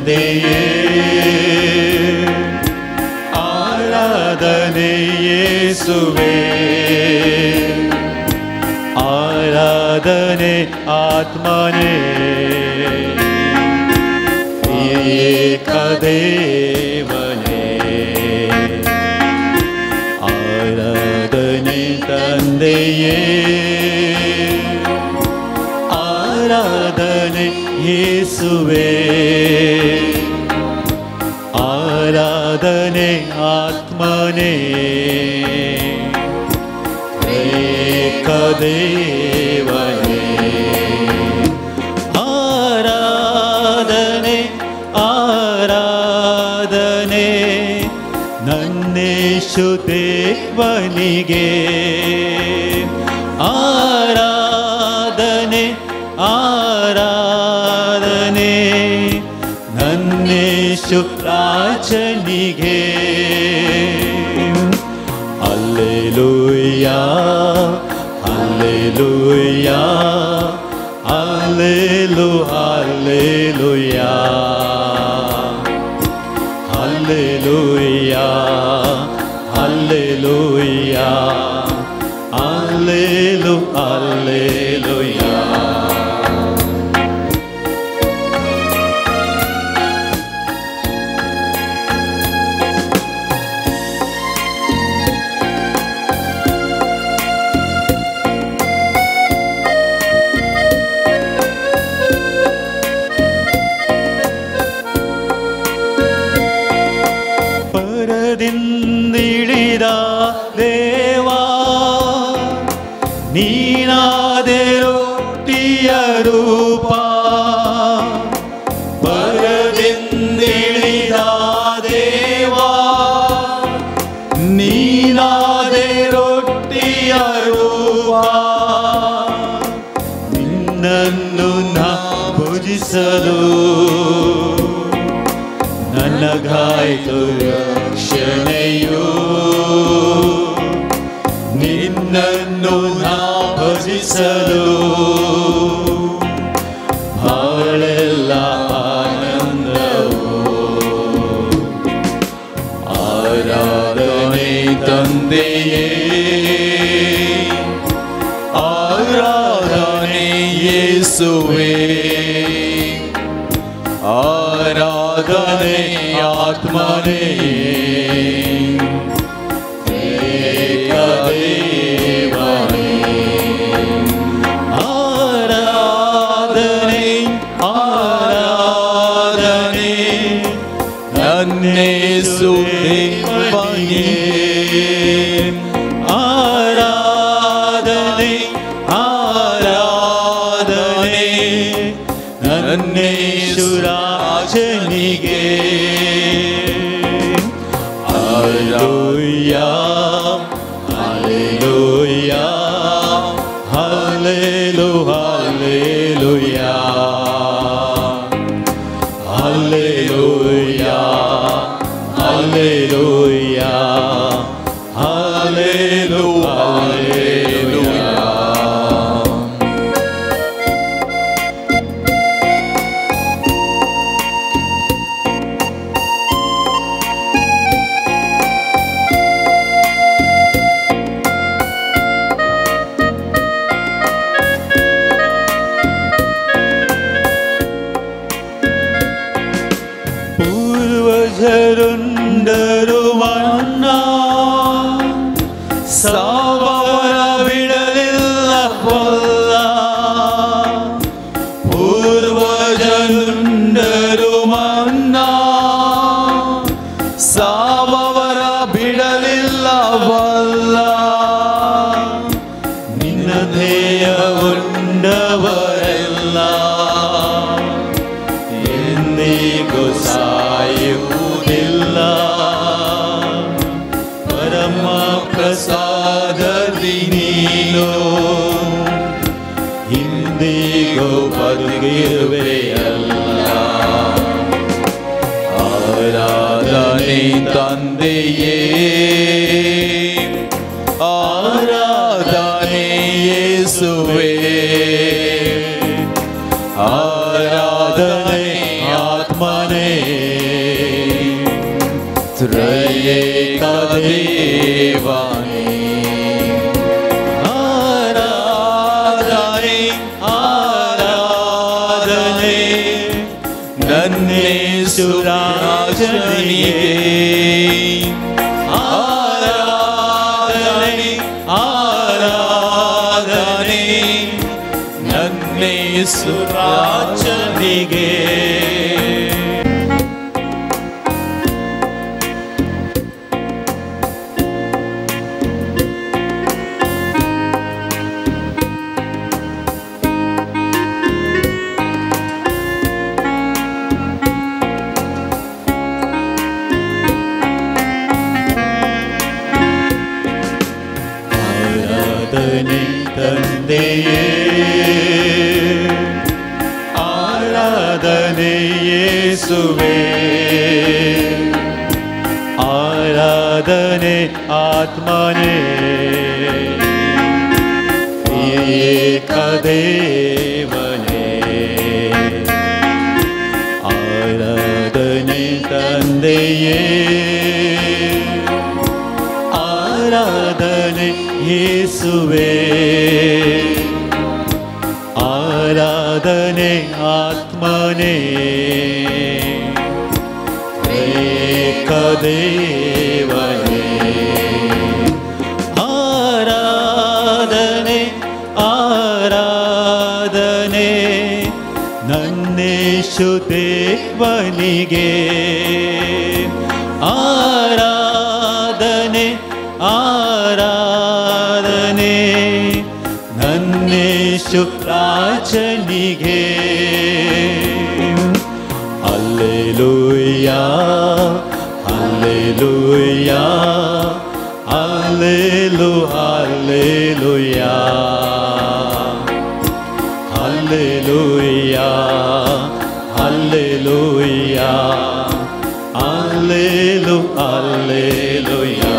ತಂದೆಯೇ, ಆರಾಧನೆ ಯೇಸುವೇ, ಆರಾಧನೆ ಆತ್ಮನೇ, ಏಕದೇವನೇ, ಆರಾಧನೆ ತಂದೆಯೇ, ಆರಾಧನೆ ಯೇಸುವೇ, ಆರಾಧನೆ ಆತ್ಮನೇ, ಏಕದೇವನೇ, ಆರಾಧನೆ ಆರಾಧನೆ ನನ್ನೇಶು ದೇವನಿಗೆ, ಆರಾಧನೆ ಆರಾಧನೆ ನನ್ನೇಶು ರಾಜನಿಗೆ, ಹಲ್ಲೆಲೂಯಾ ಹಲ್ಲೆಲೂಯಾ ಹಲ್ಲೆಲೂ ಹಲ್ಲೆಲೂಯಾ ಹಲ್ಲೆಲೂಯಾ ಹಲ್ಲೆಲೂಯಾ ಹಲ್ಲೆಲೂ ಹಲ್ಲೆಲೂಯಾ. ಪರದಿಂದಿಳಿದ ದೇವಾ ನೀನಾದೆ ರೊಟ್ಟಿಯ ರೂಪ, ಪರದಿಂದಿಳಿದ ದೇವಾ ನೀನಾದೆ ರೊಟ್ಟಿಯ ರೂಪ, ನಿನ್ನನ್ನು ನಾ ಭುಜಿಸಲು ನನಗಾಯ್ತು ರಕ್ಷಣೆಯು, ನಿನ್ನನ್ನು ನಾ ಭಜಿಸಲು ಬಾಳೆಲ್ಲ ಆನಂದವು, ಆರಾಧನೆ ತಂದೆಯೇ, ಆರಾಧನೆ ಯೇಸುವೇ, ಆರಾಧನೆ ಆತ್ಮನೇ, ಏಕದೇವನೇ, ಆರಾಧನೆ ಆರಾಧನೆ ನನ್ನೇಸು ದೇವನಿಗೆ, ಆರಾಧನೆ ಆರಾಧನೆ ನನ್ನೇಸು ರಾಜನಿಗೆ, ಹಲ್ಲೆಲೂಯಾ ಹಲ್ಲೆಲೂಯಾ ಹಲ್ಲೆಲೂ ಹಲ್ಲೆಲೂಯಾ ಹಲ್ಲೆಲೂಯಾ ಹಲ್ಲೆಲೂಯಾ ಹಲ್ಲೆಲೂ ಹಲ್ಲೆಲೂಯಾ. ಪೂರ್ವಜರುಂಡರು ಮನ್ನಾ ಸಾವರ ಬಿಡಲಿಲ್ಲ ಕೊಲ್ಲ, ಪೂರ್ವಜರುಂಡರು ಮನ್ನಾ ಸಾವರ ಬಿಡಲಿಲ್ಲ ಬಲ್ಲ, ನಿನ್ನ ಧ್ಯೇಯ ಉಂಡವರೆಲ್ಲ ಎಂದಿಗೂ ಸಾಯುವುದಿಲ್ಲ, ಪರಮ ಪ್ರಸಾದದಿ ನೀನು ಇಂದಿಗೂ ಬದುಕಿರುವೆಯಲ್ಲ, ಆರಾಧನೆ ತಂದೆಯೇ, ಆರಾಧನೆ ಯೇಸುವೇ, ಆರಾಧನೆ ಆತ್ಮನೇ, ತ್ರಿಯೇಕ ದೇವನೇ ಆರಾಧನೆ ಆರಾಧನೆ ನನ್ನೇಸು ರಾಜನಿಗೆ ಆರಾಧನೆ ಆರಾಧನೆ ನನ್ನೇಸು ರಾಜನಿಗೆ ತಂದೆಯೇ ಆರಾಧನೆ ಯೇಸುವೇ ಆರಾಧನೆ ಆತ್ಮನೇ ಏಕ ದೇವನೇ ಆರಾಧನೆ ತಂದೆಯೇ ಆರಾಧನೆ ಯೇಸುವೇ ಆರಾಧನೆ ಆತ್ಮನೇ ಏಕ ದೇವನೇ ಆರಾಧನೆ ಆರಾಧನೆ ನನ್ನೇಶು ದೇವನಿಗೆ ಆರಾಧನೆ ಆರಾಧನೆ ನನ್ನೇಶು ರಾಜನಿಗೆ ಹಲ್ಲೆಲೂಯಾ ಹಲ್ಲೆಲೂಯಾ ಹಲ್ಲೆಲೂ ಹಲ್ಲೆಲೂಯಾ ಹಲ್ಲೆಲೂಯಾ ಹಲ್ಲೆಲೂಯಾ ಹಲ್ಲೆಲೂ ಹಲ್ಲೆಲೂಯಾ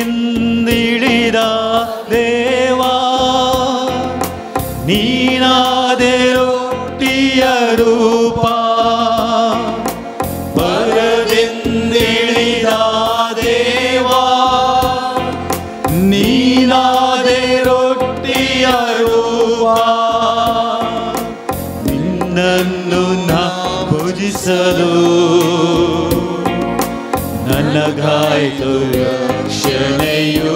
ಪರದಿಂದಿಳಿದ ದೇವಾ ನೀನಾದೆ ರೊಟ್ಟಿಯ ರೂಪ ಪರದಿಂದಿಳಿದ ದೇವಾ ನೀನಾದೆ ರೊಟ್ಟಿಯ ರೂಪ ನಿನ್ನನ್ನು ನಾ ಭುಜಿಸಲು ನನಗಾಯ್ತು ರಕ್ಷಣೆಯು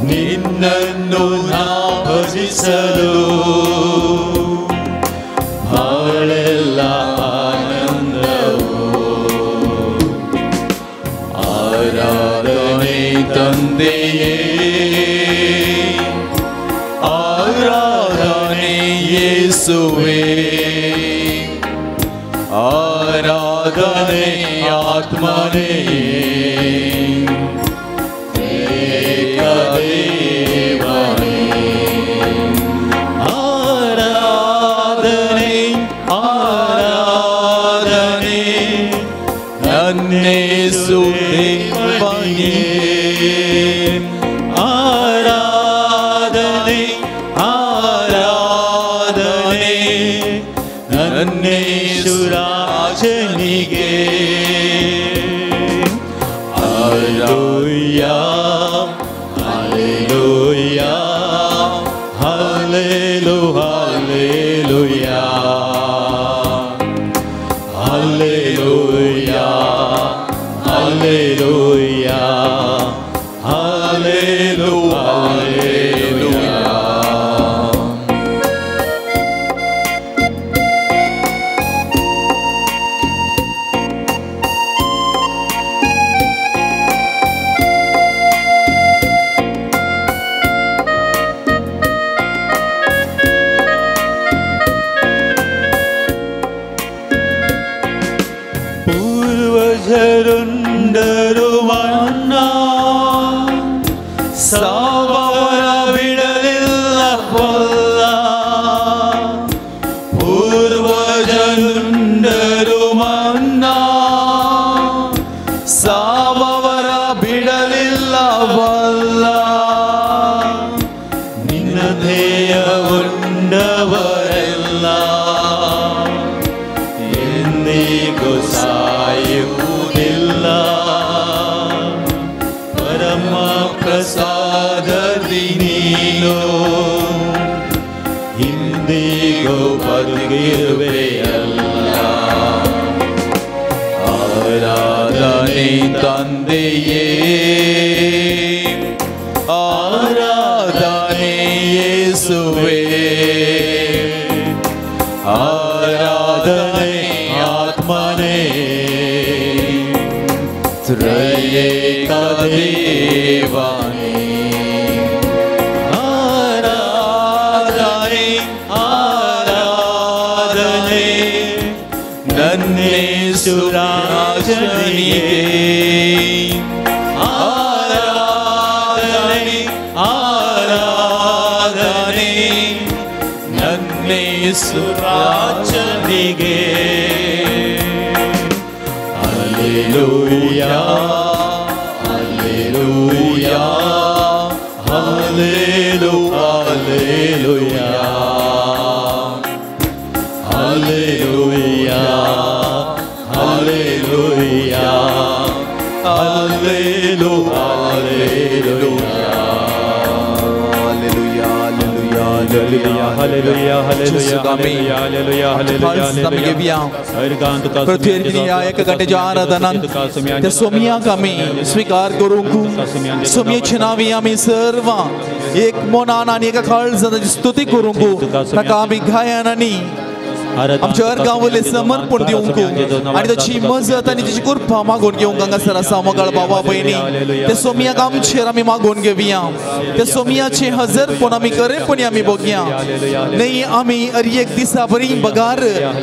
ನಿನ್ನನ್ನು ನಾ ಭಜಿಸಲು ಬಾಳೆಲ್ಲ ಆನಂದವು ಆರಾಧನೆ ತಂದೆಯೇ ಆರಾಧನೆ ಯೇಸುವೇ ಆರಾಧನೆ ಆತ್ಮನೇ ಏಕ ದೇವನೇ ಆರಾಧನೆ ಆರಾಧನೆ ನನ್ನೇಸು ದೇವನಿಗೆ ಆರಾಧನೆ ಆರಾಧನೆ ನನ್ನೇಸು ರಾಜನಿಗೆ ಹಲ್ಲೆಲೂಯಾ ಹಲ್ಲೆಲೂಯಾ ಹಲ್ಲೆಲೂ ಹಲ್ಲೆಲೂಯಾ ಹಲ್ಲೆಲೂಯಾ ಹಲ್ಲೆಲೂಯಾ ಹಲ್ಲೆಲೂ ಹಲ್ಲೆಲೂಯಾ ಪೂರ್ವಜನುಂಡರು ಮನ್ನಾ ಸಾವವರ ಬಿಡಲಿಲ್ಲವಲ್ಲ ನಿನ್ನ ಧ್ಯೇಯ ಉಂಡವರೆಲ್ಲ ಎಂದಿಗೂ ಸಾಯುವುದಿಲ್ಲ ಪರಮ ಪ್ರಸಾದದಿ ನೀನು ಇಂದಿಗೂ ಬದುಕಿರುವೆಯಲ್ಲ ಆರಾಧನೆ ತಂದೆಯೇ ಆರಾಧನೆ ಯೇಸುವೇ ಆರಾಧನೆ ಆತ್ಮನೇ ತ್ರಯೇಕ ದೇವನೇ ಆರಾಧನೆ ಆರಾಧನೆ ನನ್ನೇಸು ರಾಜನಿಗೆ ಆರಾಧನೆ ಆರಾಧನೆ ನನ್ನೇಸು ರಾಜನಿಗೆ Hallelujah, Hallelujah, Hallelujah, Hallelujah, Hallelujah, स्वीकार करूं सोम्याची नावी आम्ही सर्व एक मनान आणि एका काळजाची स्तुती करूं ताका आम्ही गायनांनी आमच्या अर्गावले समर्पण दिवंक आणि त्याची मजत आणि त्याची कृपा मागून घेऊंक हांगासर आसा मोगाळ भावा भयणी ते सोमयाक आमचेर आमी मागून घेवया ते सोमयाचे हजरपण आमी खरेपणी आमी बघया नाही आमी एक दिसा बरी बगार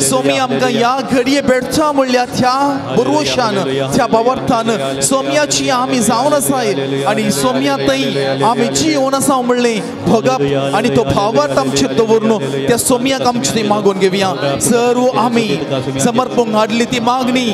सोमया आमकां ह्या घडये भेटता म्हणल्या त्या भरवशान त्या भावार्थान सोमयाची आमी जावन आसाय आणि सोमया थंय आमी जिवन आसा म्हणलें भोगप आणि तो भावार्थ आमचेर दवरून त्या सोमयाक आमचे थंय मागून घेवया सर्व आम्ही समर्पण हाडली ती मागणी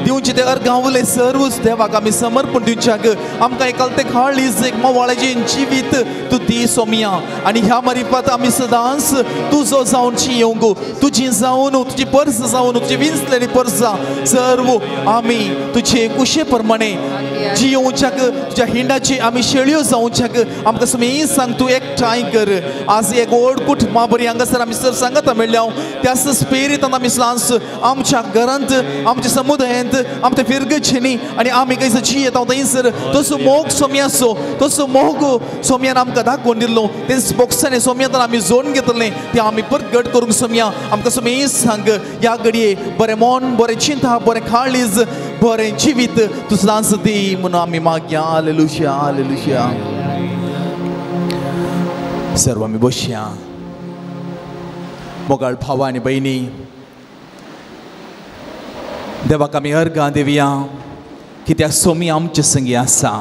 दिवची ते अर्गावले सर्वच देवाक आमी समर्पण दिवच्याक आमकां एकालते खाळीज एक मोवाळेचे जिवीत तू दी सोमया आणि ह्या मारिफात आमी सदांच तुजो जावन जियोंक तुजी जावन तुजी पर्स जावन तुजी विंचलेली पर्सां सर्व आमी तुजे कुशे प्रमाणे जियोवच्याक तुज्या हिंडाची आमी शेळयो जावच्याक आमकां समेत सांग तूं एकठांय कर आज एक ओडकूट माबरी हांगासर आमी सर सांगता मेळ्ळ्या त्याच स्पिरितान आमी सांस आमच्या घरांत आमच्या समुदायांत आमच्या फिरगेचेनी आणि आमी कैसो जियेता थंयसर तसो मोग सोम्याचो तसो मोग सोम्यान आमकां दाखोवन दिल्लो ते बोक्सांनी सोम्यान आमी जोडून घेतलें तें आमी परगट करूंक सोम्या आमकां समेत सांग ह्या घडये बरें मन बरें चिंता बरें काळीज बरें जिवीत तूं सदांच दी म्हणून आमी मागया हालेलुया हालेलुया सर्व आमी बसया मोगाळ भावा आनी भयणी देवाक आमी अर्गां दिवया कित्याक सोमया आमचे संगी आसा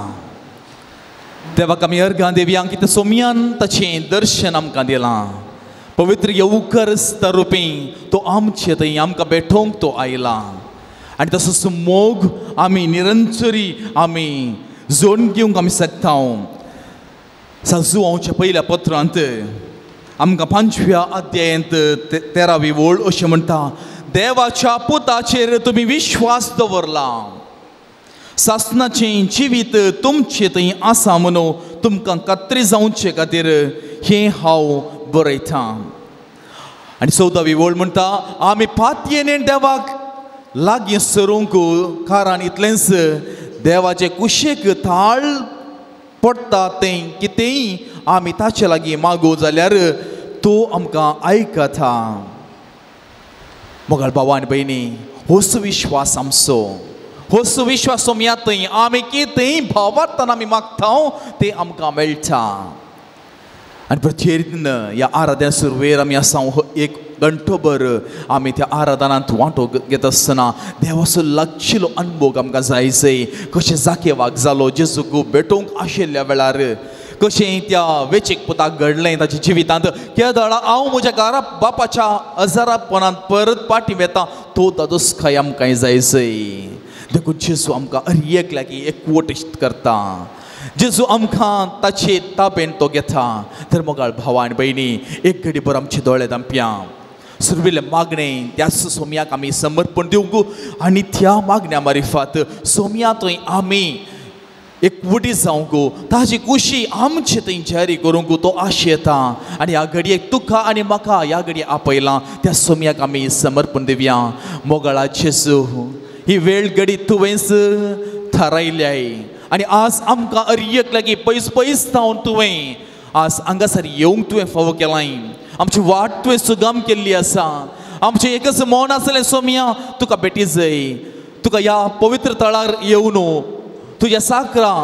देवाक आमी अर्गां दिवया कित्याक सोमयान ताचें दर्शन आमकां दिलां पवित्र येवकर रुपी तो आमचे थंय आमकां भेटोवंक तो आयला आनी तसोच मोग आमी निरंतरी आमी जोडून घेवंक आमी शकता साजुवांच्या पयल्या पत्रांत आमकां 5व्या अध्यायांत 13वी ओळ अशें म्हणटा देवाच्या पुताचेर तुमी विश्वास दवरला सासणाचें जिवीत तुमचे थंय आसा म्हणून तुमकां खात्री जावचे खातीर हें हांव बरयतां आनी 14वी ओळ म्हणटा आमी पातयेन देवाक लागीं सरूंक कारण इतलेंच देवाचे कुशेक थाळ पडटा तें कितेंय आमी ताचे लागीं मागो जाल्यार तो आमकां आयकता मोगाळ भावा आनी भयणी होच विश्वास आमचो होच विश्वास सोमया थंय आमी कितेंय भावार्थान आमी मागता तें आमकां मेळटा आनी प्रत्येक ह्या आराधना सुरवेर आमी आसा एक घंटोभर आमी त्या आराधनांत वांटो घेता आसतना देवाचो लागशिल्लो अनुभव आमकां जायचो कशें जाकेवाक जालो जेजूक भेटोवंक आशिल्ल्या वेळार कशें त्या वेचीक पुताक घडलें ताच्या जिवितांत केदळा हांव म्हज्या घरा बापाच्या हजारापणांत परत पाटी वेता तो ताजोच खंय आमकां जायसय देखून जेजू आमकां हर एक लागीं एकवट करता जेजू आमकां ताचे ताबेन तो घेता तर मोगाळ भावा आनी भयणी एक घडी भर आमचे दोळे धांपया सुरविल्ले मागणें त्या सोम्याक आमी समर्पण दिवंक आनी त्या मागण्या मारिफात सोम्या थंय आमी एकवटी जावंक ताजी खुशी आमचे थंय जारी करूंक तो आशेता आनी ह्या घडयेक तुका आनी म्हाका ह्या घडये आपयलां त्या सोम्याक आमी समर्पण दिवया मोगाळा जेजू ही वेळ घडी तुवेंच थारायल्याय आनी आज आमकां हर एक लागीं पयस पयस जावन तुवें आज हांगासर येवंक तुवें फावो केलाय आमची वाट तुवें सुगम केल्ली आसा आमचें एकच मौन आसलें सोम्या तुका भेटी जाय तुका ह्या पवित्र तळार येवन तुज्या साकरा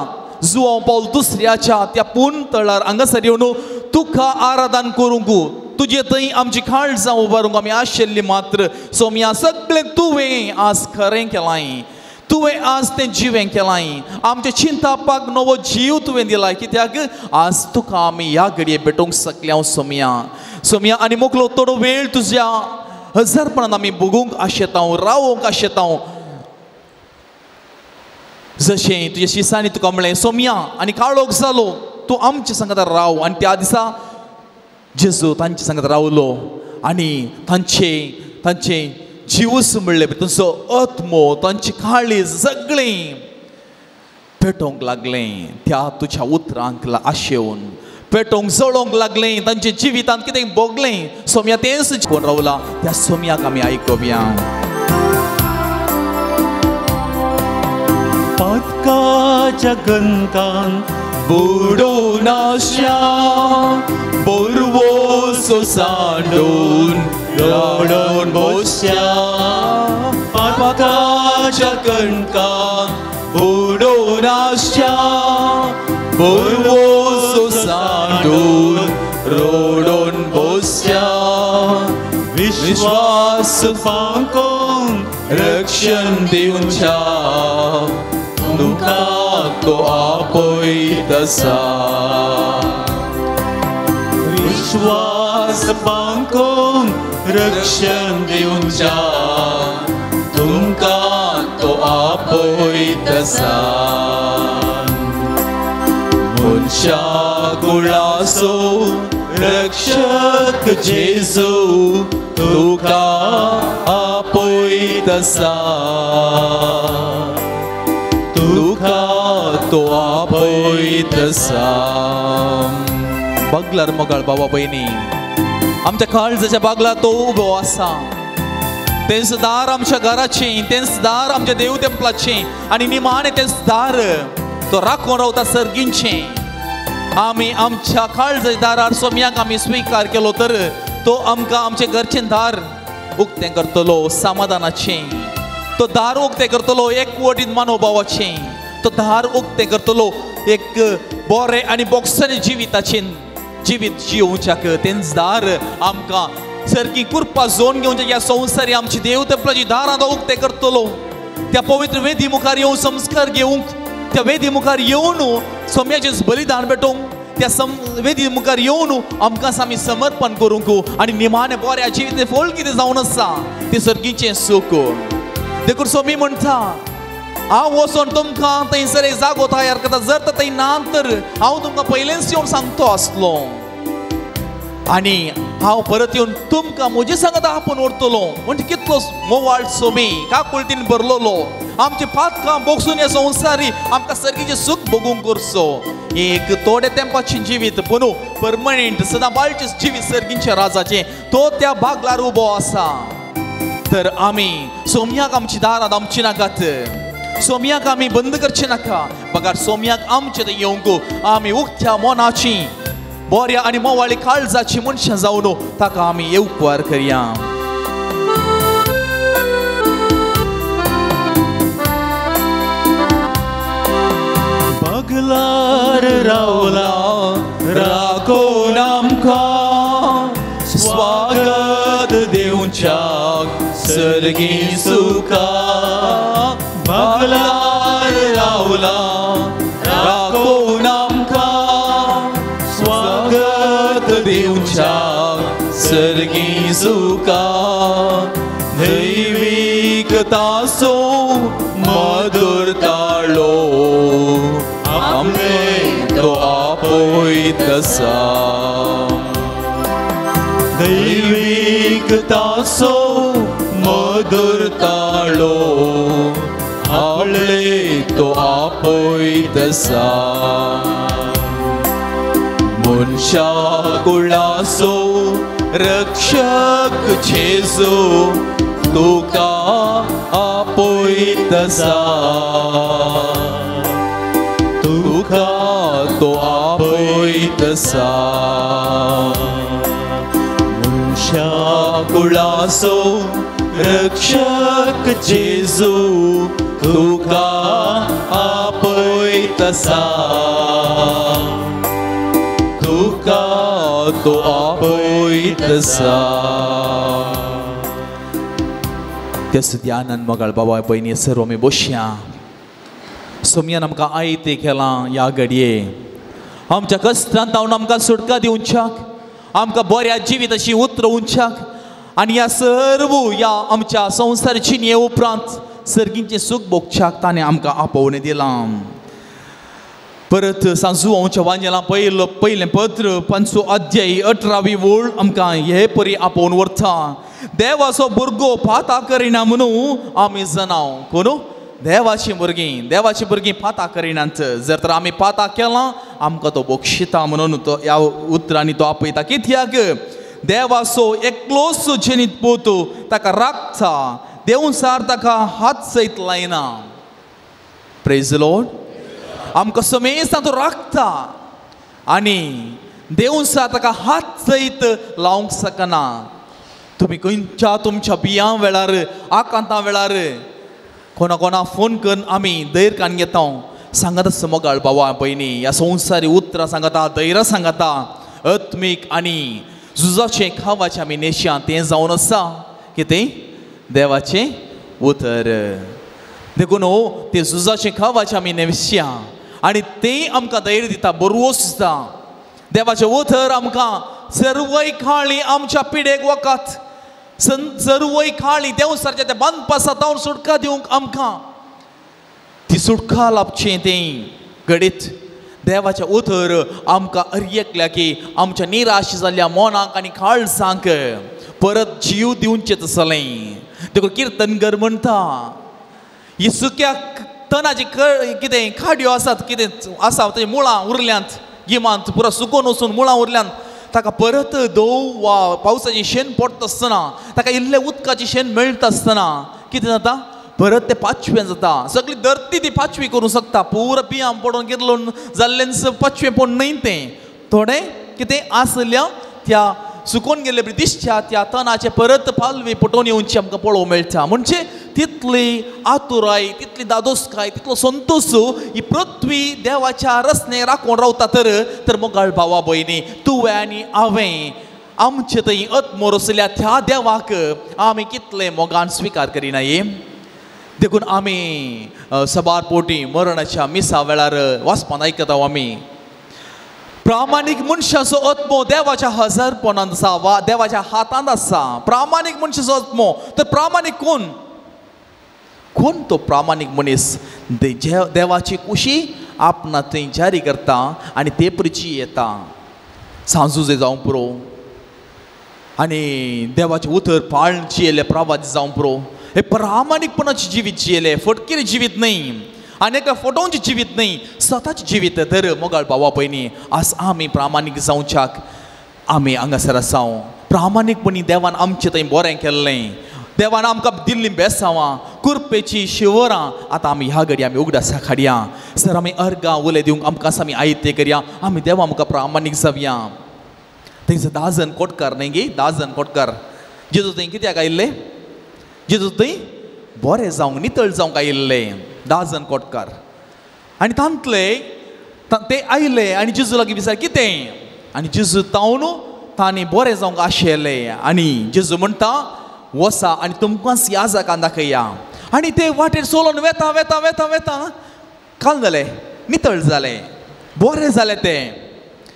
जुवांव पावल दुसऱ्याच्या त्या पूर्ण तळार हांगासर येवन तुका आराधन करूंक तुजे थंय आमची खाळ जावं उबारूंक आमी आशिल्ली मात्र सोम्या सगळें तुवें आज खरें केलाय तुवें आज तें जिवें केलाय आमचे चिंतापाक नवो जीव तुवें दिलाय कित्याक आज तुका आमी ह्या घडये भेटोवंक शकल्या सोम्या आनी मोकलो थोडो वेळ तुज्या हजारपणान आमी बगूंक आशेता रावोंक आशेता जशें तुज्या शिसांनी तुका म्हणलें सोम्या आनी काळोख जालो तूं आमचे सांगात राव आनी त्या दिसा जेजू तांचे सांगात रावलो आनी तांचे जीवस म्हणले तांचो आत्मो तांची काळीज सगळें पेटोवंक लागलें त्या तुज्या उतरांक आशेवन पेटोवंक जळोवंक लागलें तांचे जिवितांत कितें भोगलें सोम्या तेंच कोण रावला त्या सोम्याक आमी आयकूया पातकाच्या गंतान बुडोवन आशा बोरवो सोसांडून रडोन बसया पातकाच्या गंतान बुडोवन आशा बोरवो सोसांडून रडोन बसया विश्वास पांकोन रक्षण दिवच्या तुका तो आपयत आसा विश्वास पांकोन रक्षण दिवच्या तुमका तो आपयत आसा मनशा कुळासो रक्षक जेजू तुका आपयत आसा तुका तो आपयत आसा बागलार मोगाळ बाबा भयणी आमच्या काळजाच्या बागलार तो उबो आसा तेंच दार आमच्या घराचें तेंच दार आमच्या देव तेंपलाचें आनी निमाणें तेंच दार तो राखून रावता सर्गींचें आमी आमच्या काळजाच्या दारार सोम्याक आमी स्विकार केलो तर तो आमकां आमचें घरचें दार उक्तें करतलो समाधानाचें तो दार उक्तें करतलो एकवटीन मनोभावाचें तो दार उक्तें करतलो एक बरें आनी बोगसलें जिवीत जिवच्याक तेंच दार आमकां सारकी कृपा जोन घेवच्या ह्या संवसारी आमची देव तेंपलाची दारां तो उक्तें करतलो त्या पवित्र वेदी मुखार येवन संस्कार घेवंक त्या वेदी मुखार येवन सोम्याचें बलिदान भेटोवंक त्या वेदी मुखार येवन आमकां आमी समर्पण करूंक आनी निमाणें बऱ्या जिवीत फळ कितें जावन आसा तें सर्गीचें सूख देखून सोमी म्हणटा हांव वचोन तुमकां थंयसर एक जागो तयार करता जर थंय ना तर हांव तुमकां पयलेंच येवन सांगतो आसलो आनी हांव परत येवन तुमकां म्हजे सांगात आपूण व्हरतलो म्हणजे कितलो मोवाळ सोमी काकुळटीन भरलोलो आमचे पातकां बोगसून ह्या संवसारी आमकां सर्गीचें सूख भोगूंक करचो एक थोडे तेंपाचें जिवीत पूण परमनेंट सदांबाळचें जिवीत सर्गीच्या राजाचें तो त्या बागलार उबो आसा तर आमी सोम्याक आमची दारां धांपची नाकात सोम्याक आमी बंद करचे नाका बगार सोम्याक आमचे थंय येवंक आमी उक्त्या मोनाची बऱ्या आनी मोवाळी काळजाची मनशां जावन ताका आमी येवकार करया बागलार रावला राखोन आमकां स्वागत देवच्याक सर्गी सुखा बागलार रावला राखोन आमकां सर्गी सुका दैविकता सो मधुर ताळो आमने तो आपोय तसा दैविकता सो मधुर ताळो आपले तो आपोय तसा मनशा कुळासो रक्षक जेजू तुका आपोय तसा तुका तो आपोय तसा मनशा कुळासो रक्षक जेजू तुका आपोय तसा तुका तो आपोय तसा ध्यानान मगाळ बाबा पयनी सर्व आमी बसया सोमयान आमकां आयते केला ह्या घडये आमच्या कश्टांत जावन आमकां सुटका दिवच्याक आमकां बऱ्या जिविताची उतर उंचाक आनी ह्या सर्व ह्या आमच्या संवसार चिनये उपरांत सर्गींचें सूख भोगच्याक ताणें आमकां आपोवणें दिलां परत सांजू हांवच्या वांजेलां पयलें पत्र 5 अध्याय 18वी ओळ आमकां हे परी आपोवन व्हरता देवाचो भुरगो फाता करिना म्हणून आमी जनाव कोण देवाची भुरगीं फाता करिनात जर तर आमी फाता केलां आमकां तो बक्षिता म्हणून तो ह्या उतरांनी तो आपयता कित्याक देवाचो एकलोच जनीत पूत ताका राखता देवसार ताका हात सयत लायना प्रेज द लॉर्ड आमकां समेस्तां तो राखता आनी देवसार ताका हात सयत लावंक शकना तुमी खंयच्या तुमच्या बियां वेळार आकांतां वेळार कोणा फोन करून आमी धैर्य कान घेता सांगता समगाळ बाबा पयनी ह्या संवसारी उतरां सांगता धैर्य सांगता आत्मीक आनी झुजाचें खावाचें आमी नेश्या तें जावन आसा कितें देवाचें उतर देखून तें झुजाचें खावाचें आमी नेश्या आनी तें आमकां धैर्य दिता बरवोस दिता देवाचें उतर आमकां सर्वय खाळी आमच्या पिडेक वखद सर्वय खाळी देवसारच्या त्या बांदपासातावन सुटका दिवंक आमकां ती सुटका लाभचें तें घडीत देवाचें उतर आमकां अर्यकल्या की आमच्या निराश जाल्ल्या मोनाक आनी काळजांक परत जीव दिवचें आसलें देखून किर्तनगर म्हणटा ही सुक्या तणाची कितें खाड्यो आसात कितें आसा तेजे मुळां उरल्यांत गिमांत पुरो सुकोवन वचून मुळां उरल्यांत ताका परत दव वा पावसाची शेण पडटा आसतना ताका इल्लें उदकाची शेण मेळटा आसतना कितें जाता परत तें पाचवें जाता सगळी धरती ती पाचवी करूंक शकता पुरो पियां पडोवन कितलो जाल्लें पाचवें पडून न्हय तें थोडें कितें आसल्या त्या सुकोवन गेल्ले दिश्च्या त्या तणाचे परत पालवी पटोवन येवची आमकां पळोवंक मेळटा म्हणजे तितली आतुराय तितली दादोसकाय तितलो संतोश ही पृथ्वी देवाच्या रस्ने राखून रावता तर मोगाळ भावा भयणी तुवें आनी हांवें आमचे थंय आत्मोर आसल्या त्या देवाक आमी कितले मोगान स्विकार करिनाये देखून आमी सबार पोटी मरणाच्या मिसा वेळार वाचपान आयकता आमी प्रामाणीक मनशाचो आत्मो देवाच्या हजरपणांत आसा वा देवाच्या हातांत आसा प्रामाणीक मनशाचो आत्मो तर प्रामाणीक कोण तो प्रामाणीक मनीस देवाची कुशी आपणा थंय जारी करता आनी ते परिची येता सांजुजे जावं पुरो आनी देवाचे उतर पाळण जियेले प्रवादी जावं पुरो हे प्रामाणीकपणाचे जिवीत जियेले फटकेरी जिवीत न्हय आनी एका फोटोवचें जिवीत न्हय स्वताचें जिवीत तर मोगाळ भावा पयनी आज आमी प्रामाणीक जावच्याक आमी हांगासर आसाव प्रामाणीकपणी देवान आमचें थंय बरें केल्लें देवान आमकां दिल्लीं बेसांवां कुरपेची शिवरां आतां आमी ह्या घडी आमी उगडासा हाडया सर आमी अर्गां उलय दिवंक आमकां आमी आयते करया आमी देवा आमकां प्रामाणीक जावया थंयसर 10 जण कोटकार न्हय गे 10 जण कोटकार जेजू थंय कित्याक आयिल्ले जेजू थंय बरें जावंक नितळ जावंक आयिल्ले 10 जण कोटकार आनी तांतले ते आयले आनी जेजू लागीं विचार कितें आनी जेजू तावन तांणी बरें जावंक आशिल्लें आनी जेजू म्हणटा वसा आनी तुमकां याजकां दाखया आनी ते वाटेर चलोवन वेता वेता वेता वेता काल जालें नितळ जालें बरें जालें तें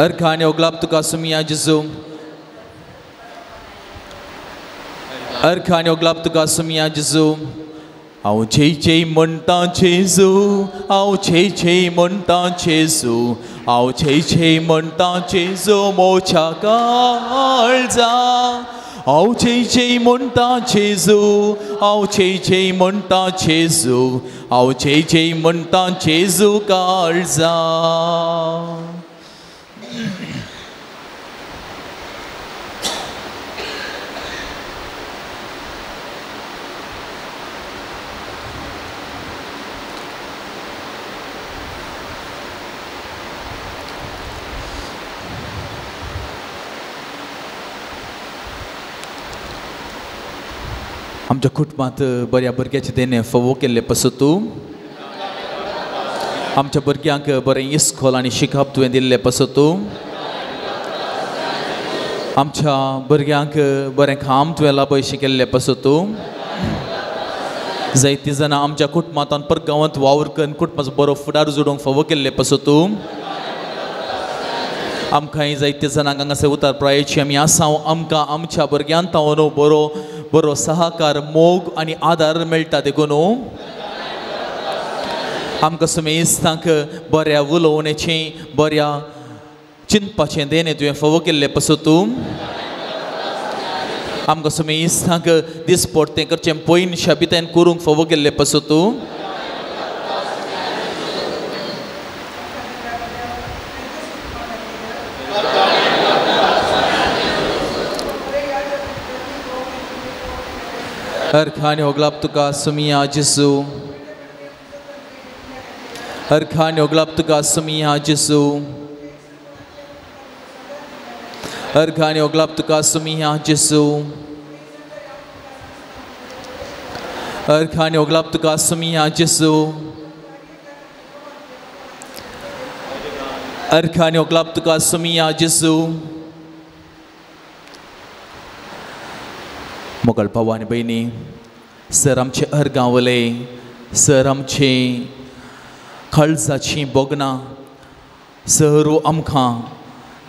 अर्खाने ओगलाप तुका सुमिया जेजू अर्खाने ओगलाप तुका सुमिया जेजू हांव छेय म्हणटा जेजू हांव छेय म्हणटा जेजू हांव छेय म्हणटा जेजू मोच्या काळजा हांव छेय म्हणटा जेजू हांव छेय म्हणटा जेजू हांव छेय म्हणटा जेजू काळजा आमच्या कुटुंबात बऱ्या भुरग्याचे देणे फोव केल्ले पासून तूं आमच्या भुरग्यांक बरें इस्कॉल आनी शिकप तुवें दिल्लें पासून तूं आमच्या भुरग्यांक बरें काम तुवें लाभयशें केल्लें पासून तूं जायतीं जाणां आमच्या कुटुंबांत परगांवांत वावर करून कुटुंबाचो बरो फुडार जोडूंक फोव केल्ले पासून तूं आमकांय जायत्या जाणांक हांगासर उतार प्रायेची आमी आसांव आमकां आमच्या भुरग्यांत तावन बरो सहकार मोग आनी आदार मेळटा देखून आमकां समेस्तांक बऱ्या उलोवण्याचें बऱ्या चिंतपाचें देणें तुवें फोव केल्लें पासून तूं आमकां समेस्तांक दिसपट तें करचें पयन शाबितान करूंक फोव केल्लें पासून तूं अर्खाने ओगलाप तुका सुमिया जेजू अर्खाने ओगलाप तुका सुमिया जेजू अर्खाने ओगलाप तुका सुमिया जेजू अर्खाने ओगलाप तुका सुमिया जेजू अर्खाने ओगलाप तुका सुमिया जेजू मोगल भाव आनी भयणी सर आमचे अर्गांवले सर आमची काळजाची बोगनां सरू आमकां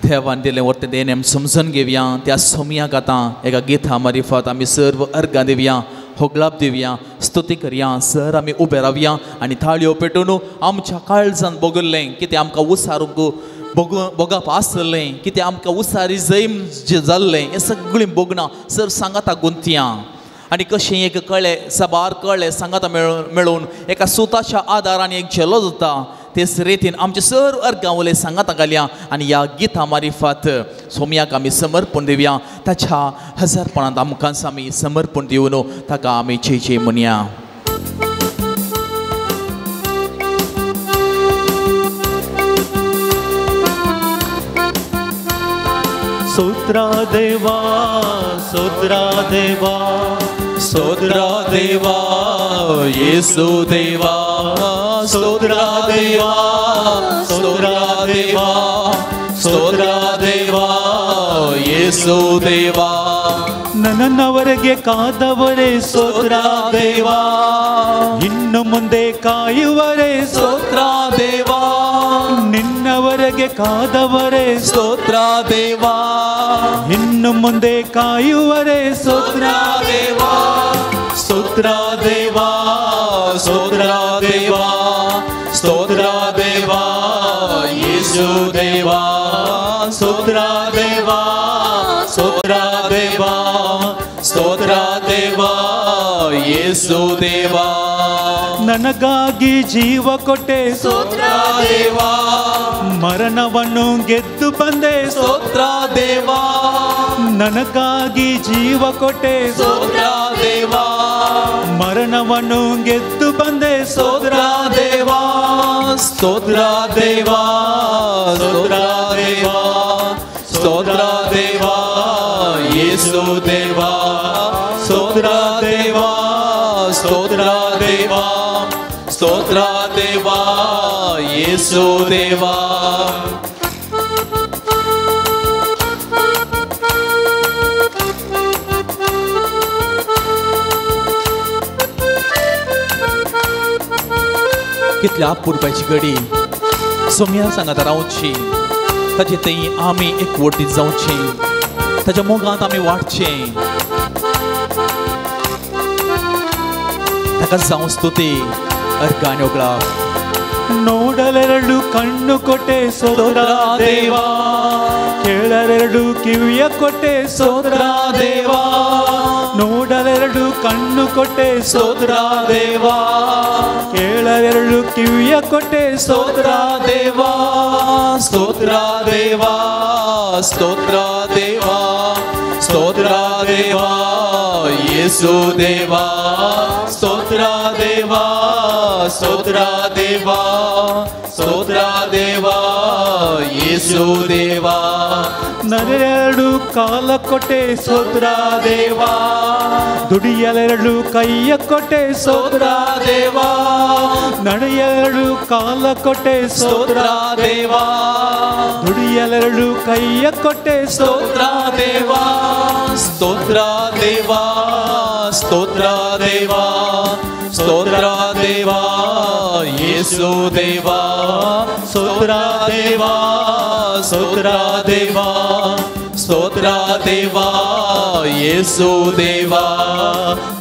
देवान दिलें वर्तें देणें आमी समजून घेवया त्या सोमयाक आतां एका गिता मारिफत आमी सर्व अर्गां दिवया होगलाप दिवया स्तुती करया सर आमी उबे रावया आनी थाळयो पेटून आमच्या काळजान बोगल्लें कितें आमकां उसारूंक बोगप आसलें कितें आमकां उसारी जैम जाल्लें हें सगळीं बोगनां सर सांगाता गुंतया आनी कशें एक कळ्ळें साबार कळ्ळें सांगाता मेळून एका सुताच्या आदारान एक झेलो जाता तेच रितीन आमचे सर्व अर्गांवले सांगाता घालया आनी ह्या गिता मारिफत सोमयाक आमी समर्पण दिवया ताच्या हजारपणांत आमकां आमी समर्पण दिवन ताका आमी छेय म्हणया स्तोत्रा देवा स्तोत्रा देवा स्तोत्रा देवा येशू देवा स्तोत्रा देवा स्तोत्रा देवा स्तोत्रा देवा येशू देवा ನನ್ನವರೆಗೆ ಕಾದವರೇ ಸ್ತೋತ್ರ ದೇವಾ ಇನ್ನು ಮುಂದೆ ಕಾಯುವರೇ ಸ್ತೋತ್ರ ದೇವಾ ನಿನ್ನವರೆಗೆ ಕಾದವರೇ ಸ್ತೋತ್ರ ದೇವಾ ಇನ್ನು ಮುಂದೆ ಕಾಯುವರೇ ಸ್ತೋತ್ರ ದೇವಾ ಸ್ತೋತ್ರ ದೇವಾ ಸ್ತೋತ್ರ ದೇವಾ ಸ್ತೋತ್ರ ದೇವಾ ಯೇಸು ದೇವಾ ಸ್ತೋತ್ರ ದೇವಾ ಸ್ತೋತ್ರ ದೇವಾ ಸ್ತೋತ್ರ ದೇವಾ ಯೇಸು ದೇವಾ ನನಗಾಗಿ ಜೀವ ಕೊಟ್ಟೆ ಸ್ತೋತ್ರ ದೇವಾ ಮರಣವನ್ನು ಗೆದ್ದು ಬಂದೆ ಸ್ತೋತ್ರ ದೇವಾ ನನಗಾಗಿ ಜೀವ ಕೊಟ್ಟೆ ಸ್ತೋತ್ರ ದೇವಾ ಮರಣವನ್ನು ಗೆದ್ದು ಬಂದೆ ಸ್ತೋತ್ರ ದೇವಾ ಸ್ತೋತ್ರ ದೇವಾ ಸ್ತೋತ್ರ ದೇವಾ ಸ್ತೋತ್ರ ದೇವಾ ಯೇಸು ದೇವಾ ಸ್ತೋತ್ರ ದೇವಾ ಸ್ತೋತ್ರ ದೇವಾ ಸ್ತೋತ್ರ ದೇವಾ ಯೇಸು ದೇವಾ कितल्या पुरपाची घडी सोम्या सांगात रावची ताचे थंय आमी एकवटीत जावचे, ताच्या मोगांत आमी वाडचे, ताका जावं स्तुती अर्गान ओगळा. ನೋಡಲೆರಡು ಕಣ್ಣು ಕೊಟ್ಟೆ ಸ್ತೋತ್ರ ದೇವಾ, ಕೇಳಲೆರಡು ಕಿವಿಯ ಕೊಟ್ಟೆ ಸ್ತೋತ್ರ ದೇವಾ, ನೋಡಲೆರಡು ಕಣ್ಣು ಕೊಟ್ಟೆ ಸ್ತೋತ್ರ ದೇವಾ, ಕೇಳಲೆರಡು ಕಿವಿಯ ಕೊಟ್ಟೆ ಸ್ತೋತ್ರ ದೇವಾ, ಸ್ತೋತ್ರ ದೇವಾ, ಸ್ತೋತ್ರ ದೇವಾ, ಸ್ತೋತ್ರ ದೇವಾ, ಯೇಸು ದೇವಾ, ಸ್ತೋತ್ರ ದೇವಾ, ಸ್ತೋತ್ರ ದೇವಾ, ಸ್ತೋತ್ರ ದೇವಾ, ಯೇಸು ದೇವಾ. ನರೆರಡು ಕಾಲ ಕೊಟ್ಟೆ ಸ್ತೋತ್ರ ದೇವಾ, ದುಡಿಯಲೆರಡು ಕೈಯ ಕೊಟ್ಟೆ ಸ್ತೋತ್ರ ದೇವಾ, ನಡೆಯಲೆರಡು ಕಾಲ ಕೊಟ್ಟೆ ಸ್ತೋತ್ರ ದೇವಾ, ದುಡಿಯಲೆರಡು ಕೈಯ ಕೊಟ್ಟೆ ಸ್ತೋತ್ರ ದೇವಾ, ಸ್ತೋತ್ರ ದೇವಾ, ಸ್ತೋತ್ರ ದೇವಾ, ಸ್ತೋತ್ರ ದೇವಾ, ಯೇಸು ದೇವಾ, ಸ್ತೋತ್ರ ದೇವಾ, ಸ್ತೋತ್ರ ದೇವಾ, ಸ್ತೋತ್ರ ದೇವಾ, ಯೇಸು ದೇವಾ,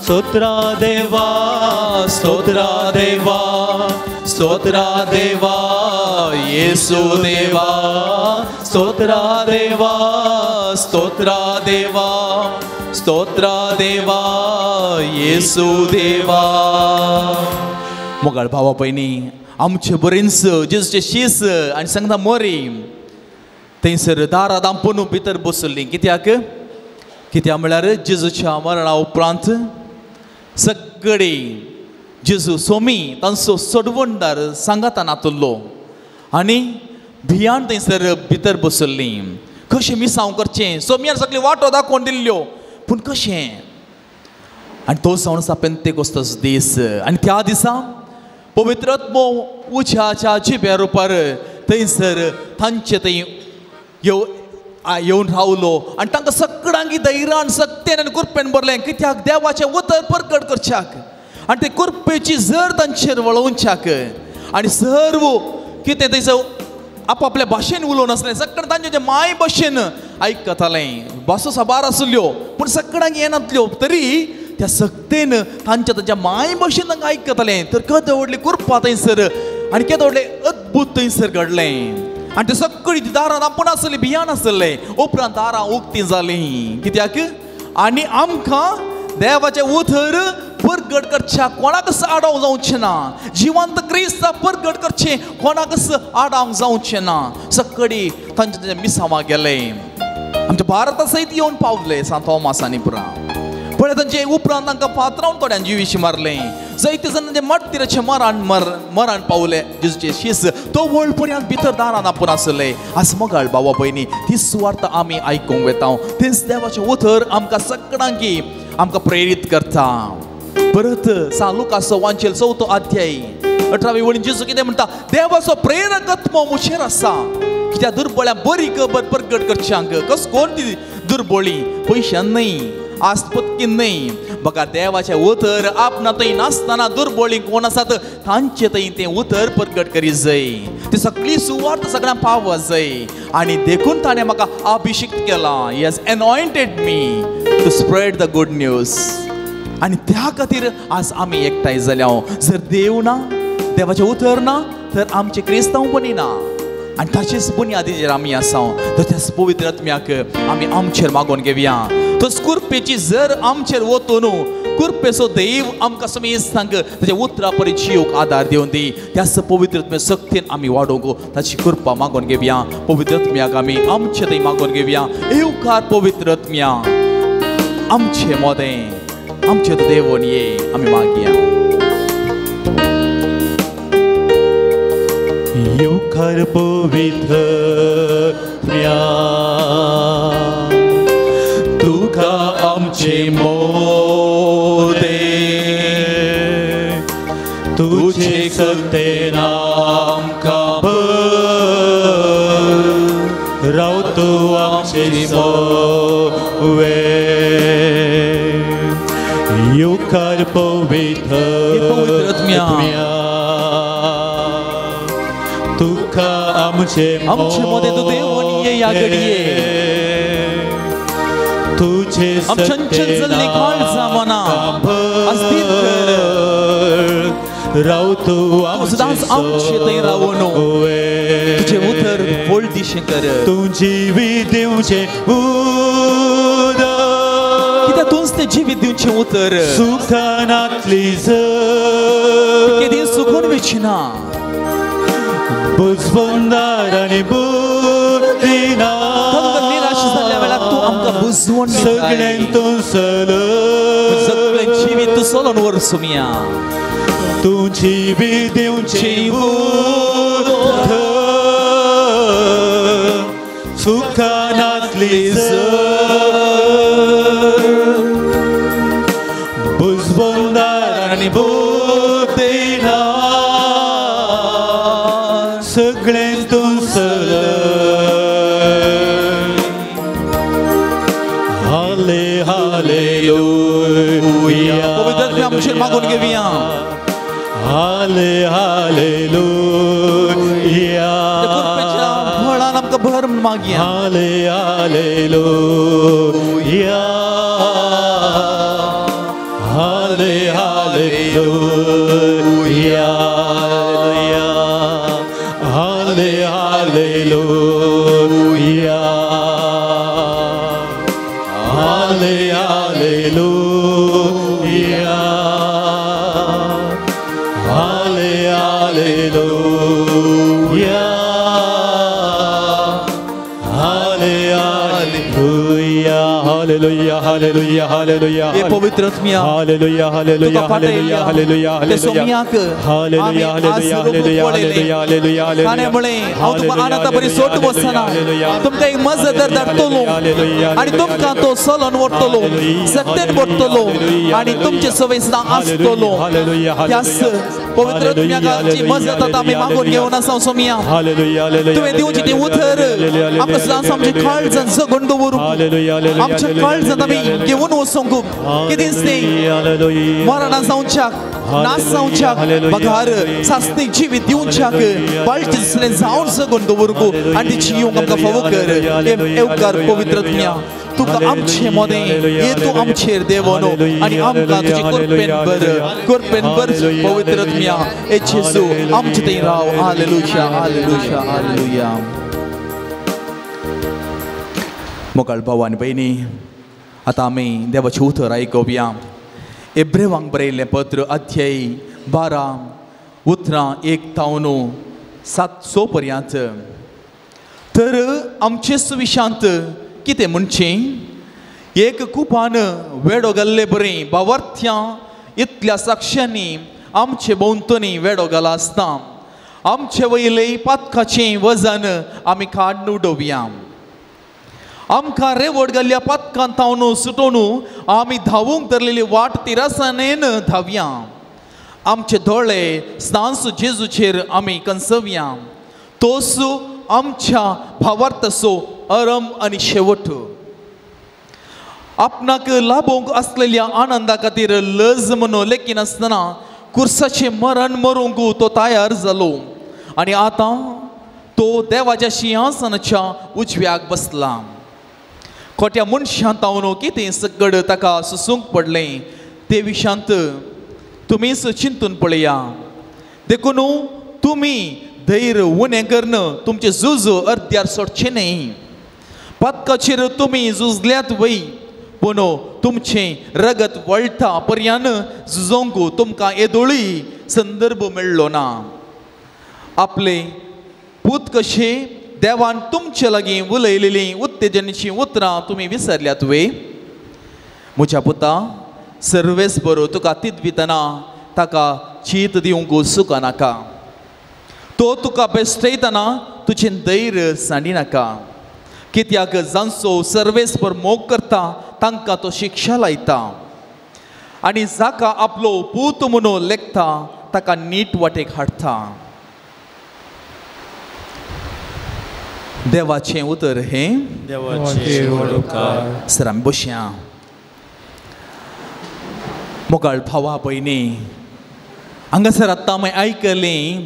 ಸ್ತೋತ್ರ ದೇವಾ, ಸ್ತೋತ್ರ ದೇವಾ, ಸ್ತೋತ್ರ ದೇವಾ, ಯೇಸು ದೇವಾ, ಸ್ತೋತ್ರ ದೇವಾ, ಸ್ತೋತ್ರ ದೇವಾ, ಸ್ತೋತ್ರ ದೇವಾ, ಯೇಸು ದೇವಾ. मोगाळ भावा पयनी आमचे बरेंच जेजूचे शीस आनी सांगता मोरी थंयसर दारां दांपून भितर बसल्लीं. कित्याक म्हळ्यार जेजूच्या मरणा उपरांत सगळी जेजू सोमी तांचो सडवंडार सांगातान आतुरलो आनी भियान थंयसर भितर बसल्लीं. कशें मिसांव करचें, सोमयान सगळी वाटो दाखोवन दिल्ल्यो, पूण कशें. आनी तो जावन आसा पेंतेकोस्ताचो दीस आनी त्या दिसा पवित्र आत्मो उज्याच्या जिब्यार उपार थंयसर तांचे थंय येवन रावलो आनी तांकां सगळ्यांक धैर्यान सत्यान आनी कुरपेन भरलें. कित्याक देवाचें उतर परगट करच्याक आनी ते कुरपेची जर तांचेर वळोवच्याक आनी सर्व कितें थंयसर आपापल्या भाशेन उलोवन आसलें सगळें तांचे माय भाशेन आयकतालें. भासो साबार आसल्यो पूण सगळ्यांक येनातल्यो तरी त्या सक्तेन तांच्या माय भाशेन तांकां आयकतालें. तर केदो व्हडली कुरपा थंयसर आनी केदो व्हडलें अद्भुत थंयसर घडलें. आनी ते सगळीं दारां दांपून आसलीं, भियान आसलें. उपरांत दारां उक्तीं जालीं. कित्याक आनी आमकां देवाचें उतर परगट करच्याक कोणाकच आडावंक जावचें ना. जिवंत क्रिस्तांव परगट करचें कोणाकच आडावंक जावचें ना. सगळीं तांच्या मिसांवां गेले. आमच्या भारता सयत येवन पावले सांत थोमासांनी पुरा. पण तांचे उपरांत तांकां फातरावन थोड्यां जिवीशी मारलें. जायते जाणांचे मट्टिराचें मरण पावले. जेजूचे शीस तो वळपऱ्यांत भितर दारां दांपून आसले. आज मोगाळ भावा भयणी ती सुवार्थ आमी आयकूंक वेता. तेंच देवाचें उतर आमकां सगळ्यांक आमकां प्रेरीत करता. परत सांग लुकाचो वांचेल 4 अध्याय 18वी वळीन जेजू कितें म्हणटा, देवाचो प्रेरक आत्मो मुचेर आसा. कित्याक दुर्बळ्यांक बरी खबर परगट करच्यांक. कोण ती दुर्बळी? पयशान न्हय, आस्पत्तीन न्हय, बघा देवाचें उतर आपणा थंय नासतना दुर्बळी कोण आसात तांचे थंय तें उतर परगट करीत जाय. ती सगळी सुवार्थ सगळ्यांक पावोवं जाय. आनी देखून ताणें म्हाका अभिषेक केला. He has anointed me to spread the good news. आनी त्या खातीर आज आमी एकठांय जाल्या. जर देव ना, देवाचें उतर ना, तर आमचे क्रिस्तांव बनी ना. आनी ताचेच बुनयादीचेर आमी आसा. तर त्या पवित्र आत्म्याक आमी आमचेर मागोवन घेवया. तो कुरपेची जर आमचेर वतून कुरपेचो देव आमकां समेज सांग ताच्या उतरा परी जियोक आदार दिवन दी. त्याच पवित्र आत्म्या सक्तीन आमी वाडोवंक ताची कृपा मागोवन घेवया. पवित्र आत्म्याक आमी आमचे थंय मागोवन घेवया. येवकार पवित्र आत्म्या, आमचे मोदें, आमचे देवोन ये, आमी मागया. येवकार पवित्र आत्म्या, तुका आमचे मोदें, तुझे सत्तेन आमकां राव तूं आमचे सोवे. येवकार पवित्र आत्म्या, तुका आमचे मोदें तूं देवोन ये या घडये तुझे चंचल जल्ली काळजा मना अस्थिर कर राव तू सदांच आमचे थंय रावून तुझे उतर व्हड दिशे कर तुझी दिवचे उदक कित्याक तूंच तें जिवीत दिवचें उतर सुखानातली केदी सुकून वेचना बुजवंदार आनी बुद्धिना निराश जाल्ल्या वेळार तूं आमकां बुजवण सगळ्यांतून सगळें जिवीत तूं सोलोन व्हरसुमिया तुझी दिवचे उदक सुखानातली बुजवंदार आनी बुद्धिना सगळ्यांतून हाले हालेलुया पवित्र आमचेर मागून घेवया हाले हालेलुया फळान आमकां भर मागया हाले हालेलुया हाले हालेलुया हाले हालेलुया हाले हालेलुया हाले हालेलुया हाले हालेलुया हालेलुया हालेलुया हालेलुया हे पवित्र आत्म्या hallelujah hallelujah hallelujah hallelujah hallelujah hallelujah hallelujah hallelujah hallelujah काण्यामुळे हांव तुमकां आनंदा बरी सोट बसना तुमकां एक मजतदार धाडटलो आनी तुमकां तो सलोन व्हरतलो सत्तेन व्हरतलो आनी तुमचे सवय सदां आसतलो त्याच पवित्र आत्म्याची मजत आतां आमी मागून घेवन आसा सोमिया तुवें दिवची ती उतर आमकां सदांच आमचे काळजांत जगून दवरूंक आमच्या काळजांत आमी घेवन वचूंक कितें तें मरणा जावच्याक नाश जावच्याक पगार सासणी जिवीत दिवच्याक बाळचे दिसलें जावन जगून दवरूंक आनी तिची येवंक आमकां फावो कर येवकार पवित्र आत्म्या तुका आमचे मोदें हे तूं आमचेर देवनो आनी आमकां तुजें कोरपेन बर पवित्र आत्म्या हे जेजू आमचे थंय राव हालेलुया हालेलुया हालेलुया मोगाळ भाव आनी भयणी आतां आमी देवाचें उतर आयकुया एब्रेवांक बरयल्लें पत्र अध्याय 12 उतरां 1 तावन 7 पर्यंत तर आमचे सुविशांत कितें म्हणचें एक कुपान वेडो घाल्ले बरें बावर्थ्यां इतल्या साक्षांनी आमचे भोंवतणी वेडो घाला आसता आमचे वयले पातकाचें वजन आमी काडून उडोवया आमकां रेवड घाल्ल्या पातकांत तावन सुटोवन आमी धावूंक धरलेली वाट तिरासानेन धावया आमचे दोळे स्नांस जेजूचेर आमी कंसवया तोच आमच्या भावार्थसो आरंभ आनी शेवट आपणाक लाभोवंक आसलेल्या आनंदा खातीर लज म्हणून लेखी नासतना कुर्साचें मरण मरूंक तो तयार जालो आनी आतां तो देवाच्या सिंहासनाच्या उजव्याक बसला खोट्या मनशां तावन कितें सकड ताका सुसूंक पडलें ते विशांत तुमीच चिंतून पळया देखून तुमी धैर्य उणें करून तुमचें झूज अर्द्यार सोडचें न्ही पातकाचेर तुमी झुजल्यात वय पूण तुमचें रगत वळटा पर्यान झुजोवंक तुमकां येदोळी संदर्भ मेळ्ळो ना आपले पूत कशें देवान तुमचे लागीं उलयलेलीं उत्तेजनेचीं उतरां तुमी विसरल्यात वे म्हज्या पुता सर्वेस बरो तुका तिदवितना ताका चीत दिवंक सुका नाका तो तुका बेश्टयतना तुजें धैर्य सांडिनाका कित्याक जांचो सर्वेस्पर मोग करता तांकां तो शिक्षा लायता आनी जाका आपलो पूत म्हणून लेखता ताका नीट वाटेक हाडटा देवाचें उतर हे सर आमी बसया मोगाळ भावा भयणी हांगासर आतां आमी आयकलीं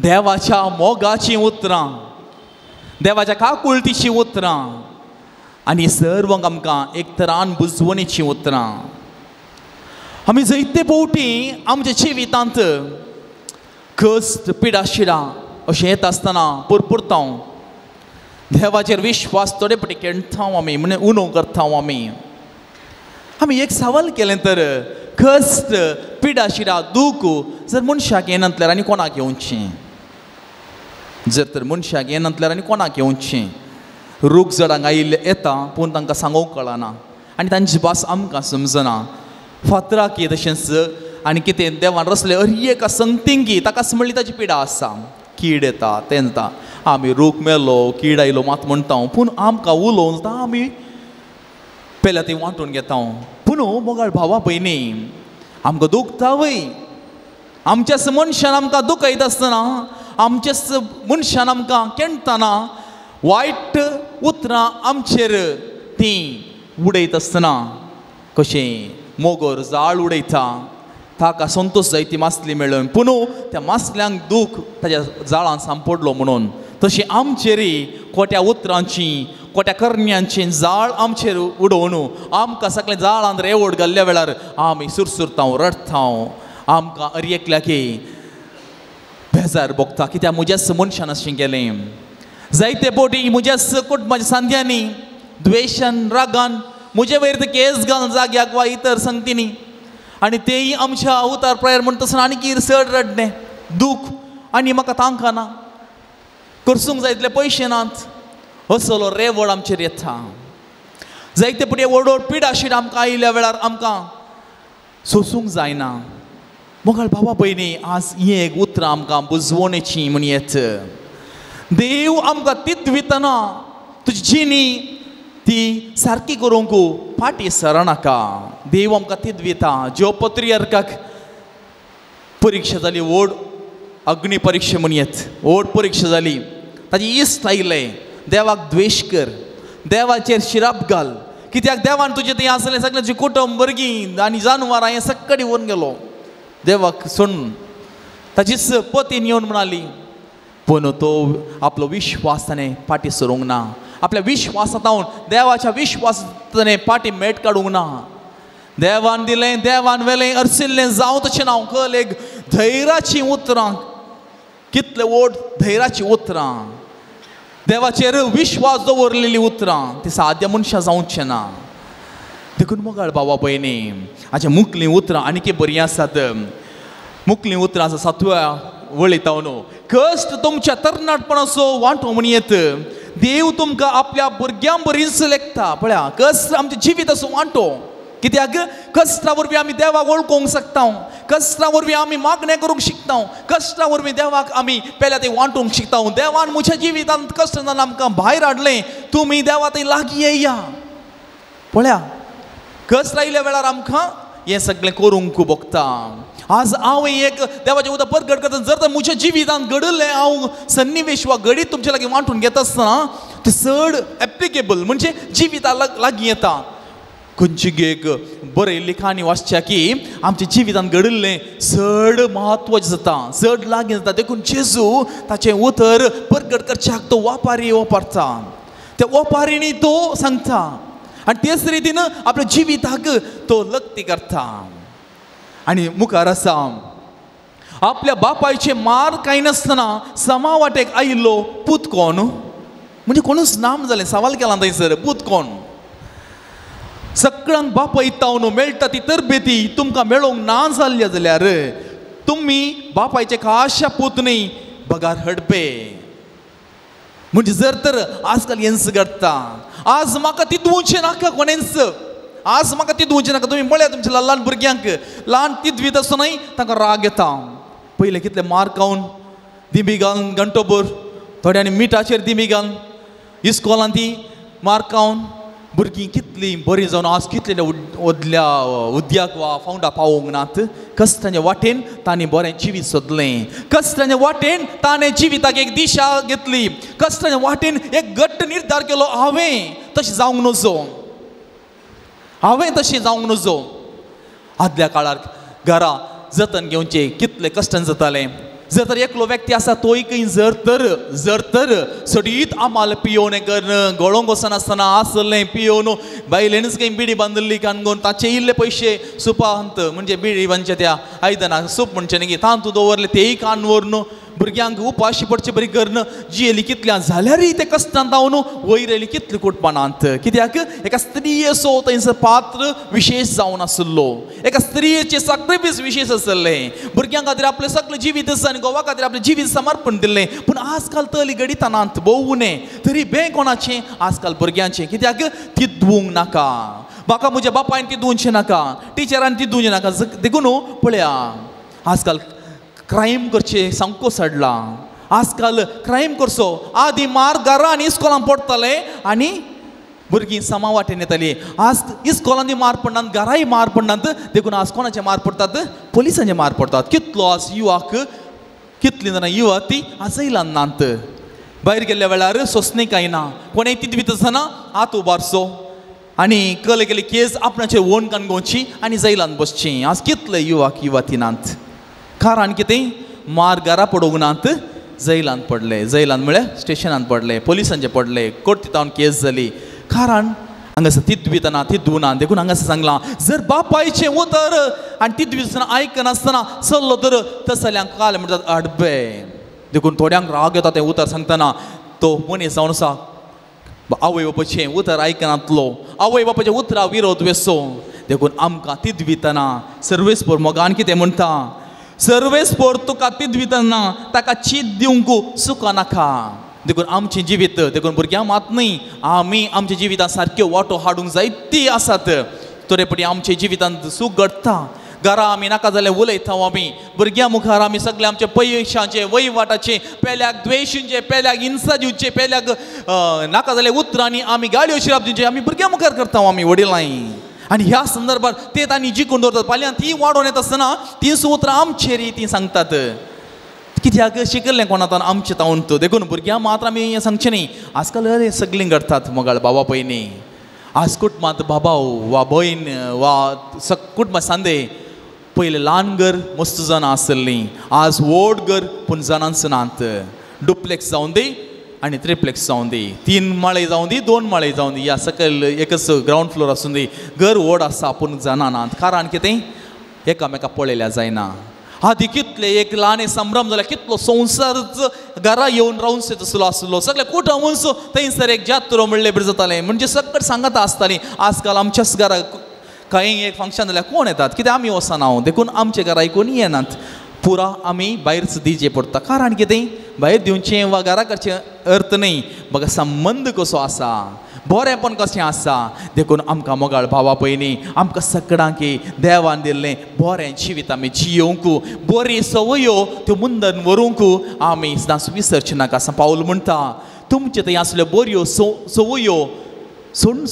देवाच्या मोगाचीं उतरां देवाच्या काकुळतीची उतरां आनी सर्व आमकां एक तरान बुजवणेची उतरां. आमी जायते फावटी आमच्या जिवितांत कश्ट पिडा शिडा अशें येता आसतना पुरपुरतां देवाचेर विश्वास थोडे फावटी केणता आमी म्हणजे उणो करता आमी. आमी एक सवाल केलें तर कश्ट पिडा शिडा दूख जर मनशाक येनातल्यार आनी कोणाक येवचें. जर तर मनशाक येनातल्यार आनी कोणाक येवचें. रूख जडांक आयिल्ले येता पूण तांकां सांगूंक कळना आनी तांची भास आमकां समजना. फातराक येत तशेंच आनी कितें देवान रचलें हरएका संगतींकी ताकाच म्हणली ताची पिडा आसा. कीड येता तें जाता आमी रूख मेलो कीड आयलो मात म्हणटा पूण आमकां उलोवंक जाता आमी पयल्या ती वांटून घेता. पूण मोगाळ भावा भयणी आमकां दुखता वय. आमच्याच मनशान आमकां दुखयता आसतना आमच्याच मनशान आमकां केणटना वायट उतरां आमचेर ती उडयता आसतना कशें मोगोर जाळ उडयता ताका संतोश जाय ती मासली मेळून पूण त्या मासल्यांक दूख ताच्या जाळान सांपडलो म्हणून तशी आमचेरय खोट्या उतरांची खोट्या करण्यांची जाळ आमचेर उडोवन आमकां सगळें जाळान रेवड घाल्ल्या वेळार आमी सुरसुरता रडता. आमकां अरियेकल्याकी बेजार भोगता कित्याक म्हज्याच मनशान अशें केलें. जायते फावटी म्हज्याच कुटुंबाच्या सांध्यांनी द्वेशान रागान म्हजे वयर ते केस घालून जाग्याक वा इतर संगतींनी आनी तेय आमच्या उतार प्रायर म्हणटा आसतना आनी कितें चड रडणें दूख आनी म्हाका तांकां ना करसूंक जाय तितले पयशे नात असलो रेवड आमचेर येता. जायते फावटी ओडोड पिडा शीड आमकां आयिल्ल्या वेळार आमकां सोंसूंक जायना. मोगाळ भावा भयणी आज ही एक उतरां आमकां बुजवणेची म्हण येत. देव आमकां तीत दितना तुजी जिणी ती सारकी करूंक फाटी सरनाका. देव आमकां तीत दिता. ज्यो पत्रियार्काक परिक्षा जाली व्हड अग्नी परिक्षा म्हण येत व्हड परिक्षा जाली ताजी इश्ट आयले देवाक द्वेश कर देवाचेर शिराप घाल कित्याक देवान तुजें तें आसलें सगळ्यांचें कुटुंब भुरगीं आनी जानवरां हें सक्कडी व्हरून गेलो देवाक सोडून. ताचीच पतीन येवन म्हणाली पूण तो आपलो विश्वास ताणें फाटी सरूंक ना. आपल्या विश्वासांत देवाच्या विश्वासांत ताणें फाटी मेट काडूंक ना. देवान दिलें देवान वेलें अर्सिल्लें जावं तशें ना. कल एक धैर्याची उतरां कितले व्हड धैर्याची उतरां देवाचेर विश्वास दवरलेली उतरां ती साद्य मनशां जावचें ना. देखून मोगाळ भावा भयणी हाचें मुखलीं उतरां आनीक बरीं आसात. मुखलीं उतरां आसा 7व्या वळींत न्हू कश्ट तुमच्या तरणाटपणाचो वांटो म्हण येत. देव तुमकां आपल्या भुरग्यां बरींच लेखता. पळया कश्ट आमच्या जिविताचो वांटो कित्याक कश्टा वरवीं आमी देवाक वळखूंक शकता. कश्टा वरवीं आमी मागणें करूंक शिकता. कश्टा वरवीं देवाक आमी पयल्या तें वांटूंक शिकता. देवान म्हज्या जिवितांत कश्ट जावन आमकां भायर हाडलें तुमी देवा थंय लागीं येया. पळया कश्ट आयल्या वेळार आमकां हें सगळें करूंक भोगता. आज हांव एक देवाचें उदक परगट करता. जर तर म्हज्या जिवितांत घडयल्लें हांव सन्निवेश वा घडीत तुमचे लागीं वांटून घेता आसतना ते चड एप्लिकेबल म्हणजे जिविता लागीं येता. खंयची एक बरें लिखाणी वाचच्या की आमच्या जिवितांत घडयल्लें चड म्हत्वाचें जाता चड लागीं जाता. देखून जेजू ताचें उतर परगट करच्याक तो वापारी वापरता. त्या वापारीनी तो सांगता आनी तेच रितीन आपल्या जिविताक तो लक्ती करता. आनी मुखार आसा आपल्या बापायचे मार कांय नासतना समा वाटेक आयिल्लो पूत कोण म्हणजे कोणूच नाम जालें सवाल केला थंयसर पूत कोण. सगळ्यांक बाप येता न्हू मेळटा ती तरबेती तुमकां मेळोंक ना जाल्ल्या जाल्यार तुमी बापायचे खाशा पुतनी बगार हडपे. म्हणजे जर तर आजकाल हेंच घडटा. आज म्हाका तितवूचें नाका कोणेंच. आज म्हाका तितवूचें नाका. तुमी म्हळ्यार तुमच्या ल्हान भुरग्यांक ल्हान तितवीत आसुनूय तांकां राग येता. पयलें कितले मार खावन दिमी घालून घंटोभर थोड्यांनी मिठाचेर दिमी घालून इस्कॉलांत ती मार खावन भुरगीं कितलीं बरीं जावन आज कितले व्हडल्या उद्याक वा फावंडा पावोंक नात. कश्टाच्या वाटेन तांणी बरें जिवीत सोदलें. कश्टाच्या वाटेन ताणें जिविताक एक दिशा घेतली. कश्टाच्या वाटेन एक घट्ट निर्धार केलो हांवें तशें जावंक नजो. हांवें तशें जावंक नजो. आदल्या काळार घरा जतन घेवचें कितलें कश्टान जातालें. जर तर एकलो व्यक्ती आसा तोय खंय जर तर सडीत आमाल पियोन करणं गळोंक वचनासतना आसलें पियोन बायलेनच खंय बिडी बांदली काणगोन ताचे इल्ले पयशे सुपांत म्हणजे बिडी बांदचे त्या आयदनां सूप म्हणचे न्ही तांतू दवरले तेय कान व्हरून भुरग्यांक उपाशी पडचे बरी करणं जियेली कितल्या जाल्यारय ते कश्टांत हांव न्हू वयरली कितले कुटपणांत कित्याक एका स्त्रियेचो थंयसर पात्र विशेश जावन आसलो एका स्त्रियेचे सॅक्रिफायस विशेश आसले भुरग्यां खातीर आपलें सगळें जिवीत आसा आनी गोवा खातीर आपलें जिवीत समर्पण दिल्लें पूण आजकाल तली घडितानांत भोवू नये तरी बे कोणाचें आजकाल भुरग्यांचें कित्याक तिदवूंक नाका म्हाका म्हज्या बापायन तिदवूंचें नाका टिचरान तिदवूंचें नाका देखून पळया आजकाल क्रायम करचे सामको सडला आजकाल क्रायम करचो आदी मार घरा आनी इस्कॉलान पडटले आनी भुरगीं समा वाटेन येतली आज इस्कॉलांनी मार पडनात घराय मार पडनात देखून आज कोणाचे मार पडतात पुलिसांचे मार पडतात कितलो आज युवाक कितलीं जाणां युवा ती आजयलान नात भायर गेल्ल्या वेळार सोंसणें कांय ना कोणें तिदवीत आसतना हात उबारचो आनी कल केली केस आपणाचेर वोन काणगोवची आनी जैलान बसची आज कितले युवाक युवती नात कारण कितें मार घरा पडोवंक नात जैलांत पडले जैलांत म्हळ्यार स्टेशनांत पडले पुलिसांचे पडले कोर्ट तावन केस जाली कारण हांगासर तिदवितना तिदवूना देखून हांगासर सांगलां जर बापायचें उतर आनी तिदवितना आयकनासतना चल्लो तर तसल्यांक काल म्हणटात आडबे देखून थोड्यांक राग येता तें उतर सांगतना तो मनीस जावन आसा आवय बापायचें उतर आयकनातलो आवय बापायच्या उतरा विरोध वेसो देखून आमकां तिदवितना सर्वेस्पोर मोगान कितें म्हणटा सर्वेस्पोर तुका तिदवितना ताका चीत दिवंक सुका नाका देखून आमचें जिवीत देखून भुरग्यां मात न्ही आमी आमच्या जिवितांत सारक्यो वाटो हाडूंक जायती आसात तोरेपटी आमच्या जिवितांत सूख घडटा घरा आमी नाका जाल्यार उलयता आमी भुरग्यां मुखार आमी सगळे आमचे पयशांचे वयवाटाचे पेल्याक द्वेशींचे पेल्याक हिंसा दिवचे पेल्याक नाका जाल्यार उतरांनी आमी गाडयो शिराप दिवचे आमी भुरग्यां मुखार करता आमी वडिलांय आनी ह्या संदर्भात ते तांणी जिखून दवरतात फाल्यां ती वाडोवन येता आसतना ती उतरां आमचेर ती सांगतात कित्याक शिकल्लें कोणातान आमचें तावन तो देखून भुरग्यां मात्र आमी सांगचें न्ही आजकाल अरे सगळीं घडतात मोगाळ बाबा पयलीं आज कुटुंबांत बाबा वा भयण वा कुटुंबांत सांदे पयलें ल्हान घर मस्त जाणां आसलीं आज व्हड घर पूण जाणांच नात डुप्लेक्स जावन दी आनी ट्रिप्लेक्स जावन दी 3 माळे जावन दी 2 माळे जावन दी या सकयल एकच ग्रावंड फ्लोर आसून दी घर व्हड आसा पूण जाणां नात कारण कितें एकामेकाक पळयल्या जायना आदी कितले एक ल्हान संभ्रम जाल्यार कितलो संवसारच घरा येवन रावून तसलो आसलो सगळे कुटुंबूच थंयसर एक जात्रो म्हणलें बरें जातालें म्हणजे सकट सांगत आसतालीं आजकाल आमच्याच घरा कांय एक फंक्शन जाल्यार कोण येतात कित्याक आमी वचना हांव देखून आमच्या घरा कोणी येनात पुरा आमी भायरच दिवचें पडटा कारण कितें भायर दिवचें वा घरा करचें अर्थ न्ही म्हाका संबंद कसो आसा बरेंपण कशें आसा देखून आमकां मोगाळ भावा पयलीं आमकां सगळ्यांक देवान दिल्लें बरें जिवीत आमी जियोवंक बरी संवयो त्यो मुंदन व्हरूंक आमी सदांच विसरचे नाका असं पाऊल म्हणटा तुमचे थंय आसल्यो बऱ्यो संवयो सोडून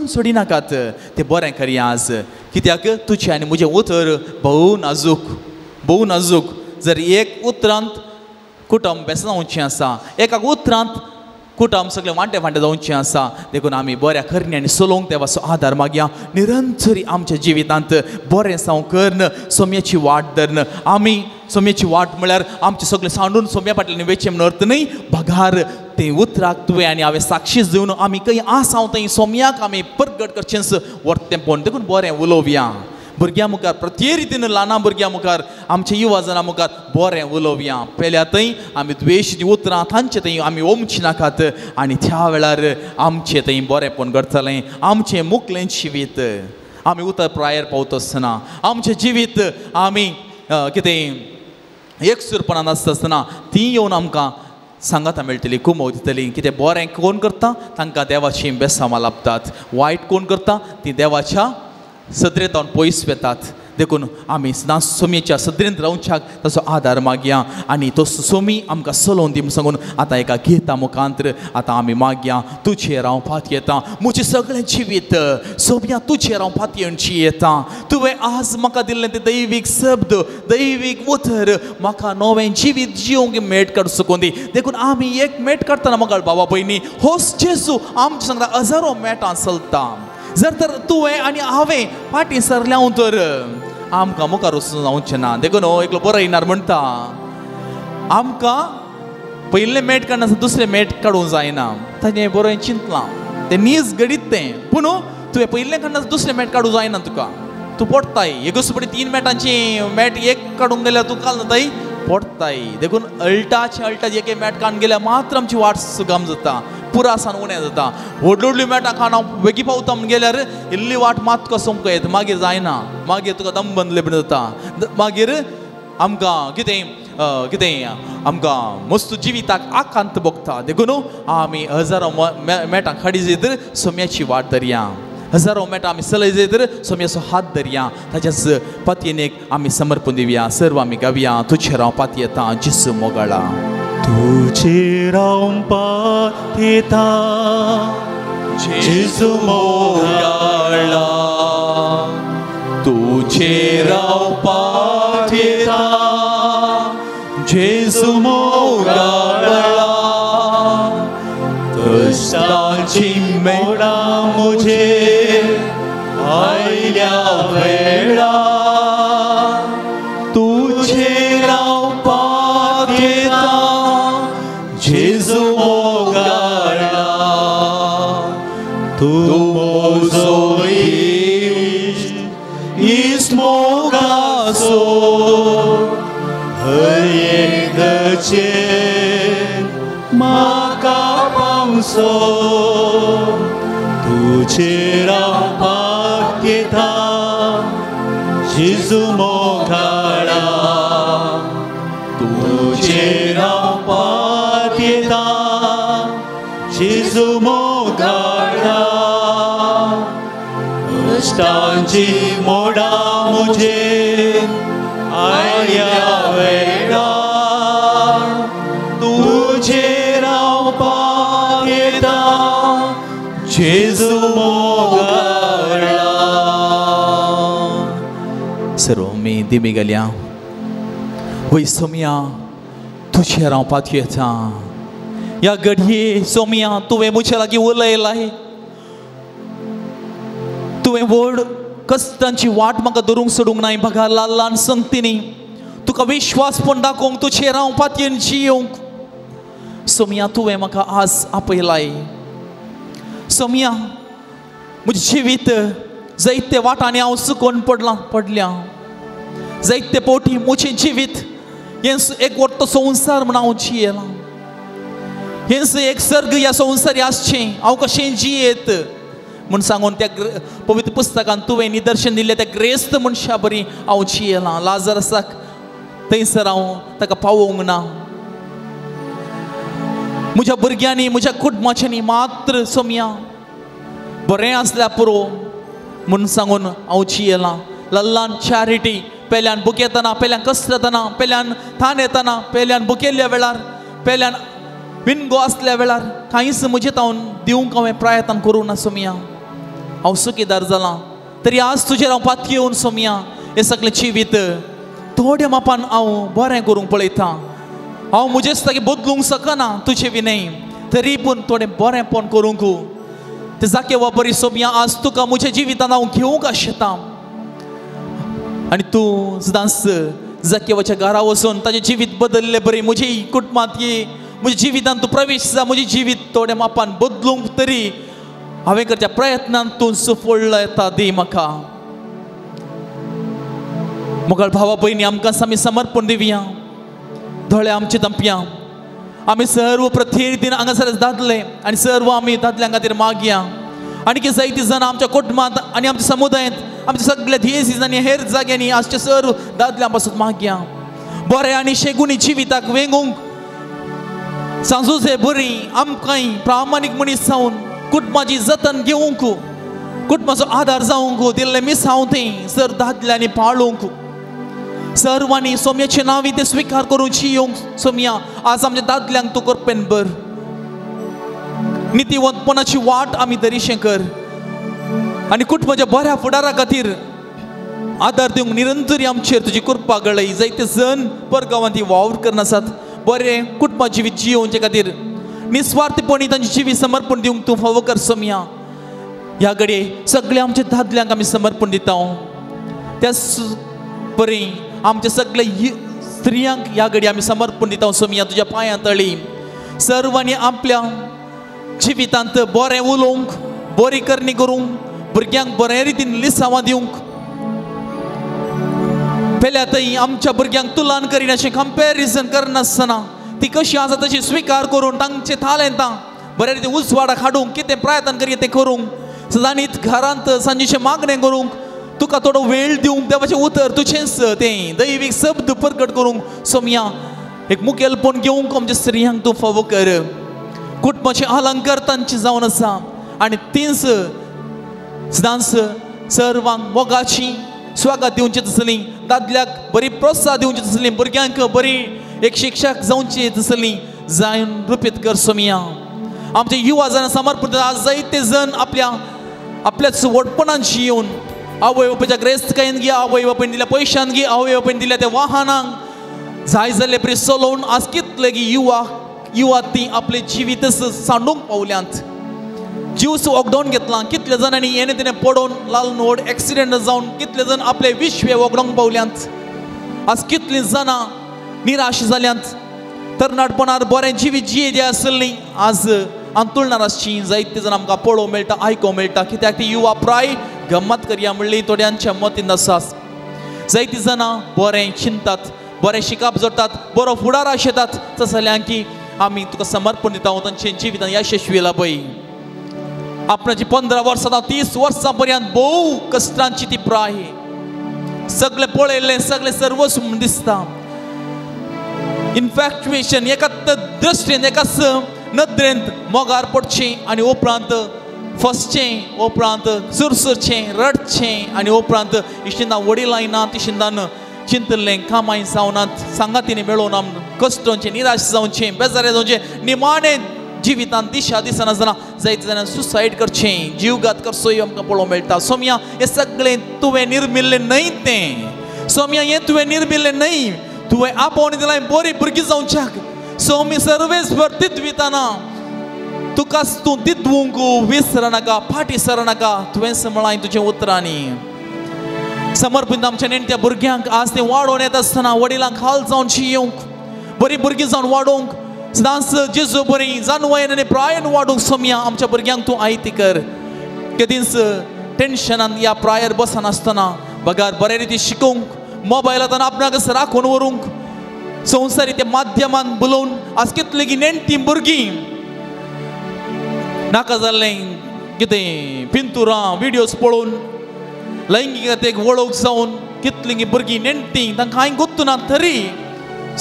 सोडिनाकात ते बरें करया आज कित्याक तुजें आनी म्हजें उतर भोव नाजूक जर एक उतरांत कुटुंब बेसनावचें आसा एका उतरांत कुटुंब सगळें वांटे जावचें आसा देखून आमी बऱ्या करणी आनी चलोवंक देवाचो आदार मागया निरंतरी आमच्या जिवितांत बरें जावं करन सोम्याची वाट धरन आमी सोम्याची वाट म्हळ्यार आमचें सगळें सांडून सोम्या फाटल्यान वेचें म्हण अर्थ न्ही भगार तें उतराक तुवें आनी हांवें साक्षीच दिवन आमी खंय आसांव थंय सोम्याक आमी परगट करचेंच वर्तें पळोवन देखून बरें उलोवया भुरग्यां मुखार प्रत्येक रितीन ल्हान भुरग्यां मुखार आमच्या युवा जनां मुखार बरें उलोवया पयल्या थंय आमी द्वेश उतरां तांचे थंय आमी ओमची नाकात आनी त्या वेळार आमचें थंय बरेंपण घडतलें आमचें मुखलें जिवीत आमी उतर प्रायर पावता आसतना आमचें जिवीत आमी कितें एकसुरपणान आसता आसतना ती येवन आमकां सांगाता मेळटली कुमोव दितली कितें बरें कोण करता तांकां देवाची बेसामां लाभतात वायट कोण करता ती देवाच्या सदरेंत पयस वेतात देखून आमी सदांच सोम्येच्या सदरेंत रावच्याक ताचो आदार मागया आनी तो सोमी आमकां चलोवन दी म्हूण सांगून आतां एका गिता मुखांतर आतां आमी मागया तुजेर हांव फाती येता म्हजें सगळें जिवीत सोम्या तुजेर हांव फाती येवची येता तुवें आज म्हाका दिल्लें तें दैवीक शब्द दैवीक उतर म्हाका नवें जिवीत जियोंक मेट काडूं सकून दी देखून आमी एक मेट काडटना मोगाळ बाबा भयणी होच जेजू आमच्या सांगता हजारो मेटां चलता जर तर तुवें आनी हांवें फाटीं सरल्या तर आमकां मुखार वचून जावचें ना देखून एकलो बरयणार म्हणटा आमकां पयलें मेट काडना दुसरें मेट काडूंक जायना ताणें बरोवन चिंतलां तें नीज घडीत तें पूण तुवें पयलें काडना दुसरें मेट काडूंक जायना तुका तूं पडटाय एकूच पडी 3 मेटांची मेट एक काडूंक गेल्यार तूं काल जाताय पडटाय देखून अल्टाचे एक मेट काडून गेल्यार मात्र आमची वाट सुगम जाता पुरासान उणें जाता व्हडली मेटां खावन हांव बेगी पावता म्हण गेल्यार इल्ली वाट मात तुका सोमको येता मागीर जायना मागीर तुका दम बंदले बीन जाता मागीर आमकां कितें आमकां मस्त जिविताक आकांत भोगता देखून आमी हजारो मेटां खाडी जायतर सोम्याची वाट धरया हजारो मेटां आमी चलय जायतर सोम्याचो हात धरया ताच्याच पातयेक आमी समर्पण दिवया सर्व आमी गावया तुजेर हांव पातयेता येता जेसू मोगाळा तुजेर हांव पातयेता जेसू मोगाळा तुजेर हांव पातयेता जेसू मोगाळा कश्टांची मेळां म्हजेर आयल्या वेळा तुजेर हांव पातयेता जेसू मोगाळा तूं म्हजो इश्ट मोगाचो हर एक गरजेक म्हाका पावसो तुजेर हांव पातयेता जेसू मोगाळा तुजेर हांव पातयेता जेसू मोगाळा कश्टांची मोडां म्हजेर आयल्या वेळा तुजेर हांव पातयेता जेसू मोगाळा सर्व मी दिमी गेल्या वय सोम्या तुजेर हांव पातयेता ह्या घडये सोम्या तुवें म्हज्या लागीं उलयलाय तुवें व्हड कश्टांची वाट म्हाका धरूंक सोडूंक नाय म्हाका ल्हान ल्हान संगतींनी तुका विश्वास पण दाखोवंक तुजेर हांव पातयेन जियोंक सोम्या तुवें म्हाका आज आपयलाय सोम्या म्हजें जिवीत जायते वाटांनी हांव चुकोवन पडल्या जायते फावटी म्हजें जिवीत हें एक व्हडलो संवसार म्हण हांव जियेलां हें एक सर्ग ह्या संवसारी आसचें हांव कशें जियेत म्हूण सांगून त्या पवित्र पुस्तकान तुवें निदर्शन दिल्लें त्या ग्रेस्त मनशा बरी हांव जियेलां लाजरसाक थंयसर हांव ताका पावोवंक ना म्हज्या भुरग्यांनी म्हज्या कुटुंबाच्यांनी मात्र सोम्या बरें आसल्यार पुरो म्हूण सांगून हांव जियेलां ल्हान चॅरिटी पेल्यान बूक येतना पेल्यान कस्ट येतना पेल्यान थान येतना पेल्यान बुकेल्ल्या वेळार पेल्यान विनगो आसल्या वेळार कांयच म्हजें हांव दिवंक हांवें प्रयत्न करूं ना सोम्या हांव सुखीदार जालां तरी आज तुजेर हांव पातयेवन येवन सोम्या हें सगळें जिवीत थोड्या मापान हांव बरें करूंक पळयता हांव म्हजेच तागे बदलूंक शकना तुजें विनय तरी पूण थोडें बरेंपण करूंक तें जाके वा बरी सोम्या आज तुका म्हज्या जिवितान हांव घेवंक आशेतां आनी तूं सदांच जाकेवाच्या घरा वचून ताजें जिवीत बदललें बरी म्हजी कुटुंबांत ये म्हज्या जिवितान तूं प्रवेश जा म्हजें जिवीत थोड्या मापान बदलूंक तरी हांवें करच्या प्रयत्नान तूं सफळ येता दी म्हाका मोगाळ भावा भयणी आमकां आमी समर्पण दिवया धोळे आमचे तंपया आमी सर्व प्रत्येक दिन हांगासर दादले आनी सर्व आमी दादल्यां खातीर मागया आनी जायतीं जाणां आमच्या कुटुंबांत आनी आमच्या समुदायांत आमच्या सगळ्या ध्येय आनी हेर जाग्यांनी आजच्या सर्व दादल्यां पासून मागया बरें आनी शेगुणी जिविताक वेंगूंक सांजुजे बरी आमकांय प्रामाणीक मनीस जावन कुटुंबाची जतन घेवंक कुटुंबाचो आदार जावंक दिल्लें मिसांवतें सर दादल्यांनी पाळूंक सर्वांनी सोम्याचें नांव ते स्विकार करून जियोंक सोम्या आज आमच्या दादल्यांक तूं करपेन बर नितीवंतपणाची वाट आमी दरीशें कर आनी कुटुंबाच्या बऱ्या फुडारा खातीर आदार दिवंक निरंतरी आमचेर तुजी कृपा गळय जायते जण परगांवांत ही वावर करनासात बरें कुटुंबा जिवीत जियोवचे खातीर निस्वार्थपणी तांची जिवीत समर्पण दिवंक तूं फावो कर सोम्या ह्या घडये सगळ्या आमच्या दादल्यांक आमी समर्पण दिता त्या बरी आमचे सगळे स्त्रियांक ह्या घडी आमी समर्पण दिता सोमिया तुज्या पांयां तळी सर्वांनी आपल्या जिवितांत बरें उलोवंक बरी करणी करूंक भुरग्यांक बरे रितीन लिसांवां दिवंक पयल्या थंय आमच्या भुरग्यांक तुलन करीन अशें कंपॅरिजन करनासतना ती कशी आसा तशी स्विकार करून तांचे तालंतां बरे रितीन उजवाडाक हाडूंक कितें प्रयत्न करी तें करूंक सदांच घरांत सांजेचें मागणें करूंक तुका थोडो वेळ दिवंक देवाचें उतर तुजेंच तें दैवीक शब्द प्रकट करूंक सोमिया एक मुखेलपण घेवंक आमच्या स्त्रियांक तूं फावो कर कुटुंबाचें अलंकार तांचें जावन आसा आनी तींच सदांच सर्वांक मोगाची स्वागत दिवची आसली दादल्याक बरी प्रोत्साहन दिवची आसली भुरग्यांक बरी एक शिक्षक जावची आसली जावन रुपीत कर सोमिया आमचे युवा जन समर्पण आज जायते जण आपल्याच वडपणांची येवन आवय बापायच्या ग्रेस्तकायेन घे आवय बापायन दिल्या पयशांक घे आवय बापायन दिल्या त्या वाहनांक जाय जाल्ले बरी चलोवन आज कितले युवा ती आपले जिवीत सांडूंक पावल्यांत जीव वगडोवन घेतला कितले जाणांनी येणे तेणे पडोवन लाल व्हड एक्सिडेंट जावन कितले जण आपले विश्वे वगडोवंक पावल्यांत आज कितलीं जाणां निराश जाल्यांत तरणाटपणार बरें जिवीत जियेचें आसली आज अंतुळणार आसची जायते जण आमकां पळोवंक मेळटा आयकोवंक मेळटा कित्याक ती युवा प्राय गम्मत करया म्हणली थोड्यांच्या मतीन आसा जायतीं जाणां बरें चिंतात बरें शिकप जोडटात बरो फुडार आशेतात तस जाल्यार की आमी तुका समर्पण दिता तांचे जिवितांत यशस्वी जाला पळय आपणाची 15 वर्सां 30 वर्सां पर्यंत भोव कश्टांची ती प्राय सगळे पळयल्लें सगळे सर्वस्व म्हूण दिसता इन्फॅक्च्युएशन एकाच दृश्टेन एकाच नदरेंत मोगार पडचें आनी उपरांत फसचें उपरांत सुरसुरचें रडचें आनी उपरांत इश्टिंदां वडिलांय नात इश्टिंदान चिंतलें कामाय जावनात सांगातींनी मेळोवन आम कश्टांचें निराश जावचें बेजारें जावचें निमाणें जिवितांत दिशा दिसनासतना जायते जाणां सुसायड करचें जीवघात करचोय आमकां पळोवंक मेळटा सोमिया हें सगळें तुवें निर्मिल्लें न्हय तें सोमिया हें तुवें निर्मिल्लें न्हय तुवें आपोवन दिलां बरीं भुरगीं जावच्याक सोमी सर्वेस्वर तितविताना तुकाच तूं दितवूंक विसरनाका फाटी सरनाका तुवेंच म्हळां तुजें उतरांनी समर्पीत आमच्या नेणट्या भुरग्यांक आज तें वाडोवन येता आसतना वडिलांक हाल जावची येवंक बरीं भुरगीं जावन वाडोवंक सदांच जेजू बरीं जानवायेन आनी प्रायेन वाडोवंक सोमिया आमच्या भुरग्यांक तूं आयती कर केदींच टेन्शनान ह्या प्रायर बसनासतना बगार बरे रिती शिकोवंक मोबायलांत आपणाक राखून व्हरूंक संवसारी त्या माध्यमान बुलोवन आज कितलीं नेणटीं भुरगीं नाका जाल्लें कितें पिंतुरां विडियोज पळोवन लैंगिकतेक वळख जावन कितलीं भुरगीं नेणटीं तांकां कांय गोत्तू ना तरी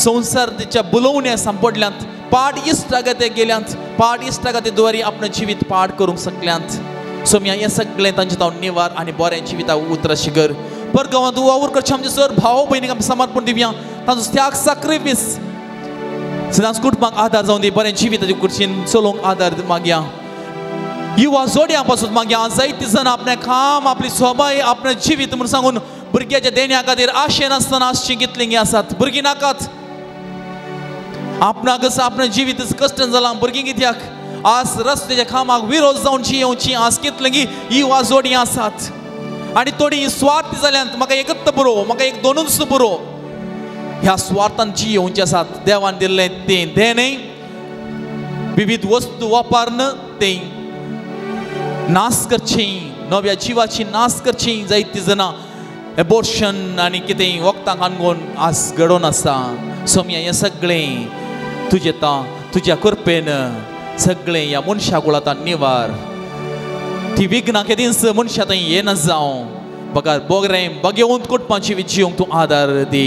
संवसार तिच्या बुलोवण्या सांपडल्यांत पाड इश्टागते गेल्यांत पाड इश्टागते द्वारे आपणें जिवीत पाड करूंक शकल्यांत सोमिया हें सगळें तांचें हांव निवार आनी बरें जिविताक उतर शिकर पर गांवांत तूं वावर करचें आमचे सर भाव भयणीक आमी समर्पण दिवया तांचो त्याग सॅक्रिफीस सदांच कुटुंबाक आदार जावन दी बरें जिविताचे कुर्चीन चलोवंक आदार मागया युवा जोड्यां पासून मागया जायतीं जाणां आपलें काम आपली सोबाय आपलें जिवीत म्हूण सांगून भुरग्याच्या देण्या खातीर आशे नासतना आसचीं कितलीं आसात भुरगीं नाकात आपणाक आपणें जिवीत कश्ट जालां भुरगीं कित्याक आज रस्त्याच्या कामाक विरोध जावची येवची आज कितलीं युवा जोडीं आसात आनी थोडीं स्वार्थ जाल्यांत म्हाका एकच बरो म्हाका एक दोनूच बरो ह्या स्वार्थान जी येवची आसात देवान दिल्लें तें देणे विविध वस्तू वापरन तें नाश करचें नव्या जिवाची नाश करची जायतीं जाणां एबॉर्शन आनी कितें वखदांक आंगोवन आज घडोवन आसा सोमिया हें सगळें तुज्या कृपेन सगळें ह्या मनशा कुळांत निवार ती विघ्नां केदींच मनशा थंय येना जावं बगार बरें बगेवंत कुटुंबाची जिवंक तूं आदार दी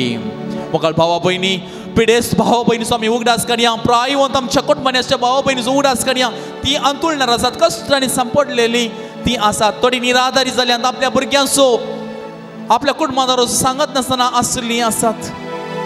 मोगाळ भावा भयणी पिडेस्त भावा भयणीचो आमी उगडास काडया प्रायवंत आमच्या कुटुंबाच्या भावा भयणीचो उगडास काडया ती अंतुळणार आसात कश्टांनी सांपडलेली ती आसात थोडी निराधारी जाल्यांत आपल्या भुरग्यांचो आपल्या कुटुंबादारो सांगत नासतना आसलीं आसात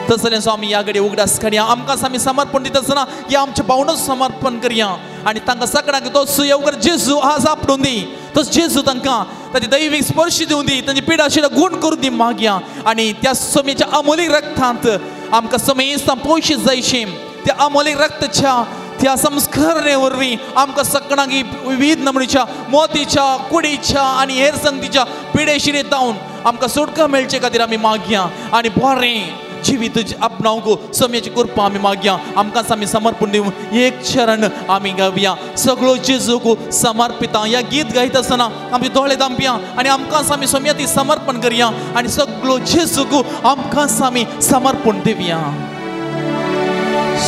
तसलें आमी ह्या घडी उगडास काडया आमकां आमी समर्पण दिता आसतना ह्या आमच्या भावनांक समर्पण करया आनी तांकां सगळ्यांक तो येवकर जेजू आज आपणून दी तस जेजू तांकां ताची दैवीक स्पर्श दिवन दी तांची पिडा आशिल्लो गूण करून दी मागया आनी त्या सोमेच्या अमोलीक रक्तांत आमकां समेस्तां पयशे जायचे त्या अमोलीक रक्ताच्या त्या संस्कारणे वरवीं आमकां सगळ्यांक विविध नमुनेच्या मोतीच्या कुडीच्या आनी हेर संगतीच्या पिडेशिरेतावन आमकां सुटका मेळचे खातीर आमी मागया आनी बरें जिवीत आपणावंक सोम्याची कृपा आमी मागया आमकां आमी समर्पण दिवन एक शरण आमी गावया सगळो जेजूक समर्पिता ह्या गीत गायत आसतना आमी दोळे धांपया आनी आमकां आमी सोम्या ती समर्पण करया आनी सगळो जेजूक आमकां आमी समर्पण दिवया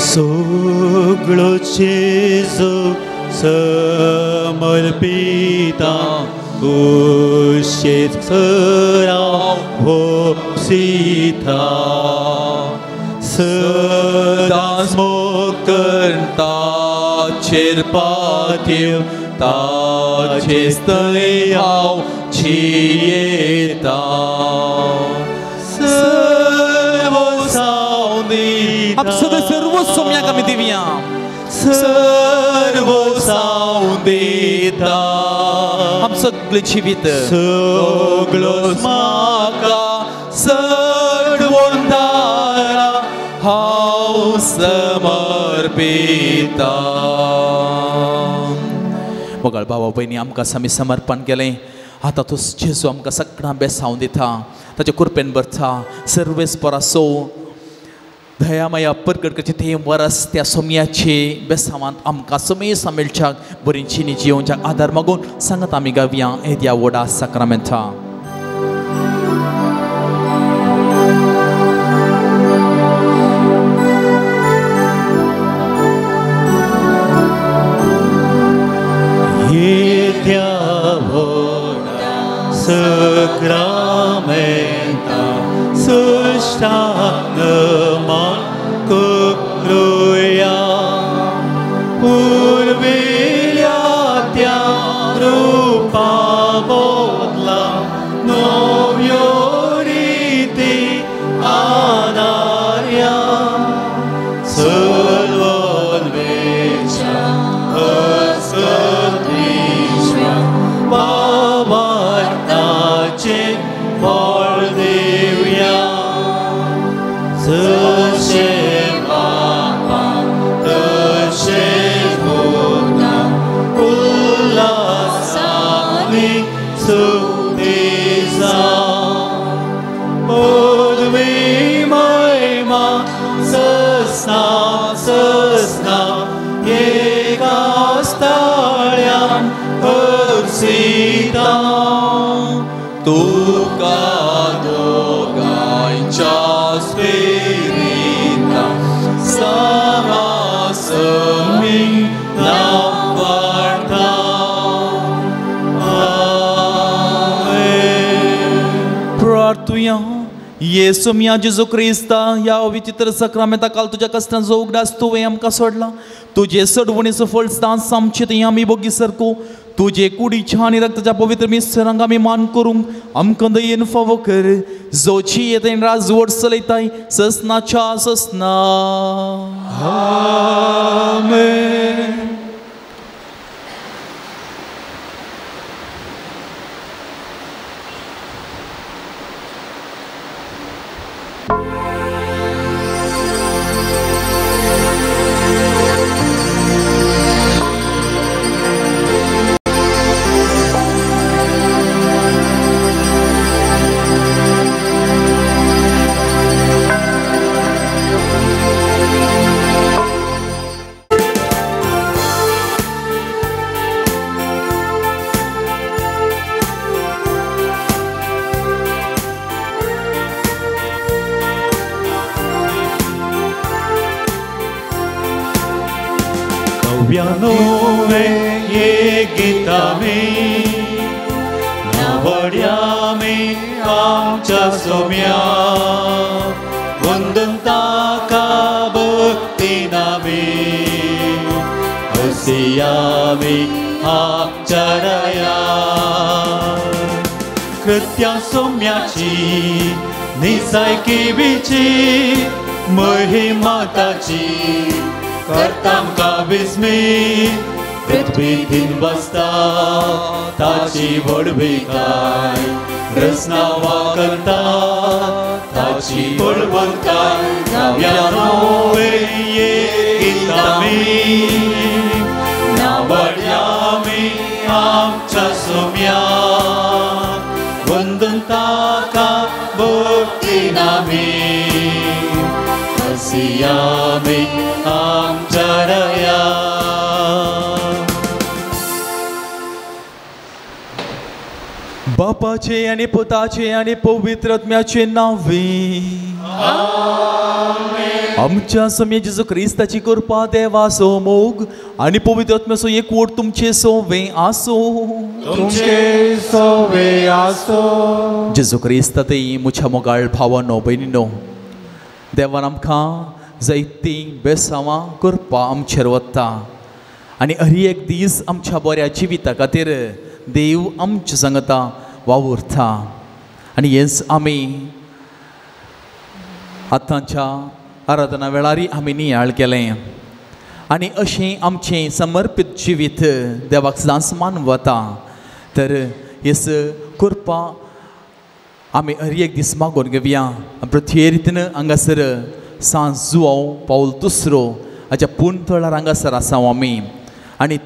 सगळो जेजू समर्पिता कुशीत सराव भोगसिता सदांच मोग ताचेर पातयेव ताचेच थंय हांव जियेता सर्व सावनी आप सगळे सर्व सोम्याक आमी दिवया सर्व सावनीता आम सगळे जिवीत सगळोच म्हाका सडवून दारा हांव समर्पिता मोगाळ भावा भयणी आमकां आमी समर्पण केलें आतां तो जेजू आमकां सगळां बेसांव दिता ताचे कृपेन भरता सर्वेस परसो दयामया प्रकट करचे ते वरस त्या सोम्याचे बेसांवांत आमकां समेस मेळच्याक बरींचीनी जियोवच्याक आदार मागून सांगत आमी गावया हे त्या वडा साक्रामेंता हे त्या वडा साक्रामेंता सुष्टांग करूया पूर्विल्या त्या रूपा बोधला नव्यो रीती आदार्या सल्वनवेच्या अस्कत्रीश्वर बाबाचे बळ देवया जशे बापा तशे भोवता उल्हासांनी सुदेसा पदवी महिमा ससना ससना एकाच ताळ्यान हर्षिता तुका दोगांच्या स्पिरिता समासमी नांव वाढता प्रार्थुया येसू मिया जेजू क्रिस्ता ह्या विचित्र सक्रमेंता काल तुज्या कश्टांचो उगडास तुवें आमकां सोडला तुजे सडवणीचो फळ दास आमचें तें आमी बोगी सरको तुजे कुडीच्या आनी रक्ताच्या पवित्र मिसरांक आमी मान करूंक आमकां दयेन फावो कर जोची येतेन राजवट चलयताय ससनाच्या ससना आमेन Nove gitami nawadiami amcha somya wandun taka bhaktinami asiyami akcharaya कृत्या सोम्याची निसायकी बिची महिमा ताची करताम का बिस्मी पृथ्वी दिन बसता ताची वडविकाय रसनावा करता ताची बळवंताय नव्या नवे गीतामी नावड्यामी आमच्या सोम्या वंदन ताका मसीयामी आमच्या रया. बापाचे आणि पुताचे आणि पवित्र आत्म्याचे नावे. आमच्या समी जेजू ख्रिस्ताची कृपा देवा मोग आणि पवित्र आत्म्याचो एकवट तुमचे सोवे आसो. तुमचे सोवे आसो. जेजू ख्रिस्तातय मुछा मोगाळ भावानो भयणीनो, देवान आमकां जायती बेसांवां करपा आमचेर वता आनी हर एक दीस आमच्या बऱ्या जिविता खातीर देव आमच्या सांगता वावुरता. आनी हेच आमी आतांच्या आराधना वेळारी आमी नियाळ केलें आनी अशें आमचें समर्पीत जिवीत देवाक सदांच मान वता. तर हेच करपा आमी हर एक दीस मागून घेवया. प्रत्येक रितीन हांगासर सांज जुवांव पावल दुसरो हाच्या पुंतळार हांगासर आसांव आमी. आनी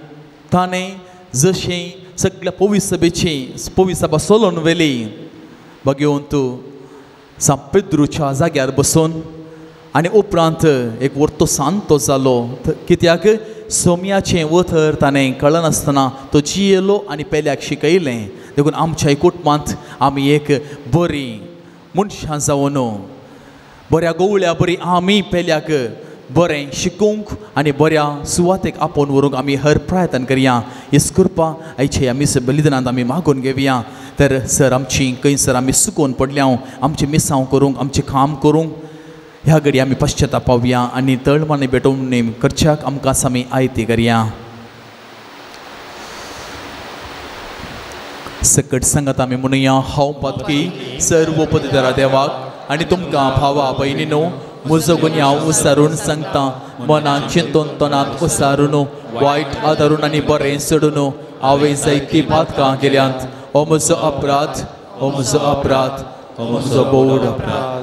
ताणें जशें सगळ्या पवित्र सभेची पवित्र सभा चलोवन व्हेली भगवंत सान पेद्रूच्या जाग्यार बसून आनी उपरांत एक वर्तो सांतो जालो. कित्याक सोम्याचें वथर ताणें कळनासतना तो जियेलो आनी पेल्याक शिकयलें. देखून आमच्या कुटुंबांत आमी एक बरी मनशां जावन बऱ्या गवळ्या बरी आमी पेल्याक बरें शिकूंक आनी बऱ्या सुवातेक आपोवन व्हरूंक आमी हर प्रयत्न करया. हेच कृपा आयचे आमी बलिदानांत आमी मागून घेवया. तर सर आमची खंयसर आमी सुकून पडल्या आमचें मिसांव करूंक आमचें काम करूंक ह्या घडी आमी पश्चाताप पावया आनी तळमणी भेटोवन करच्याक आमकां आमी आयती करया. सकट सांगात आमी म्हणुया, हांव पातकी सर्व पदवीधरा देवाक आनी तुमकां भावा भयणीनो म्हजो गुन्यांव उसारून सांगता. मनांत चिंतून तोंडांत उसारून वायट आदारून आनी बरें सोडून हांवें जायती पातकां केल्यांत. हो म्हजो अपराध, हो म्हजो अपराध, हो म्हजो बोड अपराध.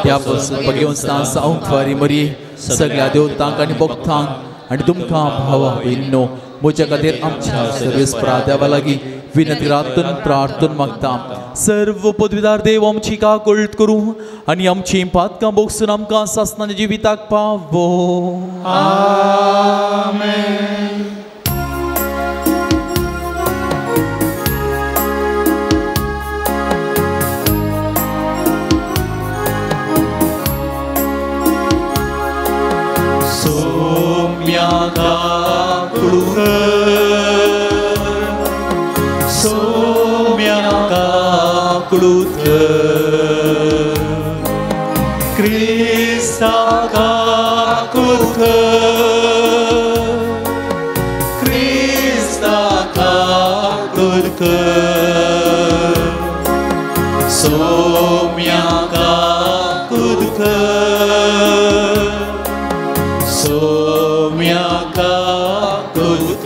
त्या भगवंतान सावंक फारी मरी सगळ्या देवतांक आनी भक्तांक आनी तुमकां भावा भयणीनो म्हज्या खातीर आमच्या सर्वेस देवा लागीं विनंती प्रार्थना मागता. सर्व पदवीदार देव आमची काकूळट करूं आनी आमची पातकां बोगसून आमकां सासणाच्या जिविताक पावो. आमेन. Saumya काकूळ Krista kakulk, Krista kakulk, Somya kakulk, Somya kakulk.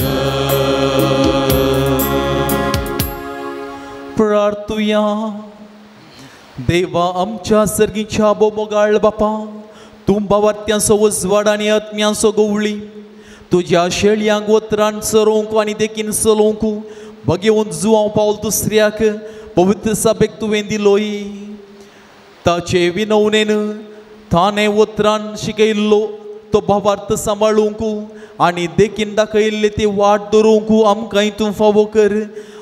प्रार्थुया. देवा आमच्या सर्गीच्या बोबोगाळ बापा, तूं बावार्थ्यांचो उजवाड आनी आत्म्यांचो गवळी तुज्या शेळयांक वत्रान चरोवंक आनी देखीन चलोवंक भगवंत जुवांव पावल दुसऱ्याक पवित्र सभेक तुवें दिलोय. ताचे विनवणेन ताणें वत्रान शिकयल्लो तो भावार्थ सांबाळूंक आनी देखीन दाखयल्ले ती वाट धरूंक आमकांय तूं फावो कर.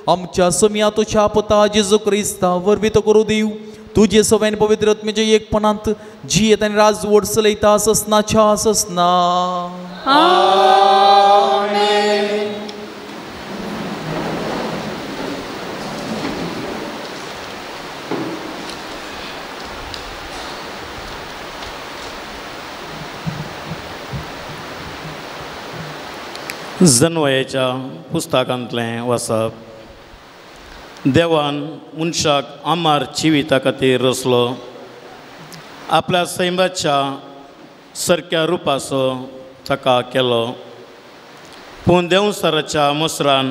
आमच्या समिया तुज्या पुता जेजू क्रिस्ता वरवीं तो करूं दिव. तुजे सवयन पवित्र आत्म्याच्या एकपणांत जियेत आनी राजवट चलयता ससनाच्या ससना. आमेन. जन्वयाच्या पुस्तकांतलें वाचप. देवान मनशाक आमार जिविता खातीर रचलो. आपल्या सैमाच्या सारक्या रुपाचो ताका केलो. पूण देंवसाराच्या मसरान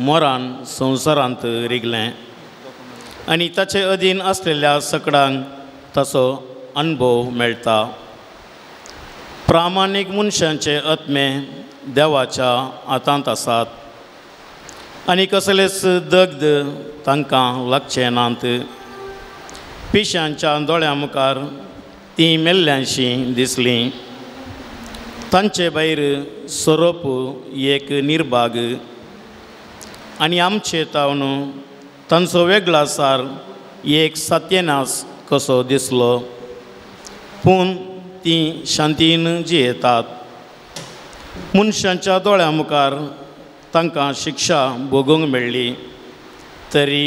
मोरान संवसारांत रिगलें आनी ताचे अधीन आसलेल्या सकडांक ताचो अनुभव मेळटा. प्रामाणीक मनशांचे आत्मे देवाच्या हातांत आसात आनी कसलेच दगद तांकां लागचे नात. पिश्यांच्या दोळ्यां मुखार ती मेल्ल्यांशी दिसली. तांचे भायर सोरोप एक निर्भाग आनी आमचे तावन तांचो वेगळो सार एक सत्यनास कसो दिसलो. पूण ती शांतीन जियेतात. मनशांच्या दोळ्या मुखार तांकां शिक्षा भोगूंक मेळ्ळी, तरी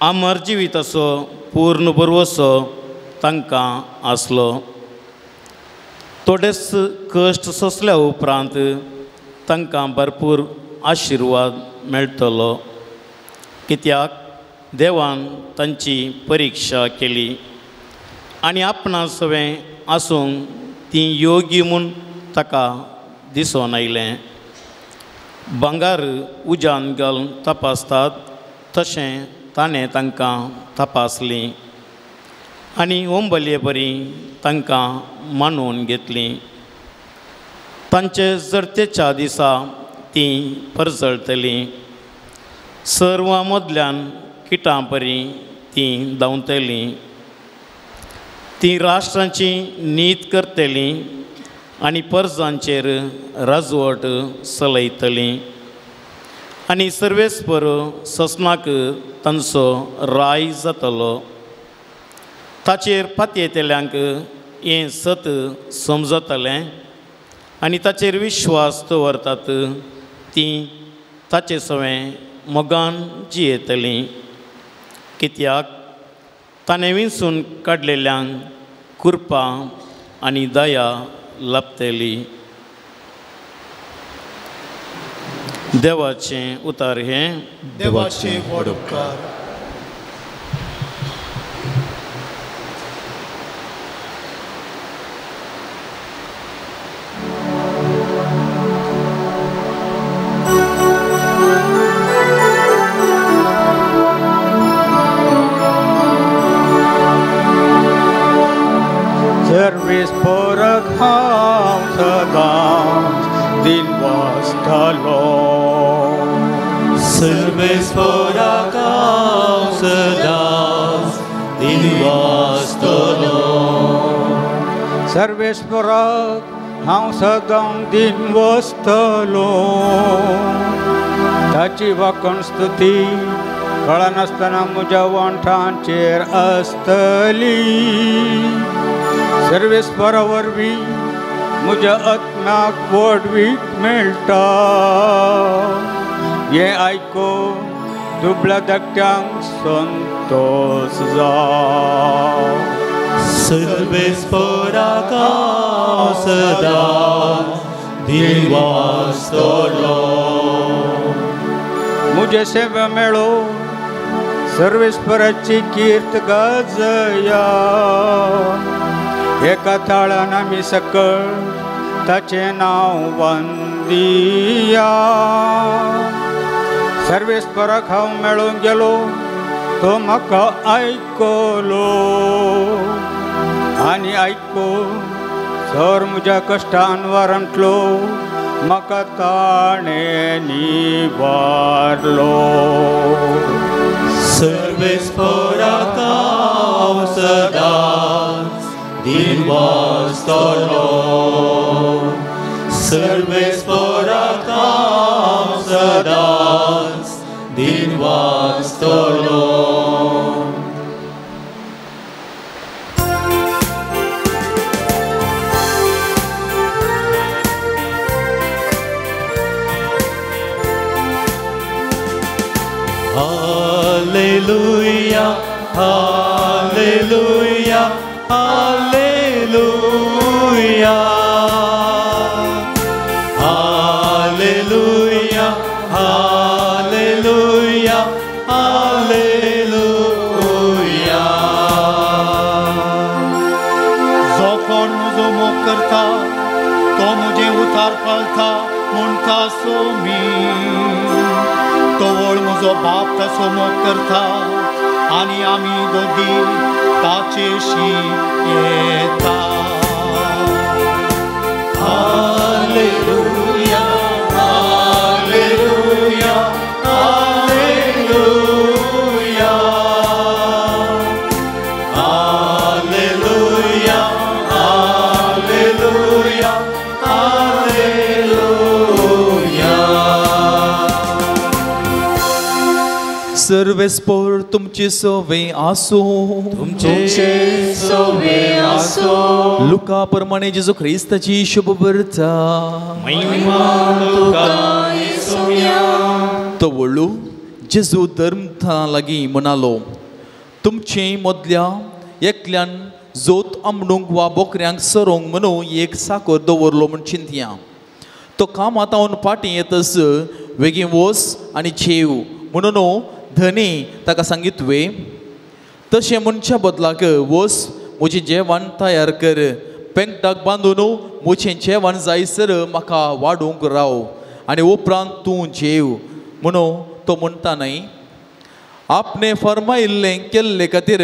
अमर जिविताचो पूर्ण भरवसो तांकां आसलो. थोडेच कश्ट सोंसल्या उपरांत तांकां भरपूर आशिर्वाद मेळटलो, कित्याक देवान तांची परिक्षा केली आनी आपणा सवें आसूंक ती योग्य म्हूण ताका दिसून आयलें. भांगार उज्यान घालून तपासतात तशें ताणें तांकां तपासली आनी ओंबले बरी तांकां मानून घेतली. तांचे जरतेच्या दिसा ती परजळटली. सर्वां मदल्यान किटां बरी ती धांवतली. ती राष्ट्रांची नीत करतली आनी परजांचेर राजवट चलयतली आनी सर्वेस्पर ससनाक तांचो राय जातलो. ताचेर पातयेतल्यांक हें सत समजतलें आनी ताचेर विश्वास दवरतात ती ताचे सवें मोगान जियेतलीं, कित्याक ताणें विंचून काडलेल्यांक कृपा आनी दया लाभतली. देवाचें उतार हें. देवाचे व्हड उपकार. Servesporak haum sadaus din vastalo. Servesporak haum sadaus din vastalo. Servesporak haum sadaus din vastalo. ताची वाकण स्तुती कळनासतना म्हज्या वंठांचेर आसतली. सर्वेस्परा वरवीं म्हज्या आत्म्याक व्हडवीक मेळटा. हें आयकून दुबळ्या धाकट्यांक संतोश जावं. सर्वेस्पराक हांव सदांच दिन वाचतलो. म्हजे सेवा मेळो सर्वेस्पराची कीर्त गाजया. एका थाळान आमी सकळ ताचें नांव वंदिया. सर्वेस्पराक हांव मेळूंक गेलो, तो म्हाका आयकलो आनी आयकून सर म्हज्या कश्टान वारांतलो म्हाका ताणें निवारलो. सर्वेस्पराक हांव सदांच दिन वाचतलो. सर्वेस्पराक हांव सदांच दिन वाचतलो. Hallelujah, hallelujah, hallelujah. Hallelujah, hallelujah, hallelujah. जो कोण म्हजो मोग करता तो म्हजें उतार पाळटा म्हणटा सो मी. तो व्हड म्हजो बाप ताचो मोग करता आनी आमी दोगी ताचेशी येता. Hallelujah, hallelujah, hallelujah. Hallelujah, सर्वेस्पर तुमची सवे आसो. तुमचे सवे आसो. लुका प्रमाणे जेजू ख्रिस्ताची शुभ वार्ता. महिमा तुका येसुया. तो वळू जेजू धर्मथा लागीं म्हणालो, तुमचे मदल्या एकल्यान जोत आमडूंक वा बोकऱ्यांक सरोंक म्हणून एक साकर दवरलो म्हूण चिंतया. तो काम आतां फाटीं येतस वेगीं वस आनी जेव म्हणून धनी ताका सांगितवे, तशें मनशा बदलाक वस म्हजें जेवण तयार कर, पेंगटाक बांदून म्हजें जेवण जायसर म्हाका वाडूंक राव आनी उपरांत तूं जेव म्हणून तो म्हणटा न्हय. आपणे फर्मायिल्लें केल्ले खातीर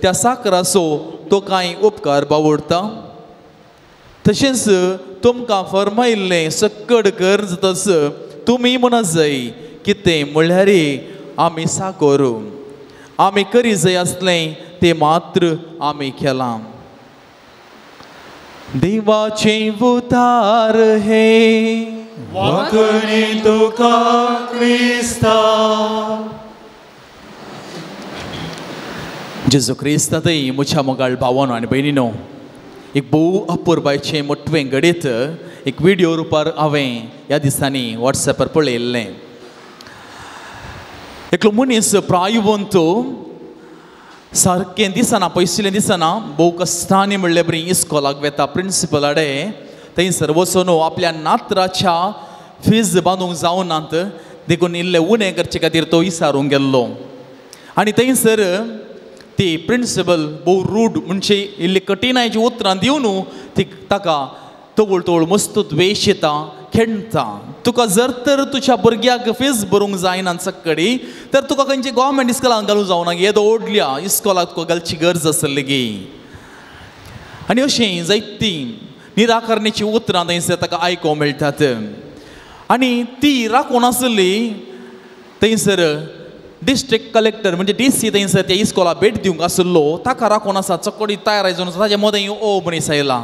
त्या साकराचो तो कांय उपकार बावडटा. तशेंच तुमकां फर्मायिल्लें सकड कर जातस तुमी म्हणत जाय, कितें म्हळ्यार आमी साकर आमी करी जाय आसलें तें मात्र आमी केलां. देवाचें उतार हे वाकणी तुका क्रिस्ता. जेजू क्रिस्तांतय म्हज्या मोगाळ भावांनो आनी भयणीनो, एक भोव अपुरबायचें मोठवें घडयत एक व्हिडिओ रुपार हांवें ह्या दिसांनी वॉट्सॅपार पळयल्लें. एकलो मनीस प्रायवंत सारकें दिसना, पयसुलें दिसना, भोव कश्टांनी म्हणलें बरी इस्कॉलाक वेता प्रिंसिपलाडे थंयसर वचून आपल्या नात्राच्या फीज बांदूंक जावनात देखून इल्लें उणें करचे खातीर तो विचारूंक गेल्लो. आनी थंयसर ती प्रिंसिपल भोव रूड म्हणजे इल्ली कठिनायची उतरां दिवन ती ताका तवळ तवळ मस्त द्वेश येता, खेळटा. तुका जर तर तुज्या भुरग्याक फीज भरूंक जायना सक्कडी तर तुका खंयची गव्हर्मेंट इस्कॉलांत घालूंक जावना, येदो व्हडल्या इस्कॉलाक तुका घालची गरज आसली गी. आनी अशीं जायतीं निराकरणेची उतरां थंयसर ताका आयकोंक मेळटात. आनी ती राखून आसली थंयसर डिस्ट्रिक्ट कलेक्टर म्हणजे DC थंयसर त्या इस्कॉलाक भेट दिवंक आसलो, ताका राखून आसा चकोडी तयार आयजून ताच्या मोदें ओ मनीस आयला.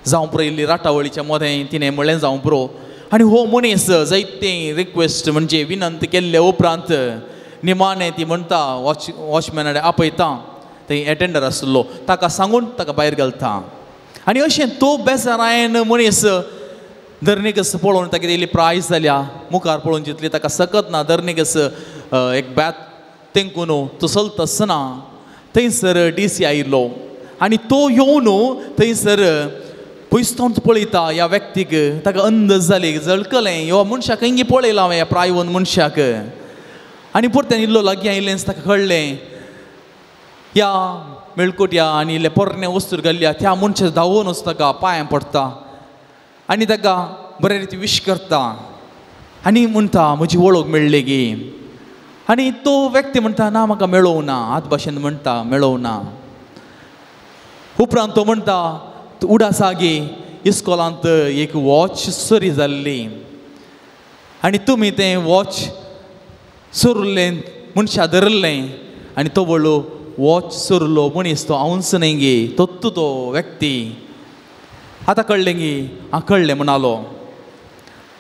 जावं पुरो इल्ली राटावळीच्या मोदें तिणें म्हणलें जावं पुरो. आनी हो मनीस जायतें रिक्वेस्ट म्हणजे विनंती केल्ले उपरांत निमाणें ती म्हणटा वॉचमॅनाडे आपयता, थंय एटेंडर आसलो ताका सांगून ताका भायर घालता. आनी अशें तो बेजारायन मनीस धर्नीकस पळोवन ताका इल्ली प्रायज जाल्या, मुखार पळोवन जितली ताका सकत ना, धर्नीकस एक बॅत तेंकून तो चलता आसतना थंयसर DC आयिल्लो. आनी तो येवन थंयसर पयसतावन पळयता ह्या व्यक्तीक, ताका अंदाज जाली, जळकलें ह्या मनशाक हिंगी पळयलां हांवें ह्या प्रायवन मनशाक. आनी परतें इल्लो लागीं आयलें ताका कळ्ळें ह्या मेळकोट्या आनी इल्ले पोरण्या वस्तूर घाल्ल्या त्या मनशाक धांवून वच ताका पांयां पडटा आनी ताका बरे रिती विश करता आनी म्हणटा म्हजी वळख मेळ्ळी गी. आनी तो व्यक्ती म्हणटा ना म्हाका मेळोवं ना, आत भाशेन म्हणटा मेळोवं ना. उपरांत तो म्हणटा उडासागी इस्कॉलांत एक वॉच चोरी जाल्ली आनी तुमी तें वॉच चोरलें मनशा धरलें आनी तो वळू वॉच चोरलो मनीस तो हांवूच न्हय गे, तोच तो व्यक्ती. आतां कळ्ळें गी, हां कळ्ळें म्हणालो.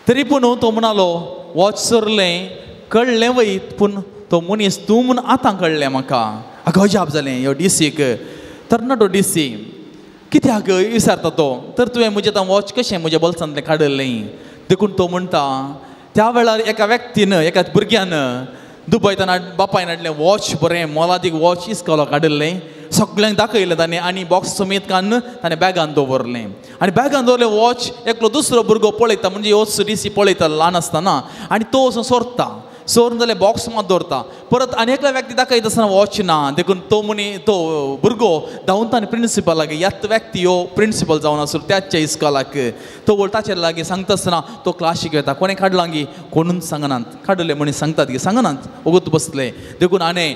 तरी पूण तो म्हणालो वॉच चोरलें कळ्ळें वयत पूण तो मनीस तूं म्हूण आतां कळ्ळें म्हाका. हाका अजाप जालें ह्यो DCक. तरणाटो DC कित्याक विचारता तो, तर तुवें म्हजें आतां वॉच कशें म्हज्या बोल्सांतलें काडलें. देखून तो म्हणटा त्या वेळार एका व्यक्तीन एका भुरग्यान दुबयतना बापायन हाडलें वॉच, बरें मोलादीक वॉच इस्कॉलाक काडलें, सगळ्यांक दाखयलें ताणें आनी बॉक्स समेत काडून ताणें बॅगान दवरलें. आनी बॅगान दवरलें वॉच एकलो दुसरो भुरगो पळयता, म्हणजे होच DC पळयता ल्हान आसतना, आनी तो वचून सोरता. सोरून जाल्यार बॉक्स मात दवरता. परत आनी एकलो व्यक्ती दाखयता आसतना वॉच ना. देखून तो तो भुरगो धांवून ताणें प्रिंसिपलाक, ह्याच व्यक्ती हो प्रिंसिपल जावन आसलो त्याच्या इस्कॉलाक, तो वोल्टाचेर लागीं सांगता आसतना तो क्लासीक येता. कोणें काडलां गी, कोणूच सांगनात. काडले म्हण सांगतात गी, सांगनात, ओगूत बसले. देखून आनी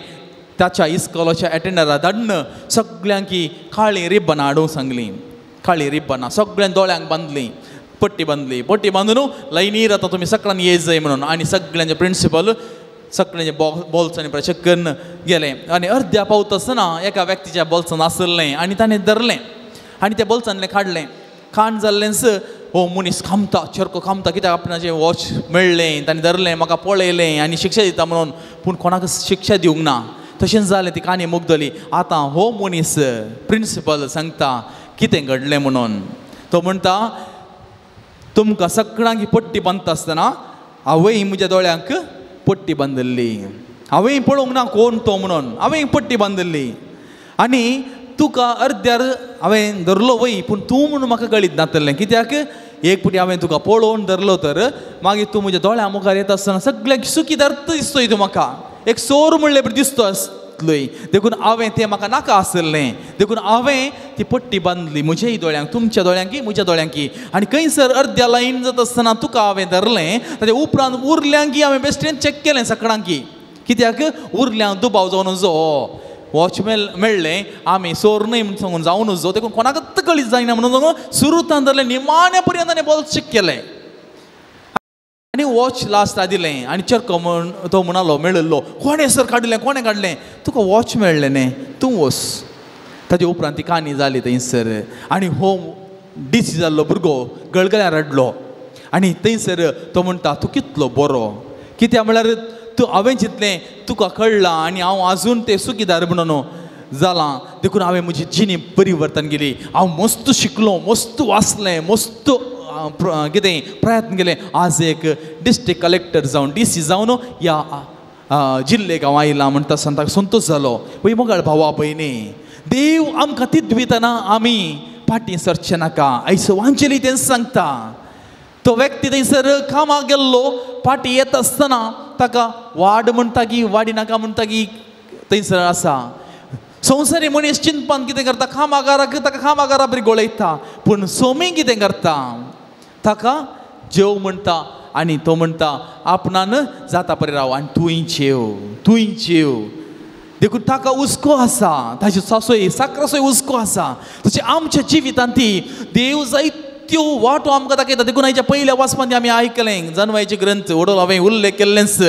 त्याच्या इस्कॉलाच्या एटेंडरा धाडन सगळ्यांक काळी रिब्बनां हाडूंक सांगलीं. काळी रिब्बनां सगळ्यांक दोळ्यांक बांदलीं, पट्टी बांदली. पट्टी बांदून लायनीर आतां तुमी सकाळीं ये जाय म्हणून. आनी सगळ्यांचे प्रिंसिपल सगळ्यांचे बॉल्सांनी चेक करून गेले. आनी अर्द्या पावता आसतना एका व्यक्तीच्या बॉल्सान आसलें आनी ताणें धरलें आनी त्या बॉल्सांतलें काडलें. खाण जाल्लेंच हो मनीस खामता, चरको खामता, कित्याक आपणाचें वॉच मेळ्ळें, ताणें धरलें, म्हाका पळयलें आनी शिक्षा दिता म्हणून पूण कोणाक शिक्षा दिवंक ना. तशेंच जालें ती काणी मुगदली. आतां हो मनीस प्रिंसिपल सांगता कितें घडलें म्हणून. तो म्हणटा तुमकां सगळ्यांक ही पट्टी बांदता आसतना हांवें म्हज्या दोळ्यांक पट्टी बांदल्ली. हांवें पळोवंक ना कोण तो म्हणून हांवें पट्टी बांदल्ली. आनी तुका अर्द्यार हांवें धरलो वय पूण तूं म्हणून म्हाका कळीत नातलें. कित्याक एक फावटी हांवें तुका पळोवन धरलो तर मागीर तूं म्हज्या दोळ्या मुखार येता आसतना सगळ्यांक सुखी अर्थ दिसतोय तूं म्हाका. एक सोर म्हणले बरें दिसतो आसलोय. देखून हांवें तें म्हाका नाका आसलें. देखून हांवें ती पट्टी बांदली म्हज्याय दोळ्यांक तुमच्या दोळ्यांकी म्हज्या दोळ्यांकी. आनी खंयसर अर्द्या लायन जाता आसतना तुका हांवें धरलें. ताच्या उपरांत उरल्यांकी हांवें बेश्टेन चॅक केलें सगळ्यांकी. कित्याक उरल्यांक दुबाव जावन जो वॉच मेळ्ळें आमी सोर न्हय म्हणून सांगून जावन जो देखून कोणाकच कळीत जायना म्हणून सुरूतान धरलें निमाण्या पर्यंत ताणें बॉल चॅक केलें आनी वॉच लास्ट दिलें. आनी चरको म्हण तो म्हणलो मेळिल्लो कोणें सर काडलें कोणें काडलें. तुका वॉच मेळ्ळें न्ही तूं वच. ताच्या उपरांत ती काणी जाली थंयसर. आनी हो डिसी जाल्लो भुरगो गळगळ्यार रडलो. आनी थंयसर तो म्हणटा तूं कितलो बरो. कित्याक म्हळ्यार तूं हांवें चिंतलें तुका कळ्ळां आनी हांव आजून तें सुखीदार म्हणून जालां. देखून हांवें म्हजी जिणी परिवर्तन केली. हांव मस्त शिकलो मस्त वाचलें मस्त कितें प्रयत्न केले. आज एक डिस्ट्रिक्ट कलेक्टर जावन DC जावन ह्या जिल्लेक हांव आयलां म्हणटा आसतना ताका संतोश जालो. वय मोगाळ भावा भयणी देव आमकां तिदवितना आमी फाटीं सरचें नाका. आयज वांचली तें सांगता. तो व्यक्ती थंयसर कामाक गेल्लो फाटीं येता आसतना ताका वाड म्हणटा की वाडी नाका म्हणटा की थंयसर आसा. संवसारी मनीस चिंतपान कितें करता कामागाराक ताका कामागारा बरी गोळयता. पूण सोमी कितें करता ताका जेव म्हणटा आनी तो म्हणटा आपणान जाता पळय राव आनी तुंय जेव. देखून ताका हुस्को आसा. ताची सासोय साकरासोय हुस्को आसा. तशें आमच्या जिवितांत ती देव जायत्यो वाटो आमकां दाखयता. देखून हाच्या पयल्या वाचपांत आमी आयकलें जानवायचे ग्रंथ वडोल हांवें उल्लेख केल्लेंच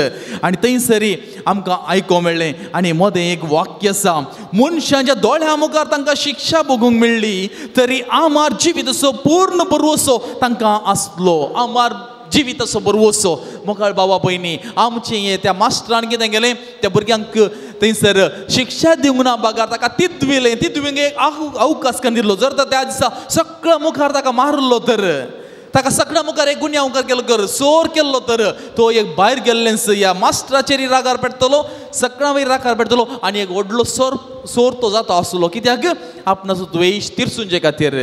आनी थंयसरी आमकां आयको मेळ्ळें. आनी मदें एक वाक्य आसा मनशांच्या दोळ्या मुखार तांकां शिक्षा भोगूंक मेळ्ळी तरी आमार जिवीताचो पूर्ण बरोसो तांकां आसलो. आमार जिवीताचो बरोसो. मोगाळ बाबा भयणी आमचें हें त्या मास्टरान कितें केलें त्या भुरग्यांक थंयसर शिक्षा दिवंक ना बागार ताका तिदविलें. तिदविंक एक अवकाश करून दिलो. जर तर त्या दिसा सगळ्या मुखार ताका मारलो तर ताका सगळ्या मुखार एक गुन्यांव केलो कर सोर केल्लो तर तो एक भायर गेल्लेंच ह्या मास्टराचेर रागार पेटतलो सगळ्या वयर रागार पेटतलो आनी एक व्हडलो सोर तो जाता आसलो. कित्याक आपणाचो द्वेश तिरसूंचे खातीर.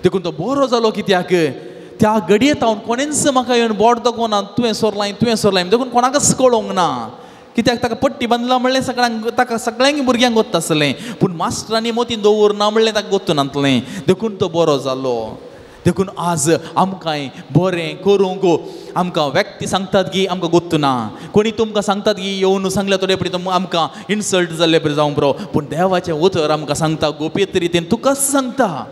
देखून तो बरो जालो. कित्याक त्या घडयेंत हांव कोणेंच म्हाका येवन बोट दाखोवना तुवें सोरलां देखून कोणाकच कळोवंक ना. कित्याक ताका पट्टी बांदला म्हणलें सगळ्यांक ताका सगळ्यांक भुरग्यांक गोत्ता आसलें पूण मास्टरांनी मोतीन दवरना म्हणलें ताका गोत्तू नासलें. देखून तो बरो जालो. देखून आज आमकांय बरें करूंक आमकां व्यक्ती सांगतात की आमकां गोत्तू ना. कोणी तुमकां सांगतात की येवन सांगल्या थोडे परी आमकां इन्सल्ट जाल्ले परी जावंक बरो. पूण देवाचें उतर आमकां सांगता गोप्य रितीन तुकाच सांगता.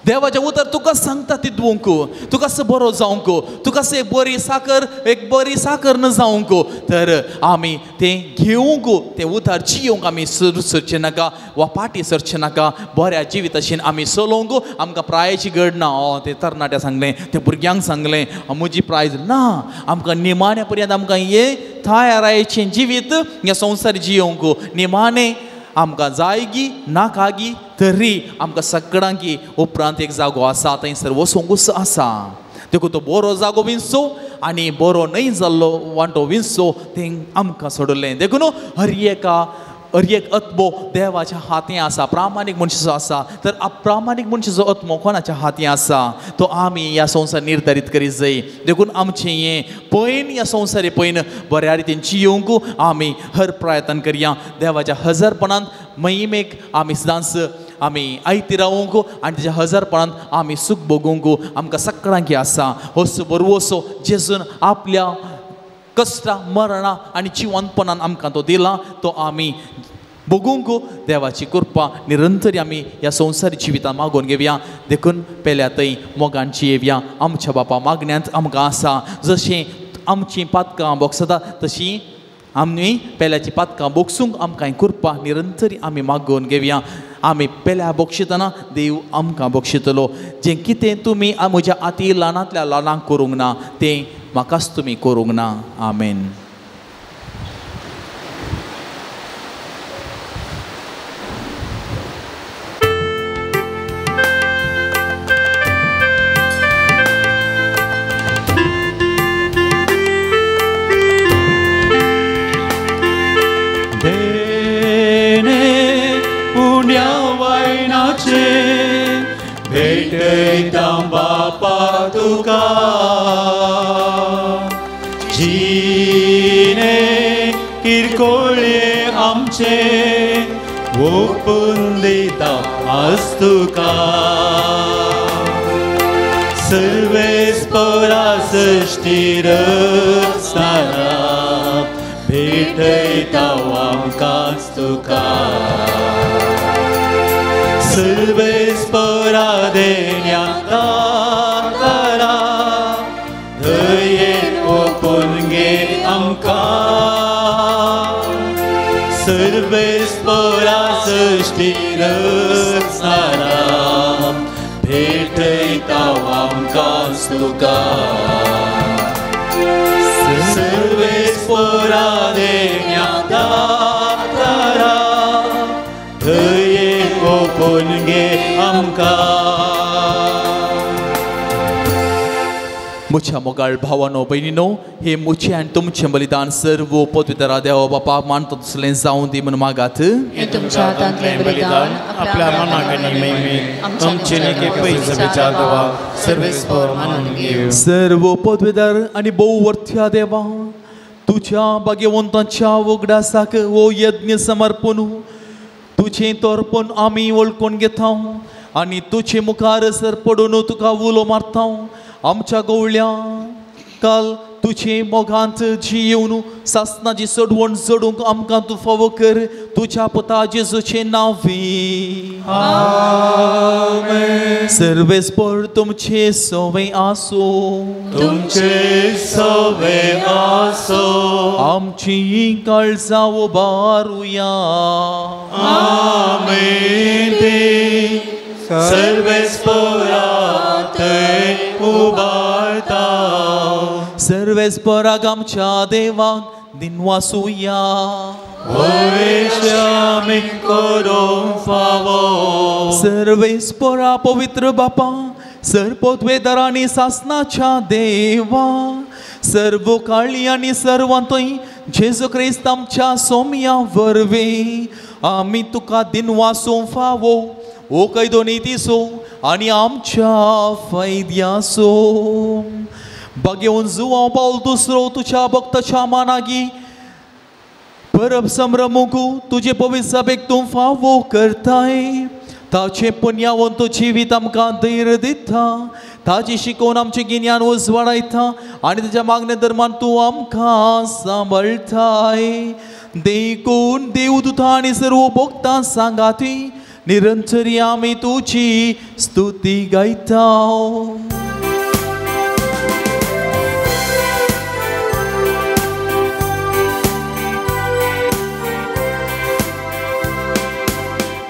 देवाचें उतर तुकाच सांगता तिदवंक तुकाच बरो जावंक तुकाच एक बरी साकर न जावंक. तर आमी तें घेवंक तें उतर जियोंक आमी सरचें नाका वा फाटीं सरचें नाका. बऱ्या जिविताचेर आमी चलोवंक आमकां प्रायाची गरज ना. तें तरणाट्या सांगलें तें भुरग्यांक सांगलें म्हजी प्रायज ना. आमकां निमाण्या पर्यंत आमकां हें थायरायेचें जिवीत ह्या संवसार जियोंक निमाणें आमकां जायगी नाकागी तरी आमकां सगळ्यांकी उपरांत एक जागो आसा थंयसर वचोंकूच आसा. देखून तो बरो जागो विंचो आनी बरो न्हय जाल्लो वांटो विंचो तें आमकां सोडलें. देखून हर एक आत्मो देवाच्या हातीं आसा. प्रामाणीक मनशाचो आसा तर अप्रामाणीक मनशाचो आत्मो कोणाच्या हातीं आसा तो आमी ह्या संवसार निर्धारीत करीत जाय. देखून आमचें हें पयन ह्या संवसारी पयन बऱ्या रितीन जियोंक आमी हर प्रयत्न करया. देवाच्या हजरपणांत महिमेक आमी सदांच आमी आयती रावूंक आनी तेज्या हजरपणांत आमी सूख भोगूंक आमकां सगळ्यांक आसा. असो बरवसो जेजून आपल्या कश्टा मरणा आनी जिवंतपणान आमकां तो दिला तो आमी भोगूंक देवाची कृपा निरंतरी आमी ह्या संवसारी जिवितांत मागून घेवया. देखून पेल्या थंय मोगांची येवया. आमच्या बापा मागण्यांत आमकां आसा जशें आमचीं पातकां बोगसता तशीं आमी पेल्याची पातकां बोगसूंक आमकां कृपा निरंतरी आमी मागून घेवया. आमी पेल्या बोगशितना देव आमकां बोगशितलो. जें कितें तुमी म्हज्या आती ल्हानांतल्या ल्हानांक करूंक ना तें म्हाकाच तुमी करूंक ना. आमेन. भेटयता बापा तुका जिने किरकोळे आमचे ओपून दिता आज तुका सर्वेस्परा सृष्टी रचणारा भेटयता आमकांच तुका सर्वेस्परा देण्या दातारा दयेन ओपून घे आमकां सर्वेस्परा सृष्टी रचणारा भेटयता आमकांच तुका सर्वेस्परा देण्या दातारा दयेन ओपून घे आमकां मुझ्या मोगाळ भावानो बहिणीनो हे मुझे आणि तुमचे बलिदान सर्व पवित्र देवा बापा मानता तसलें जावं दी म्हणून मागात हे तुमच्या हातांतले बलिदान आपल्या मनाक नेहमी आमचे नेके पैसे विचारवा सर्वेस्पर मानून घेऊ सर्व पदवीधर आणि बहुवर्थ्या देवा तुझ्या भाग्यवंतांच्या वगडासाक ओ यज्ञ समर्पण तुझे तोरपण आम्ही वळखून घेता आणि तुझे मुखार सर पडून तुका उलो मारता आमच्या गवळ्या काल तुझे मोगांत जी येवन सासनाची सडवण जडूंक आमकां तूं फावो कर तुझ्या पुता जेजूचे नांवी आमेन सर्वेस्पर तुमचे सवय आसो तुमचे सवय आसो आमची काळजां उबारुया आमेन सर्वेस्परा थंय उबारता सर्वेस्पराक आमच्या देवाक दिनवासुया आमी करूंक फावो सर्वेस्परा पवित्र बापा सर्पोद्वेदारांनी सासनाच्या देवा सर्व काळी आणि सर्वांतय जेजू ख्रिस्त आमच्या सोम्या वरवे आमी तुका दिनवासों फावो ओ कैदो नीतीसो आणि आमच्या फायद्यासो भाग्यवन जुवा पावल दुसरो तुझ्या भक्ताच्या मानागी परब संभ्रमूक तुझे पवित्र सभेक तूं फावो करताय ताचे पुण्यावंत जिवीत आमकां धैर्य दिता ताची शिकोवन आमचे गिन्यान उजवाडायता आणि ताच्या मागणे दरम्यान तूं आमकां सांबाळताय देखून देवदूतां आणि सर्व भक्तां सांगाती निरंतरी आमी तुझी स्तुती गायता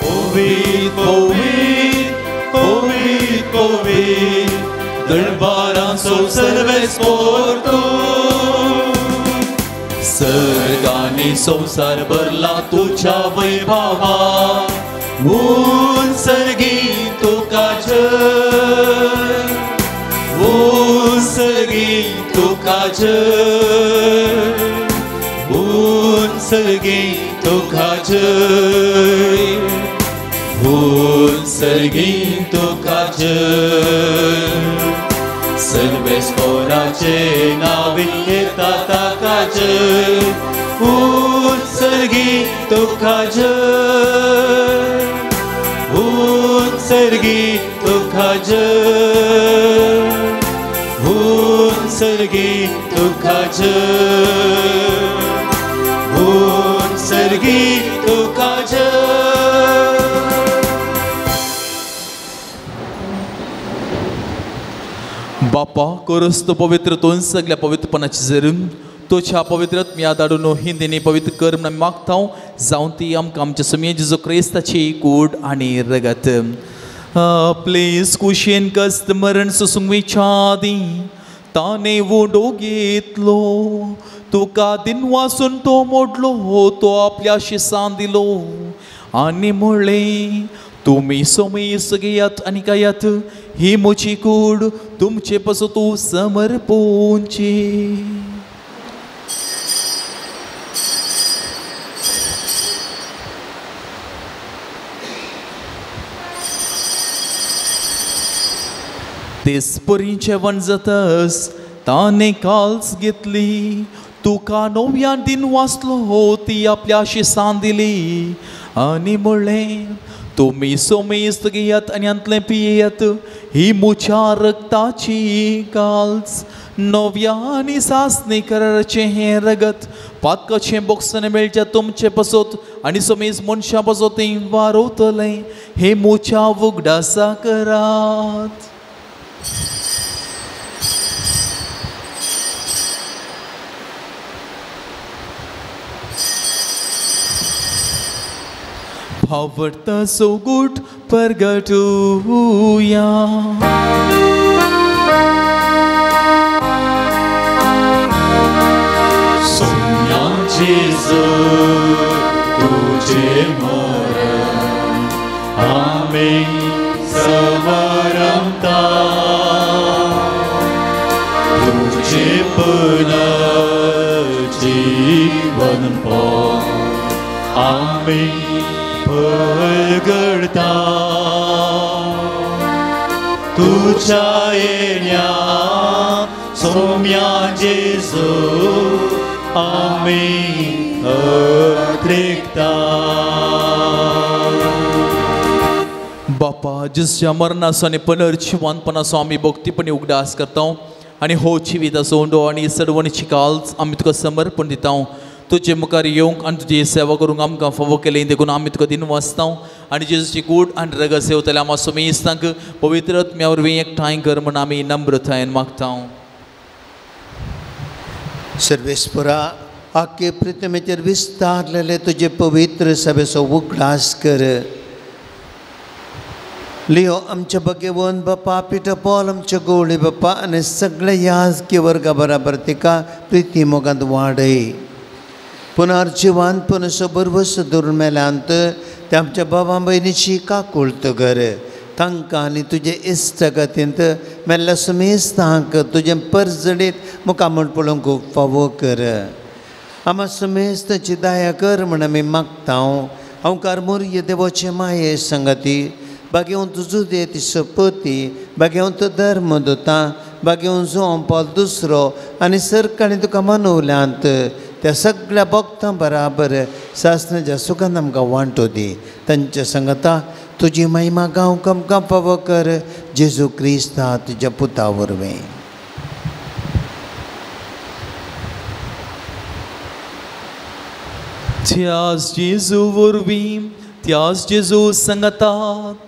पवित्र पवित्र पवित्र पवित्र दरबारांचो सर्वेस्पर तूं सर्गांनी संसार भरला तुझ्या वैभवा उंचगी तुका जय उंचगी तुका जय उंचगी तुका जय उंचगी तुका जय सर्वेस्पराचे नावी येता ताका जय उंचगी तुका जय उंचगी तुका जय उंचगी तुका जय उंचगी तुका जय बापा कोरस तो पवित्र तोन सगळ्या पवित्रपणाची जरून तुझ्या पवित्रत मी आदाडून हिंदीने पवित्र कर म्हणून मागता जाऊन ती आमकां आमच्या समेत जेजू क्रिस्ताची कूड आणि रगत प्लीज कुशेन कस्त मरण सुसुंगवीच्या आदी ताने वोडो घेतलो तुका दिनवासून तो मोडलो तो आपल्या शिसान दिलो आणि म्हणले तुम्ही सोमय सगळ्यात आणि कायात ही मुची कूड तुमचे पासो तू समर्पोंची तेसपरी जेवण जातास ताने काल्स घेतली तुका नव्यान दिन वाचलो ती आपल्या शिसान दिली आनी म्हणलें तुम्ही सोमेस्त घेयात आनी अंतलें पियेयात ही मुच्या रक्ताची काल्स नव्या आनी सासणी कराराचें हें रगत पातकाचें बोक्सन मेळच्या तुमचे पसोत आनी सोमेज मनशां पसोत वारोतलें हे मुच्या उगडासा करात. Poverta so good pergatuya. Somniam Jesus, Tuje moram, Amen, Samaram ta, Tuje puna jivan po, Amen. पळगडता तुझ्या येण्या सोम्या जेजू आम्ही अत्रेकता. बापा जिसच्या मरणाचो आनी पुनर्जिवानपणाचो आमी भक्तीपणी उगडास करता आनी हो जिविताचो ओंडो आनी सडवणीची काल्स आमी तुका समर्पण दिता. तुजे मुखार येवंक आनी तुजी सेवा करूंक आमकां फावो केलें देखून आमी तुका दिन वाचता आनी जेजूची कूड आनी रगत सेवतले आमी सोमेस्तांक पवित्र आत्म्या वरवीं एकठांय कर म्हूण आमी नम्रतायेन मागता. सर्वेस्परा आख्खे पृथ्वीचेर विस्तारलेले तुजे पवित्र सभेचो उगडास कर. लियो आमच्या भगवन बापा पिता पॉल आमच्या गोळी बापा आनी सगळे याजकी वर्गा बराबर तिका प्रिती मोगांत वाडय. पुनर्जिवानपणाचो बरवस धरून मेल्यांत ते आमच्या भावा भयणीची काकुळत कर. तांकां आनी तुजे इश्टगतींत मेल्ल्या समेस्तांक तुजे परजडीत मुखामण पळोवंक खूब फावो कर. आम्हा समेस्ताची दया कर म्हण आमी मागता. हांव कारमुर्य देवाचे माये संगती बागेवन तुजो दे ती सपती बागेवन तो धर्म दोता बागेवन जोन पावल दुसरो आनी सरकारान तुका मनवल्यांत त्या सगळ्या भक्तां बराबर सासणाच्या सुखान आमकां वांटो दी. तांच्या संगता तुजी महिमा गांवक आमकां फावो कर. जेजू क्रिस्ता तुज्या पुता वरवीं. त्याच जेजू वरवीं त्याच जेजू संगता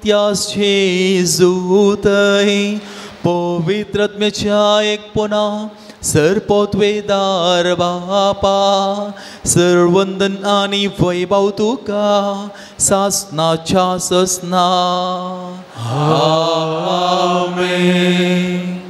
त्याच जेजू थंय पवित्र आत्म्याच्या एकपणा सर्पोद्वेदार बापा सर्वंदन आनी वैभव तुका सासनाच्या ससना. आमेन.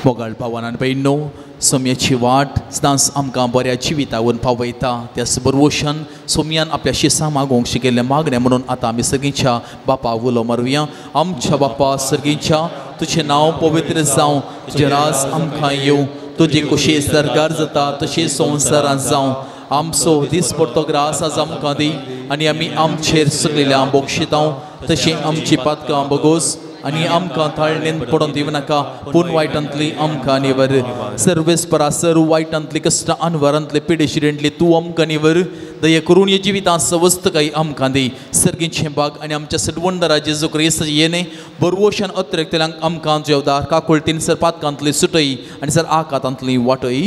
मोगाळ भावान आनी भयणो सोम्याची वाट सदांच आमकां बऱ्या जिवितावरून पावयता. त्या बरवोशान सोम्यान आपल्या शिसा मागोवंक शिकयल्लें मागणें म्हणून आतां आमी सर्गीच्या बापा उलो मारुया. आमच्या बापा सर्गीच्या तुजें नांव पवित्र जावं तुजें राज आमकां येवं तुजी कुशी सरकार जाता तशी संवसारांत जावं. आमचो दीस पडतो ग्रास आज आमकां दी आनी आमी आमचेर सगळ्या बोगशिता तशी आमची पातकां बोगोस आनी आमकां ताळणेन पडोवन दिवं नाका पूण वायटांतली आमकां निवर. सर्वेस्परा सर्व वायटांतली कश्टां अनवरांतली पिडेशिरेंतली तूं आमकां निवर. दया करून हे जिवितां सवस्तकाय आमकां दी. सर्गीचें बाग आनी आमच्या सडवंडरा जेजू क्रिस्त येणे बरवोशान अत्रेकतेल्यांक आमकां जेवदार काकुळटीन सर पातकांतली सुटय आनी सर आकांतांतली वाटय.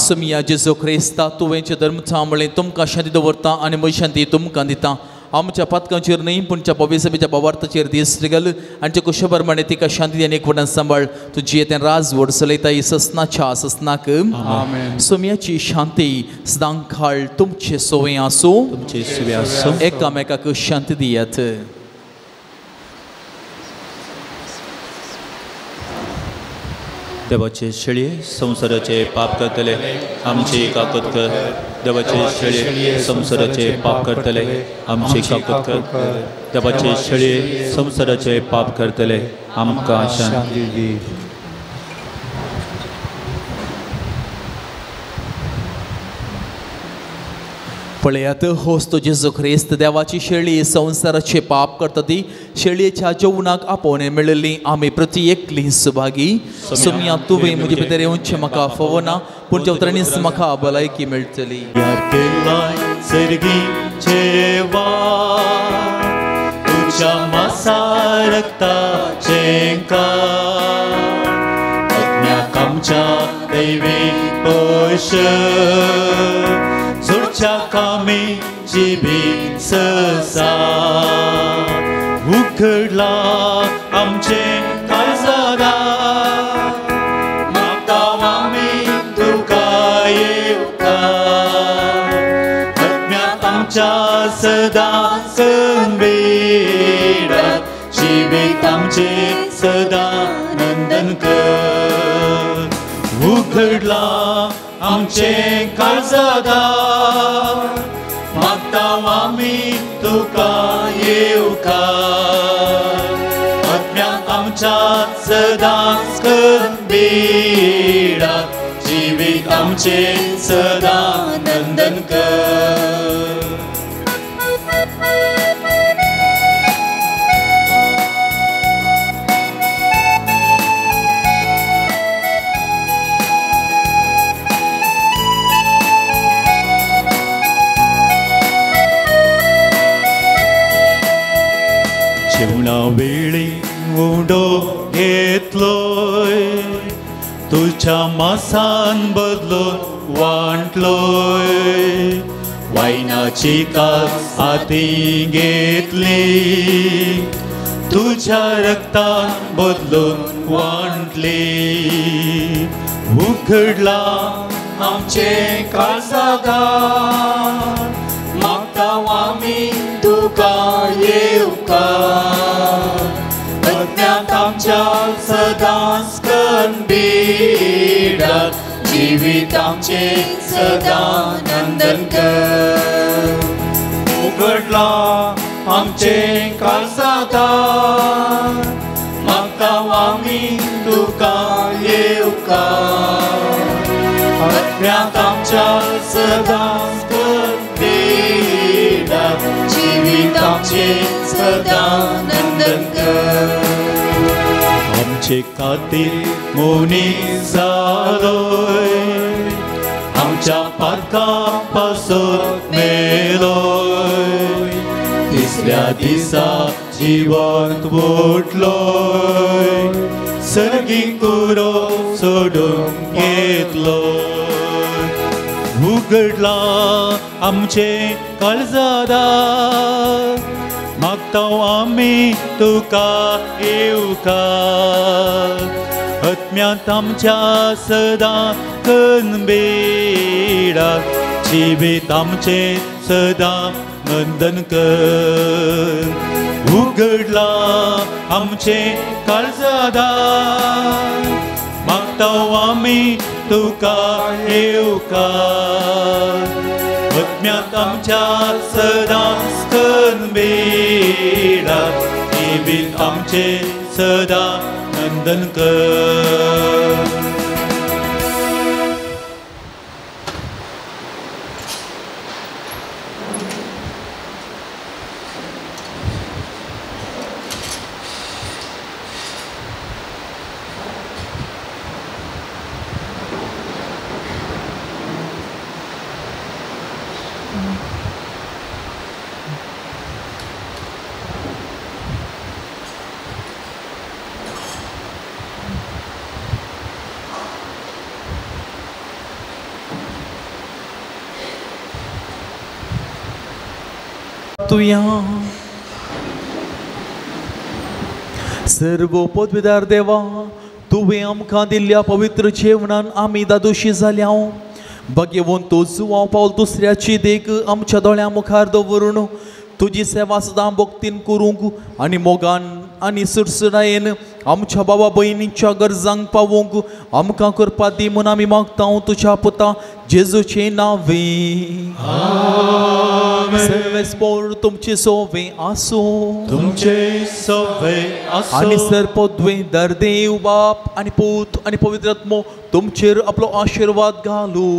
समिया जेजू क्रिस्ता तुवेंचे धर्म थांबळे तुमकां शांती दवरता आनी म्हजी शांती तुमकां दिता. आमच्या पातकांचेर न्ही पूण पवित्र सभेच्या भावार्थाचेर दीस घाल आनी कुशबरमाणे तिका शांती आनी एकवटान सांबाळ. तुजी येतें राज व्हड चलयता ससनाच्या ससनाक. सोम्याची शांती सदां काळ तुमचे सोवे आसूं. एकामेकाक शांती दियात. देवाचे शेळये संसाराचे पाप करतले आमची काकूत कर. देवाचे शेळये संसाराचे पाप करतले आमची काकूत कर. देवाचे शेळये संसाराचे पाप करतले आमकां शांती दी. पळयात होस्त जेजू ख्रिस्त देवाची शेळी संसाराचे पाप करता ती शेळयेच्या जेवणाक आपोवन मेळिल्ली आमी प्रति एकली सुभागी सुमया तुवें म्हजे भितर येवचें म्हाका फवना पूण जेवतरणीच म्हाका भलायकी मेळटली सर्गीचे वार तुझ्या मासा रक्ताचे अज्ञाक आमच्या दैवी पश सुरच्या कामी जिबी ससा उघडला आमचे काळजादार मागता आमी तुका येवकार अज्ञात आमच्या सदां संवेडात जिवीत आमचे सदां नंदन कर उघडला आमचे काळजादार मागता आमी तुका येवकार अज्ञात आमच्या सदांच बेडात जिवीत आमचे सदां नंदन कर जेवणा वेळी उडो घेतलोय तुझ्या मासान बदलून वांटलोय वायनाची कास हाती घेतली तुझ्या रक्तान बदलून वांटली उघडला आमचे काळजादार मागता आमी तुका येवकार अज्ञात आमच्या सदांच बेडात जिवीत आमचे सदां नंदन कर उघडला आमचे काळजादार मागता आमी तुका येवकार अज्ञात आमच्या सदांच जिवीत आमचे सदां नंदन कर आमचे खातीर मोनी जालोय आमच्या पातकां पासून मेलोय तिसऱ्या दिसा जिवंत उठलोय सर्गीक कुरो सोडून घेतलोय उघडला आमचे काळजादार मागता आमी तुका येवकार अज्ञात आमच्या सदां बेडात जिवीत आमचे सदां नंदन कर उघडला आमचे काळजादार मागता आमी तुका येवकार अज्ञात आमच्या सदांच बेडात जिवीत आमचे सदां नंदन कर तुया सर्व पदवीदार देवा तुवें आमकां दिल्ल्या पवित्र जेवणान आमी दादोशी जाल्या भाग्यवन तो जुवांव पावल दुसऱ्याची देख आमच्या दोळ्या मुखार दवरून तुजी सेवा सदां भक्तीन करूंक आनी मोगान आनी सुरसुरायेन आमच्या बाबा भयणींच्या गरजांक पावोवंक आमकां करपा दी म्हूण आमी मागता तुज्या पुता जेजूचे नांवे सर्वेस्पोर तुमचे सोवे आसो तुमचे सोवे आसो आनी सर्पद्वे दर्देव बाप आनी पूत आनी पवित्र आत्मो तुमचेर आपलो आशीर्वाद घालू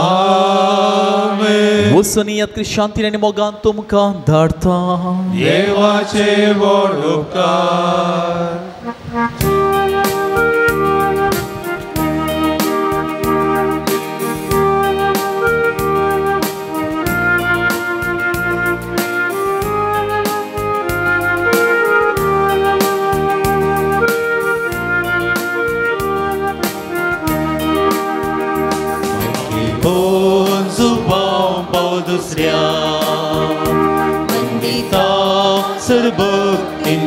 आमेन वचून यात शांतीन आनी मोगान तुमकां धाडटा. देवाचे व्हड उपकार. दुसऱ्या वंदिता सर्व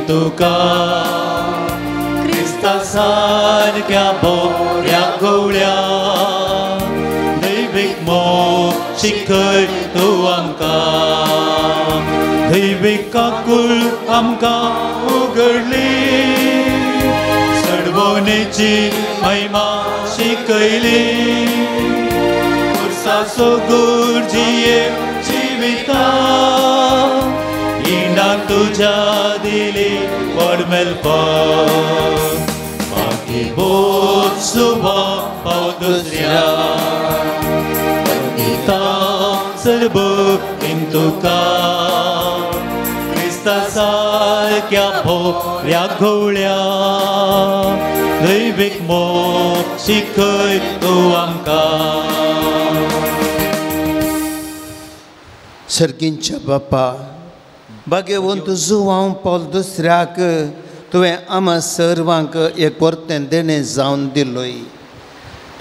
तुका क्रिस्ता सारक्या बोऱ्या गवळ्या दैवीक मोग शिखय तूं आमकां दैवीक काकूळ आमकां उगडली सडवणेची महिमा शिकयली सोगूर जिये जिविता इना तुझ्या दिली व्हड मेलपण बाकी बोध सुभा पाव दुसऱ्या वंदिता सर्व तुका क्रिस्ता सारक्या भोऱ्या घोवळ्या दैवीक मोग शिकय तूं आमकां. सर्गींच्या बापा भाग्यवंत जुवांव पॉल दुसऱ्याक तुवें आम्हा सर्वांक एक परतें देणें जावन दिलोय.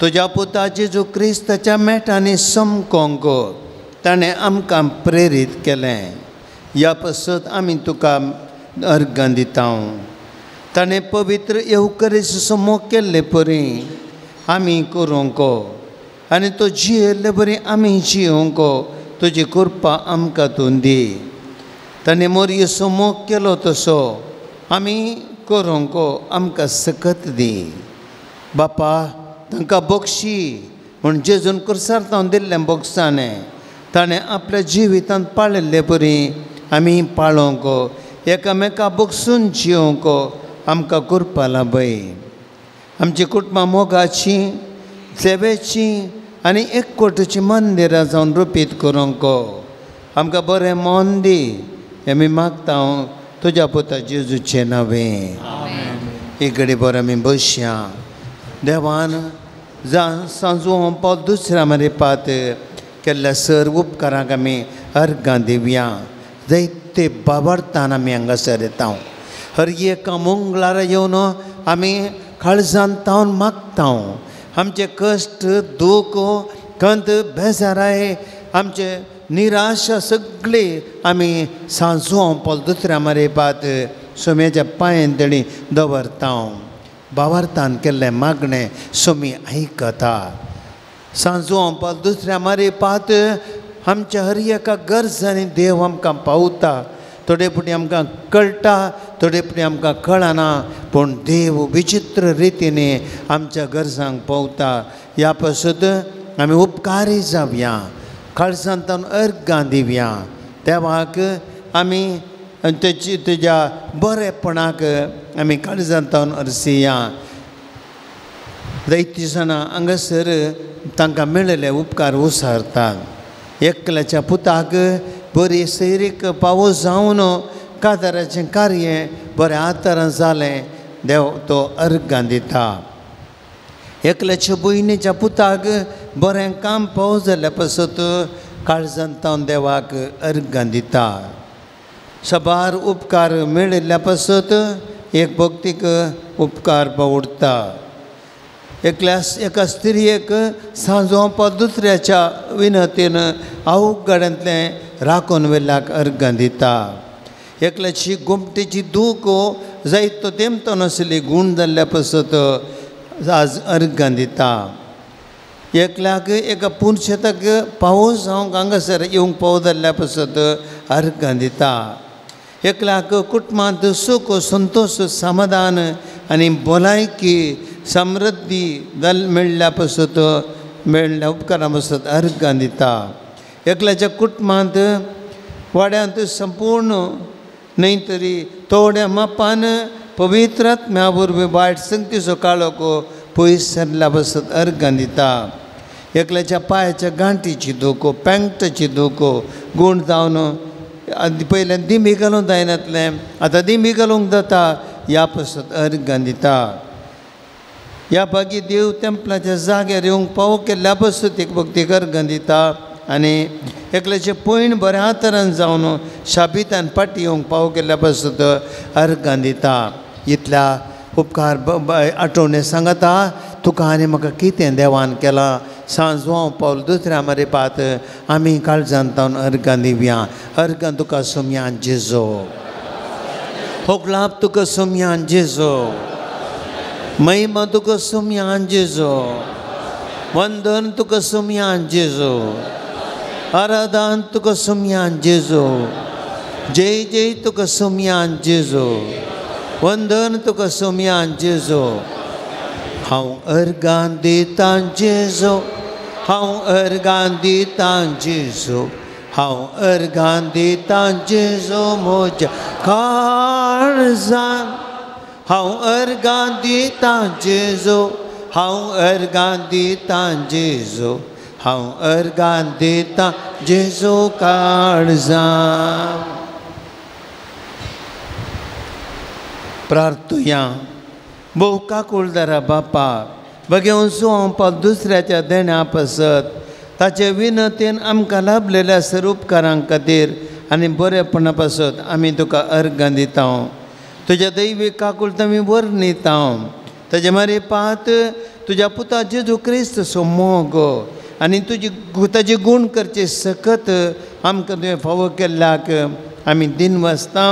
तुज्या पुता जेजू क्रिस्ताच्या मेटांनी समकोंक ताणें आमकां प्रेरीत केलें. ह्या पासत आमी तुका अर्गां दिता. ताणें पवित्र येवकरेचो मोग केल्ले परी आमी करूंक आनी तो जियेल्ले बरी आमी जियोंक तुजी कृपा आमकां तूं दी. ताणें मोरयेचो मोग केलो तसो आमी करूंक आमकां सकत दी. बापा तांकां बक्षी म्हूण जेजून कुर्सार दिल्लें बक्षांनी ताणें आपल्या जिवितांत पाळिल्ले परी आमी पाळोवंक एकामेका बक्षून जियोंक आमकां कृपा लाभय. आमची कुटुंबां मोगाची सेवेची आनी एकवटीची मंदिरां जावन रुपीत करूंक आमकां बरें मन दी हें आमी मागता तुज्या पुता जेजूचे नांवें. एक घडी बरें आमी बसया. देवान सांजू पॉल दुसऱ्या मारेपात केल्ल्या सर्व उपकारांक आमी अर्गां दिवया. जायते बाबार्थान आमी हांगासर येता. हर एका मंगळारा येवन आमी काळजान तावन मागता. आमचे कश्ट दूख खंत बेजाराय आमचे निराशा सगळी आमी सांजू पॉल दुसऱ्या मारेपात सोम्याच्या पांयान तेणी दवरता. भावार्थान केल्लें मागणें सोमी आयकता. सांजू पॉल दुसऱ्या मारेपात आमच्या हर एका गरजांनी देव आमकां पावता. थोडे पुटी आमकां कळटा थोडे पुटी आमकां कळना पूण देव विचित्र रितीने आमच्या गरजांक पावता. ह्या पासत आमी उपकारी जावया. काळजांतान अर्गां दिवया. देवाक आमी तेज्या बरेपणाक आमी काळजांतान अर्सिया. जायतीं जाणां हांगासर तांकां मेळिल्ले उपकार उसारतात. एकल्याच्या पुताक बरी सैरीक पावस जावन काताराचें कार्य बरें आदारान जालें देव तो अर्गां दिता. एकल्याच्या भयणीच्या पुताक बरें काम पावस जाल्या पासत काळजांतान देवाक अर्गां दिता. सबार उपकार मेळिल्ल्या पासत एक भक्तीक उपकार पावडटा. एका स्त्रियेक सांजो पॉल दुसऱ्याच्या विनतीन अवघडांतलें राखून वेल्याक अर्गां दिता. एकल्याची गुमटेची दूख जायतो तेमतो नासली गूण जाल्ल्या पासत आज अर्गां दिता. एकल्याक एका पुरशेताक पावस जावंक हांगासर येवंक पाव जाल्ल्या पासत अर्गां दिता. एकल्याक कुटुंबांत सूख संतोश समाधान आनी भलायकी समृद्धी मेळ्ळ्या पासत मेळ्ळ्या उपकारा पासत अर्गां दिता. एकल्याच्या कुटुंबांत वाड्यांत संपूर्ण न्हय तरी थोड्या मापान पवित्र आत्म्या वरवीं वायट संगतीचो काळोख पयस सरल्या पासत अर्गां दिता. एकल्याच्या पायाच्या गांठीची दुखो पँक्टची दुखो गूण जावन आदी पयल्यान दिमी घालूंक जायनातलें आतां दिमी घालूंक जाता ह्या पासत अर्घ दिता ह्या बागी देव तेंपलाच्या जाग्यार येवंक पावो केल्ल्या पासत एक भक्तीक अर्घ दिता आनी एकल्याचे पयण बऱ्या तरेन जावन शाबितान पाटी येवंक पावो केल्ल्या पासत अर्घ दिता इतल्या उपकार आठवणे सांगता तुका आनी म्हाका कितें देवान केलां सांजो हांव पावल दुसऱ्या मरे पात आमी काळजान तावन अर्घां दिवया अर्घां तुका सोम्यान जेजो होगलाप तुका सोम्यान जेजो महिमा तुका सोम्यान जेजो वंदन तुका सोम्यान जेजो आराधन तुका सोम्यान जेजो जय जय तुका सोम्यान जेजो वंदन तुका सोम्यान जेजो हांव अर्घां दिता जेजो हांव अर्घां दिता जेजो हांव अर्घां दिता जेजो म्हज्या काळजान हांव अर्घां दिता जेजो हांव अर्घां दिता जेजो हांव अर्घां दिता जेजो काळजान प्रार्थुया भोवका कुळदारा बापा बघेवन हांव पावल दुसऱ्याच्या देण्या पासत ताचे विनतेन आमकां लाभलेल्या स्वरूपकारां खातीर आनी बरेपणा पासत आमी तुका अर्घां दिता तुज्या दैवीक काकूळत आमी वर्णिता ताचे मारी पात तुज्या पुता जेजू क्रिस्त मोग आनी ताजी गूण करचे सकत आमकां तुवें फावो केल्ल्याक आमी दिनवासता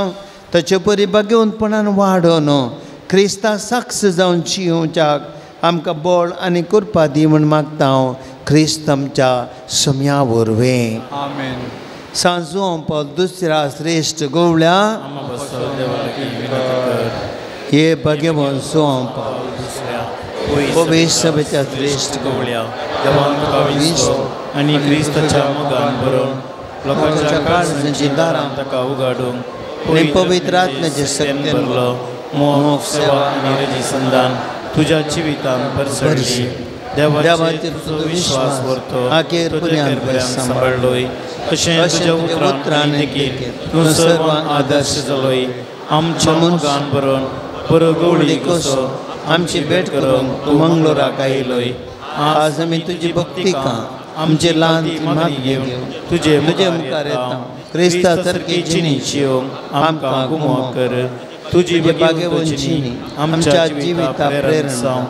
ताचे परी बागेवनपणान वाडोवन क्रिस्ता साक्ष जावन जियोवच्याक आमकां बळ आनी कृपा दी म्हूण मागता हांव क्रिस्त आमच्या सोम्या वरवीं आमेन सांजो हांव पावल दुसऱ्या श्रेश्ठ गवळ्या हे बागेवन सो हांव पावल पवित्र सभेच्या श्रेश्ठ गवळ्या देवान तुका विश्व आनी क्रिस्ताच्या मोगान भरून लोकांच्या काळजांची दारां ताका उगाडूंक आनी पवित्र आत्म्याचे शक्तीन भरलो मोग सेवा आनी रजी संदान तुज्या जिवितान परसडली देवाचेर तुजो विश्वास व्हरतो आखेर पर्यंत सांबाळलोय अशें तुज्या उतरान तूं सर्वांक आदर्श जालोय आमच्या मोगान भरून बरो गवळी कसो आमची भेट करूंक तूं मंगळुराक आयलोय आज आमी तुजी भक्तिका आमचे ल्हान मागणी तुजे मुखार येता क्रिस्ता सारकी जिणी जियोंक आमकां गुमो कर तुजी बागेवंची आमच्या जिविता प्रेरण जावं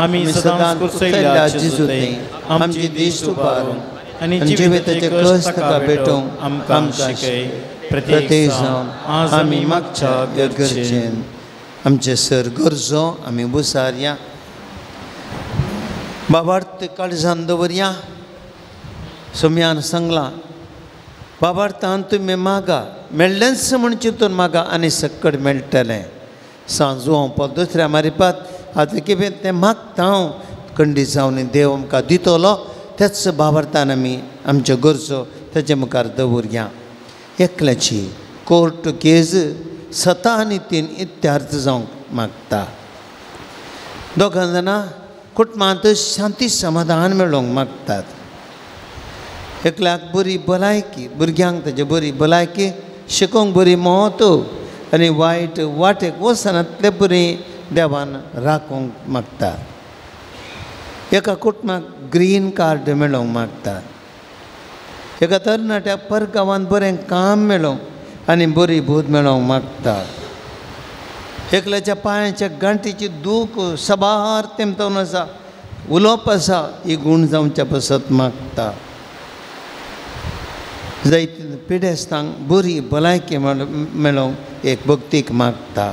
आमी सदांच कुसयल्या जिजुते आमची दिश्ट उबारून आनी जिविताचे कश्ट ताका भेटोवंक आमकां शिकय प्रत्येक जावन आज आमी मागच्या गरजेन आमचे सर गरजो आमी बुसारया बाबार्थ काळजान दवरया सोम्यान सांगलां बाबार्थान तुमी मागा मेळ्ळेंच म्हूण चिंतून मागा आनी सक्कड मेळटलें सांजो हांव पावल दुसऱ्या मारिपात आतां कितें तें मागता हांव खंडी जावन देव आमकां दितलो तेच बाबार्थान आमी आमच्यो गरजो तेजे मुखार दवरया एकल्याची कोर्ट केस 7 आनी 3 इत्यार्थ जावंक मागता दोगां जाणां कुटुंबांत शांती समाधान मेळोवंक मागतात एकल्याक बरी भलायकी भुरग्यांक ताची बरी भलायकी शिकोवंक बरी महत्व आनी वायट वाटेक वचनातले बरी देवान राखोवंक मागतात एका कुटुंबाक ग्रीन कार्ड मेळोवंक मागतात एका तरणाट्याक परगांवांत बरें काम मेळोवंक आनी बरी भूत मेळोवंक मागतात एकल्याच्या पांयाच्या गांठीची दूख सबार तेमतवन आसा उलोवप आसा ही गूण जावच्या पासत मागता जायते पिडेस्तांक बरी भलायकी मेळोवंक एक भक्तीक मागता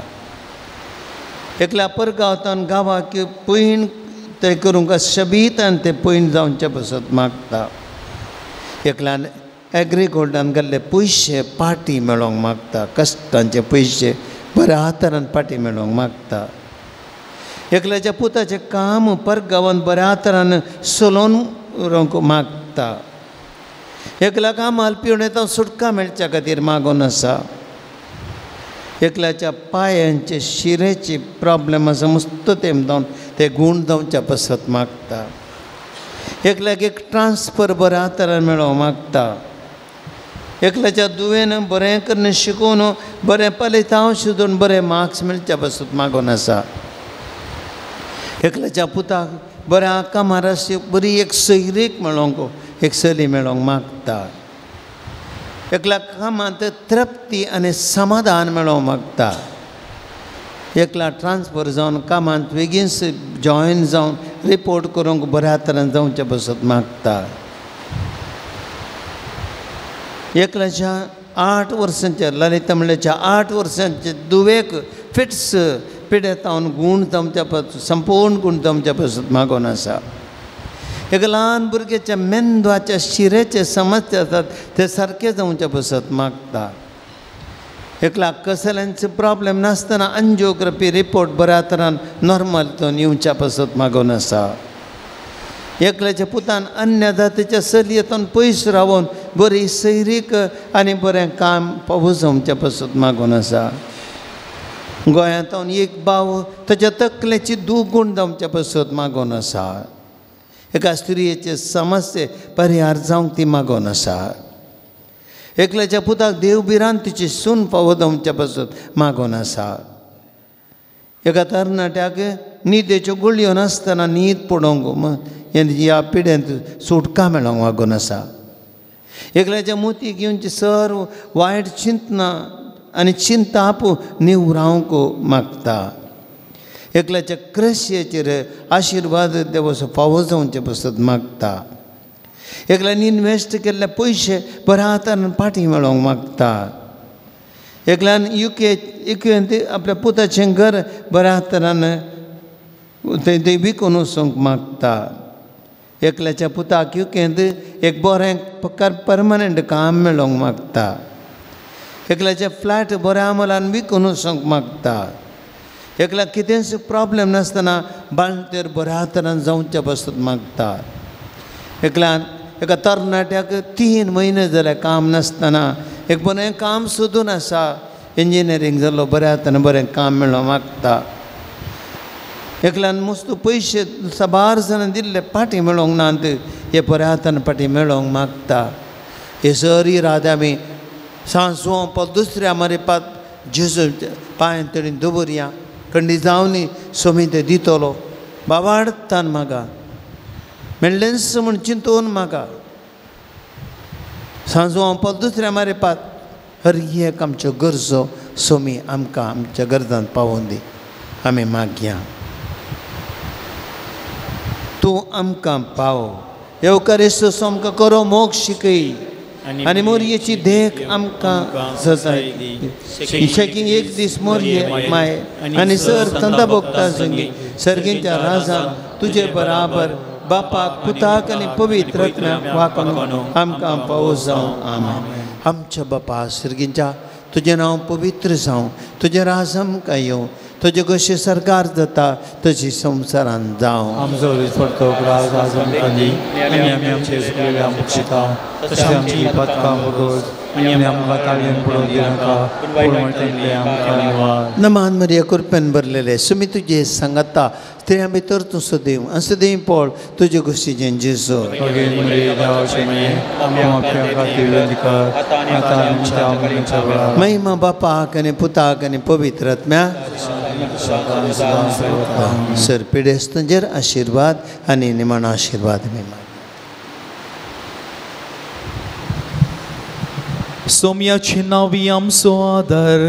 एकल्या परगांवांत गांवाक पयण ते करूंक शबीत आनी ते पयण जावचे पासत मागता एकल्यान एग्रीगोल्डान घाल्ले पयशे पाटी मेळोवंक मागता कश्टांचे पयशे बऱ्या तरान पाटी मेळोवंक मागता एकल्याच्या पुताचें काम परगांवांत बऱ्या तरान चलोवन व्हरूंक मागता एकल्या कामाल पिवण येता सुटका मेळच्या खातीर मागून आसा एकल्याच्या पांयांचे शिरेची प्रॉब्लेम आसा मस्त तेम जावन ते गूण जावच्या पासत मागता एकल्याक एक ट्रान्सफर बऱ्या तरेन मेळोवंक मागता. एकल्याच्या दुवेन बरें करून शिकून बरें फलितांव सोदून बरे मार्क्स मेळचे पासून मागून आसा. एकल्याच्या पुताक बऱ्या कामार अशी बरी एक सैरीक मेळोवंक एक चली मेळोवंक मागता. एकल्या कामांत तृप्ती आनी समाधान मेळोवंक मागता. एकला ट्रान्सफर जावन कामांत बेगीन जॉयन जावन रिपोर्ट करूंक बऱ्या तरेन जावचें पासून मागता. एकल्याच्या 8 वर्सांच्या ललिता म्हणल्याच्या 8 वर्सांच्या दुवेक फिट्स पिडेतावन गूण जमच्या पासून संपूर्ण गूण जमच्या पासून मागून आसा. एक ल्हान भुरग्याच्या मेंदवाच्या शिरेचे समस्या आसात ते सारके जावचे पासून मागता. एकल्याक कसल्यांचे प्रॉब्लेम नासतना एंजिओग्राफी रिपोर्ट बऱ्या तरेन नॉर्मल तो येवच्या पासून मागून आसा. एकल्याच्या पुतान अन्य जातीच्या चलयेतून पयस रावून बरी सैरीक आनी बरें काम पावू जमच्या पासून मागून आसा. गोंयांत एक भाव ताच्या तकलेची दुगूण जावच्या पासून मागून आसा. एका स्त्रियेचे समस्ये परिहार जावंक ती मागून आसा. एकल्याच्या पुताक देवबिरान तिची सून फावो जावच्या पासून मागून आसा. एका तरणाट्याक न्हिदेच्यो गुळयो नासतना न्हीद पडोवंक ह्या पिड्यांत सुटका मेळोवंक मागून आसा. एकल्याच्या मोती घेवनची सर्व वायट चिंतना आनी चिंता आपूण निवरावंक मागता. एकल्याच्या क्रशेचेर आशिर्वाद देवाचो फावो जावचे पासून मागता. एकल्यान इन्वेस्ट केल्ले पयशे बऱ्या तरेन फाटीं मेळोवंक मागता. एकल्यान युकेंत आपल्या पुताचें घर बऱ्या तरेन थंय विकून वचूंक मागता. एकल्याच्या पुताक युकेंत एक बरें परमनंट काम मेळोवंक मागता. एकल्याचे फ्लॅट बऱ्या अमलान विकून वचूंक मागता. एकल्याक कितेंच प्रॉब्लेम नासतना बाळंतेर बऱ्या तरेन जावचे पासून मागता. एकल्यान एका तरणाट्याक 3 म्हयने जाले काम नासतना एक बरें काम सोदून आसा. इंजिनियरींग जालो बऱ्या तरेन बरें काम मेळोवंक मागता. एकल्यान मस्त पयशे साबार जाणां दिल्ले पाटी मेळोवंक नात हे बऱ्या तरेन पाटी मेळोवंक मागता. हे सरी रात आमी सांजो दुसऱ्या मारेपात जेजू पांय तडीन दवरया खंडी जावनी सोमी ते दितलो बाबाडतान म्हाका मेळ्ळेंच म्हूण चिंतून म्हाका सांजो दुसऱ्या मारेपात हर एक आमच्यो गरजो सोमी आमकां आमच्या गरजांत पावोवन दी. आमी मागया तूं आमकां पाव. येवकारेस्त आमकां करो मोग शिकय आनी मोरयेची देख आमकां सजाय दी. शेकींग एक दीस मोरये माय आनी सर तंदा भोगता संगी सर्गींच्या राजान तुजे बराबर बापाक पुताक आनी पवित्र आत्म्याक वाकून आमकां पावोस जावं. आमेन. आमच्या बापा सर्गींच्या तुजें नांव पवित्र जावं. तुजें राज आमकां येवं. तुजे कशें सरकार जाता तशी संवसारांत जावं. आमचो दिसपडटो ग्रास आज आमकां दी आनी आमी आमचे चुकलेल्या मुक्षिता तशें आमची पातकां वगोद आनी आमकां ताळयेन पडोवंक दिनाका पूण तेंडले आमकां निवार. नमान मरिया कृपेन भरलेले सुमी तुजे सांगता स्त्रियां भितर तूं सदैव आनी सदैव पळ तुजे कुशीचें जेजू. महिमा बापाक आनी पुताक आनी पवित्र आत्म्याक सर पिडेस्तांचेर आशिर्वाद आनी निमाण आशिर्वाद मेळा. सोम्याची नावी आमचो आदार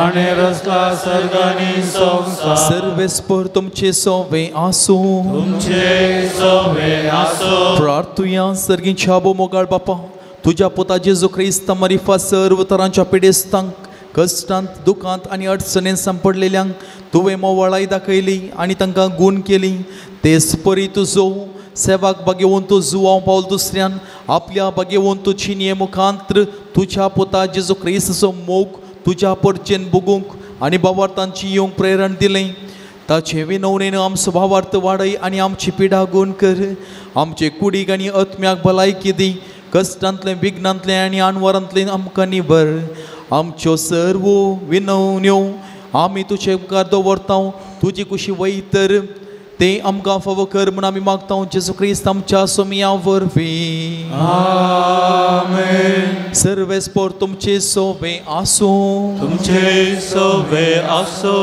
आनी रस्ता सर्गानी संसार सर्वेस्पर तुमचे सोवे आसो तुमचे सोवे आसो. प्रार्थुया सर्गींच्या मोगाळ बापा तुझ्या पुता जेजू ख्रिस्त मरिफा सर्व तरांच्या पिडेस्तांक कश्टांत दुखांत आनी अडचणेंत सांपडलेल्यांक तुवें मोवाळाय दाखयली आनी तांकां गूण केली. तेच परी तुजो सेवाक बागेवून तूं जुवांव पावल दुसऱ्यान आपल्या बागेवून तुजी नियमुखांत्र तुझ्या पुता जेजू ख्रिस्ताचो मोग तुझ्या परचेन बुगूंक आनी भावार्थांची येवंक प्रेरण दिलें. ताचे विनवणेन आमचो भावार्थ वाडय आनी आमची पिडा गूण कर. आमचे कुडीक आनी आत्म्याक भलायकी दी. कश्टांतले विघ्नांतले आनी आनवरांतले आमकां निबर. आमच्यो सर्व विनवण्यो आमी तुजे उपकार दवरता. तुजी कुशी वैतर ते आमकां फावो कर म्हूण आमी मागता जेजू क्रिस्त आमच्या सोमिया वरवीं. आमेन. सर्वेस्पोर तुमचे सोबे आसूं. तुमचे सोबे आसो.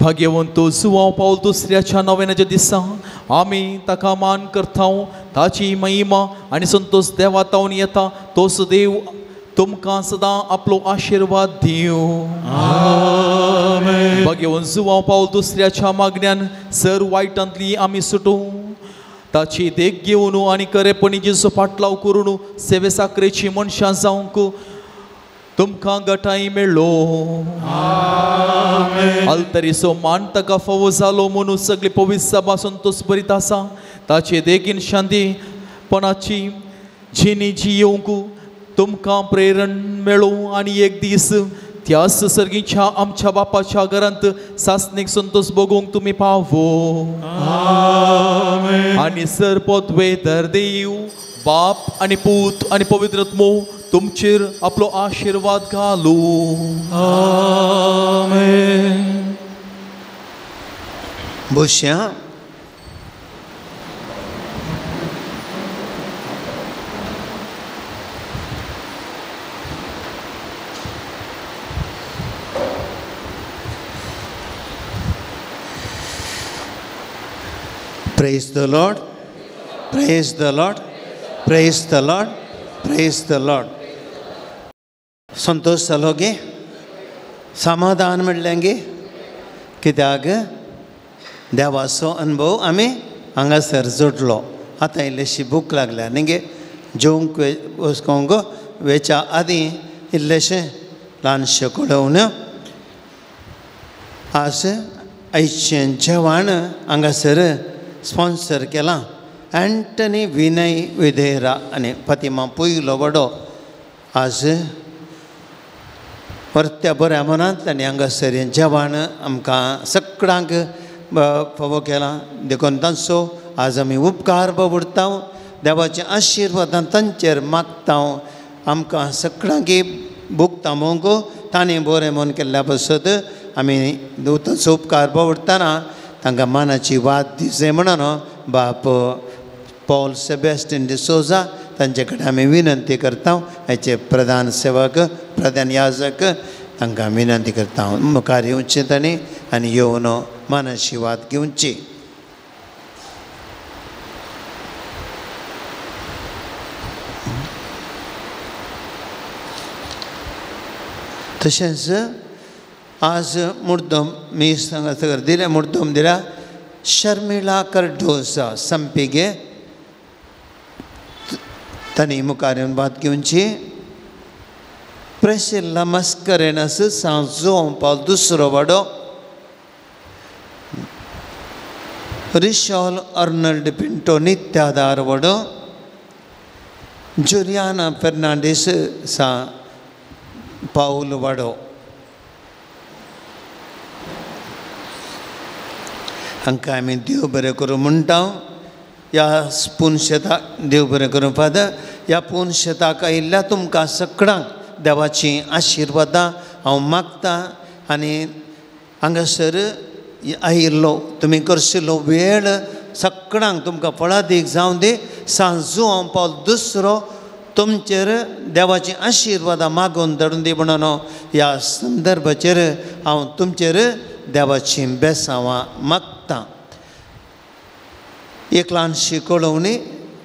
भाग्यवंतो जुवांव पावल दुसऱ्याच्या नव्याच्या दिसा आमी ताका मान करता. ताची महिमा आनी संतोष देवातावन येता. तोच देव तुमकां सदां आपलो आशिर्वाद दिवं. आमेन. भाग्यवंत जुवांव पावल दुसऱ्याच्या मागण्यान सर वायटांतली आमी सुटूं. ताची देख घेवन आनी खरेपणी जेजू फाटलाव करून सेवे साकरेची मनशां जावंक तुमकां गटाय मेळ्ळो. अल्तरीचो मान ताका फावो जालो म्हणून सगळी पवित्र सभा संतोष भरीत आसा. ताचे देगीन शांतीपणाची जिणी जियोवंक तुमकां प्रेरण मेळो आनी एक दीस त्याच सर्गीच्या आमच्या बापाच्या घरांत सासणेक संतोष भोगूंक तुमी पावो. आनी सर पोतवे दर देव बाप आनी पूत आनी पवित्र आत्मो तुमचेर आपलो आशिर्वाद घालू. आमेन. बोश्या Praise the Lord. Praise the Lord. Praise the Lord. Praise the Lord. Santosh जालोगे समाधान मेळ्ळेंगे कित्याक देवाचो अनुभव आमी हांगासर जोडलो. आतां इल्लीशी भूक लागल्या न्ही जेवंक वचूंक वेच्या आदीं इल्लेशें ल्हानशें कळोवन आज आयचें जेवण हांगासर स्पॉन्सर केलां. एंटनी विनय विधेरा आनी फातिमा पयलो वडो आज परत्या बऱ्या मनांतल्यान हांगासर जेवण आमकां सगळ्यांक फावो केलां. देखून तांचो आज आमी उपकार बावडटा. देवाचें आशिर्वादान तांचेर मागता. आमकां सगळ्यांक भूक थांबोवंक ताणें बरें मन केल्ल्या पासत आमी तांचो उपकार बावडटाना तांकां मानाची वाद दिसे म्हणून बाप पॉल सेबेस्टियन डिसोजा तांचे कडेन आमी विनंती करता. हेचे प्रधान सेवक प्रधान याजक तांकां विनंती करता मुखार येवचें तांणी आनी येवन मानाची वाद घेवची. तशेंच आज मुर्दम मी हांगासर दिले मुर्दम दिल्या शर्मिला कार्डोजा संपेगे तांणी मुखार येवन बात घेवची. प्रेसिल्ला मस्करेनस सांव जोवंव पावल दुसरो वाडो. रिशॉल अर्नल्ड पिंटो नित्यादार वाडो. जुलियाना फेर्नांडीस सा पाऊल वाडो. हांकां आमी देव बरें करूं म्हणटा. ह्या पुनशेताक देव बरें करूं फादर. ह्या पुनशेताक आयिल्ल्या तुमकां सगळ्यांक देवाची आशिर्वादां हांव मागतां. आनी हांगासर आयिल्लो तुमी करशिल्लो वेळ सगळ्यांक तुमकां फळादीक जावं दी. सांजू हांव पावल दुसरो तुमचेर देवाची आशिर्वादां मागून धरून दी म्हणून ह्या संदर्भाचेर हांव तुमचेर देवाची बेसांवां मागतां. एक ल्हानशी कळोवणी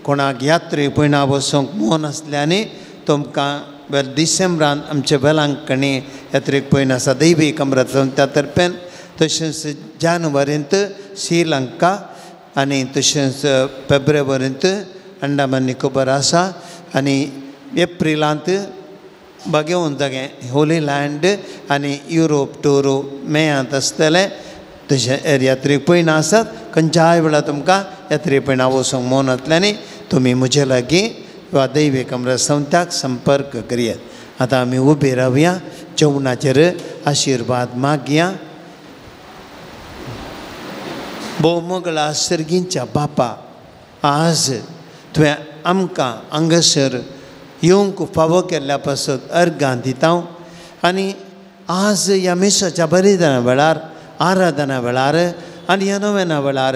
कोणाक यात्रे पयना वचोंक मोन आसल्यानी तुमकां डिसेंबरांत आमचे वेलांकणी यात्रेक पयना आसा दैवीक अमृत त्या तर्फेन. तशेंच जानेवारींत श्रीलंका आनी तशेंच फेब्रुवारींत अंडमान निकोबार आसा. आनी एप्रिलांत बागेवन जागे होली लँड आनी युरोप टूर मेयांत आसतले. तशें यात्रेक पयना आसात खंयच्याय वेळार तुमकां यात्रेक पयना वचोंक मोन आसल्यानी तुमी म्हजे लागीं वा दैवीक अमृत संस्थाक संपर्क करियात. आतां आमी उबे रावया जेवणाचेर आशिर्वाद मागया. भोवमंगळा सर्गींच्या बापा आज तुवें आमकां हांगासर येवंक फावो केल्ल्या पासत अर्गां दिता. आनी आज ह्या मिसाच्या बलिदाना वेळार आराधना वेळार आनी ह्या नव्या वेळार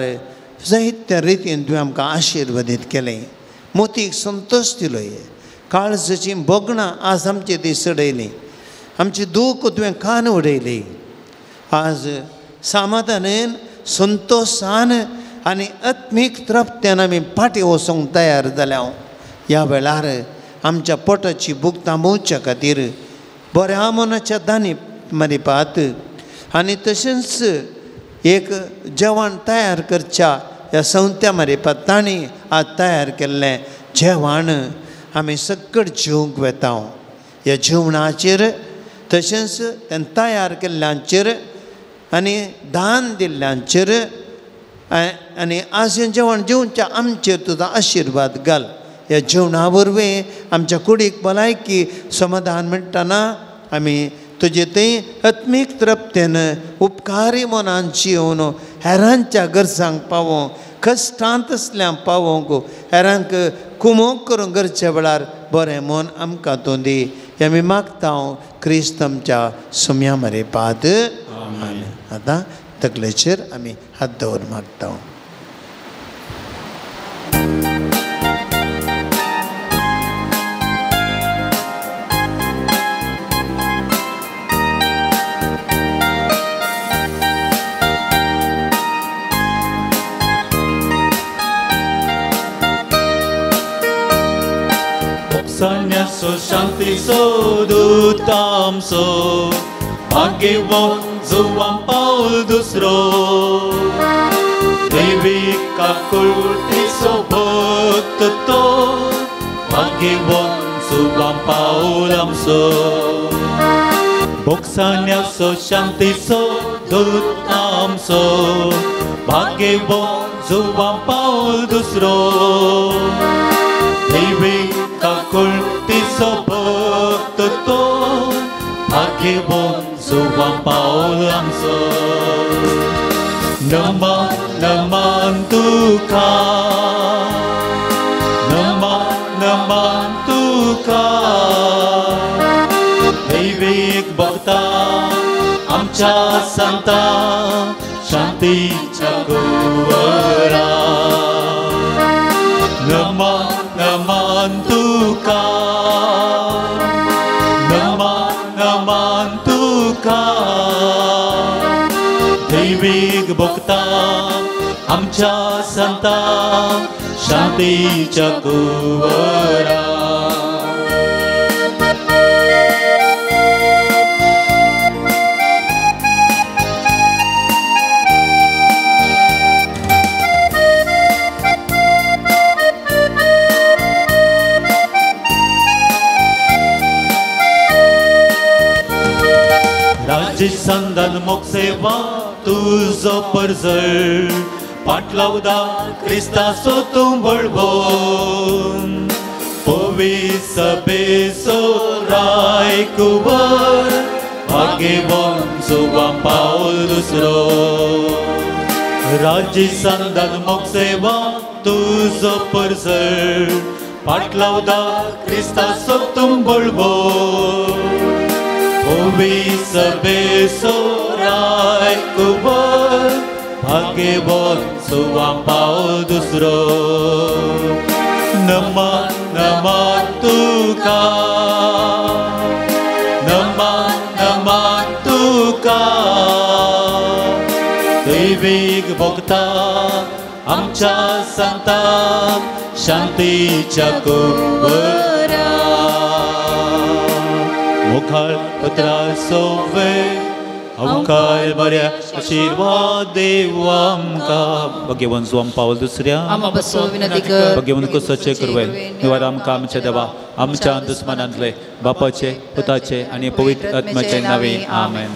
जायत्या रितीन तुवें आमकां आशिर्वादीत केलें मोतीक संतोश दिलो काळजाची बोगणां आज आमची ती सडयलीं आमची दूख तुवें कान उडयली आज समाधानान संतोशान आनी आत्मीक तृप्त्यान आमी फाटीं वचूंक तयार जाल्या ह्या वेळार आमच्या पोटाची भूक थांबोवच्या खातीर बऱ्या मनाच्या दानी मारिपात आनी तशेंच एक जेवण तयार करच्या ह्या संत्या मारिपात तांणी आज तयार केल्लें जेवण आमी सकट जेवंक वेता ह्या जेवणाचेर तशेंच तें तयार केल्ल्यांचेर आनी दान दिल्ल्यांचेर आनी आज हें जेवण जेवच्या आमचेर तुजो आशिर्वाद घाल ह्या जेवणा वरवीं आमच्या कुडीक भलायकी समाधान मेळटना आमी तुजे थंय आत्मीक तृप्तेन उपकारी मनान जिवन हेरांच्या गरजांक पावोवंक कश्टांत असल्यां पावोवंक हेरांक कुमोग करूंक गरजे वेळार बरें मन आमकां तूं दी हें आमी मागता क्रिस्त आमच्या सुम्या मारिपात आतां तकलेचेर आमी हात दवरून मागता Sanyaso shantiso dutamso Bhagyevan Juan Paul II Devika kultiso bhaktato Bhagyevan Juan Paul amso Sanyaso shantiso dutamso Bhagyevan Juan Paul II Devika kultiso bhaktato Bhagyevan Juan Paul amso Naman naman tuka Naman tuka Devik bhakta amcha santa Shanticha guvara Naman tuka Naman tuka Devik bhakta amcha santa Shanticha guvara संदन मोक्षेवा तुझो परजळ पाटलावदा Crysta सोतूं बळबोन पोवी सभेचो रायकुवर भाग्यवान Juan Paul II राज्य संदन मोक्षेवा तुझो परजळ पाटलावदा Crysta सोतूं बळबोन Ovi sabeso raikubar Bhagyevan Juan Paul II Naman tuka Naman tuka Devik bhakta amcha santa Shanticha guvara मुखार पत्रा सोवे अवकाळ बऱ्या आशीर्वाद देव आमकां भगवान Juan Paul II भगवान कुसाचे करवेल निवार आमकां आमच्या देवा आमच्या दुस्मनांतले बापाचे पुताचे आनी पवित्र आत्म्याचे नावे आमेन.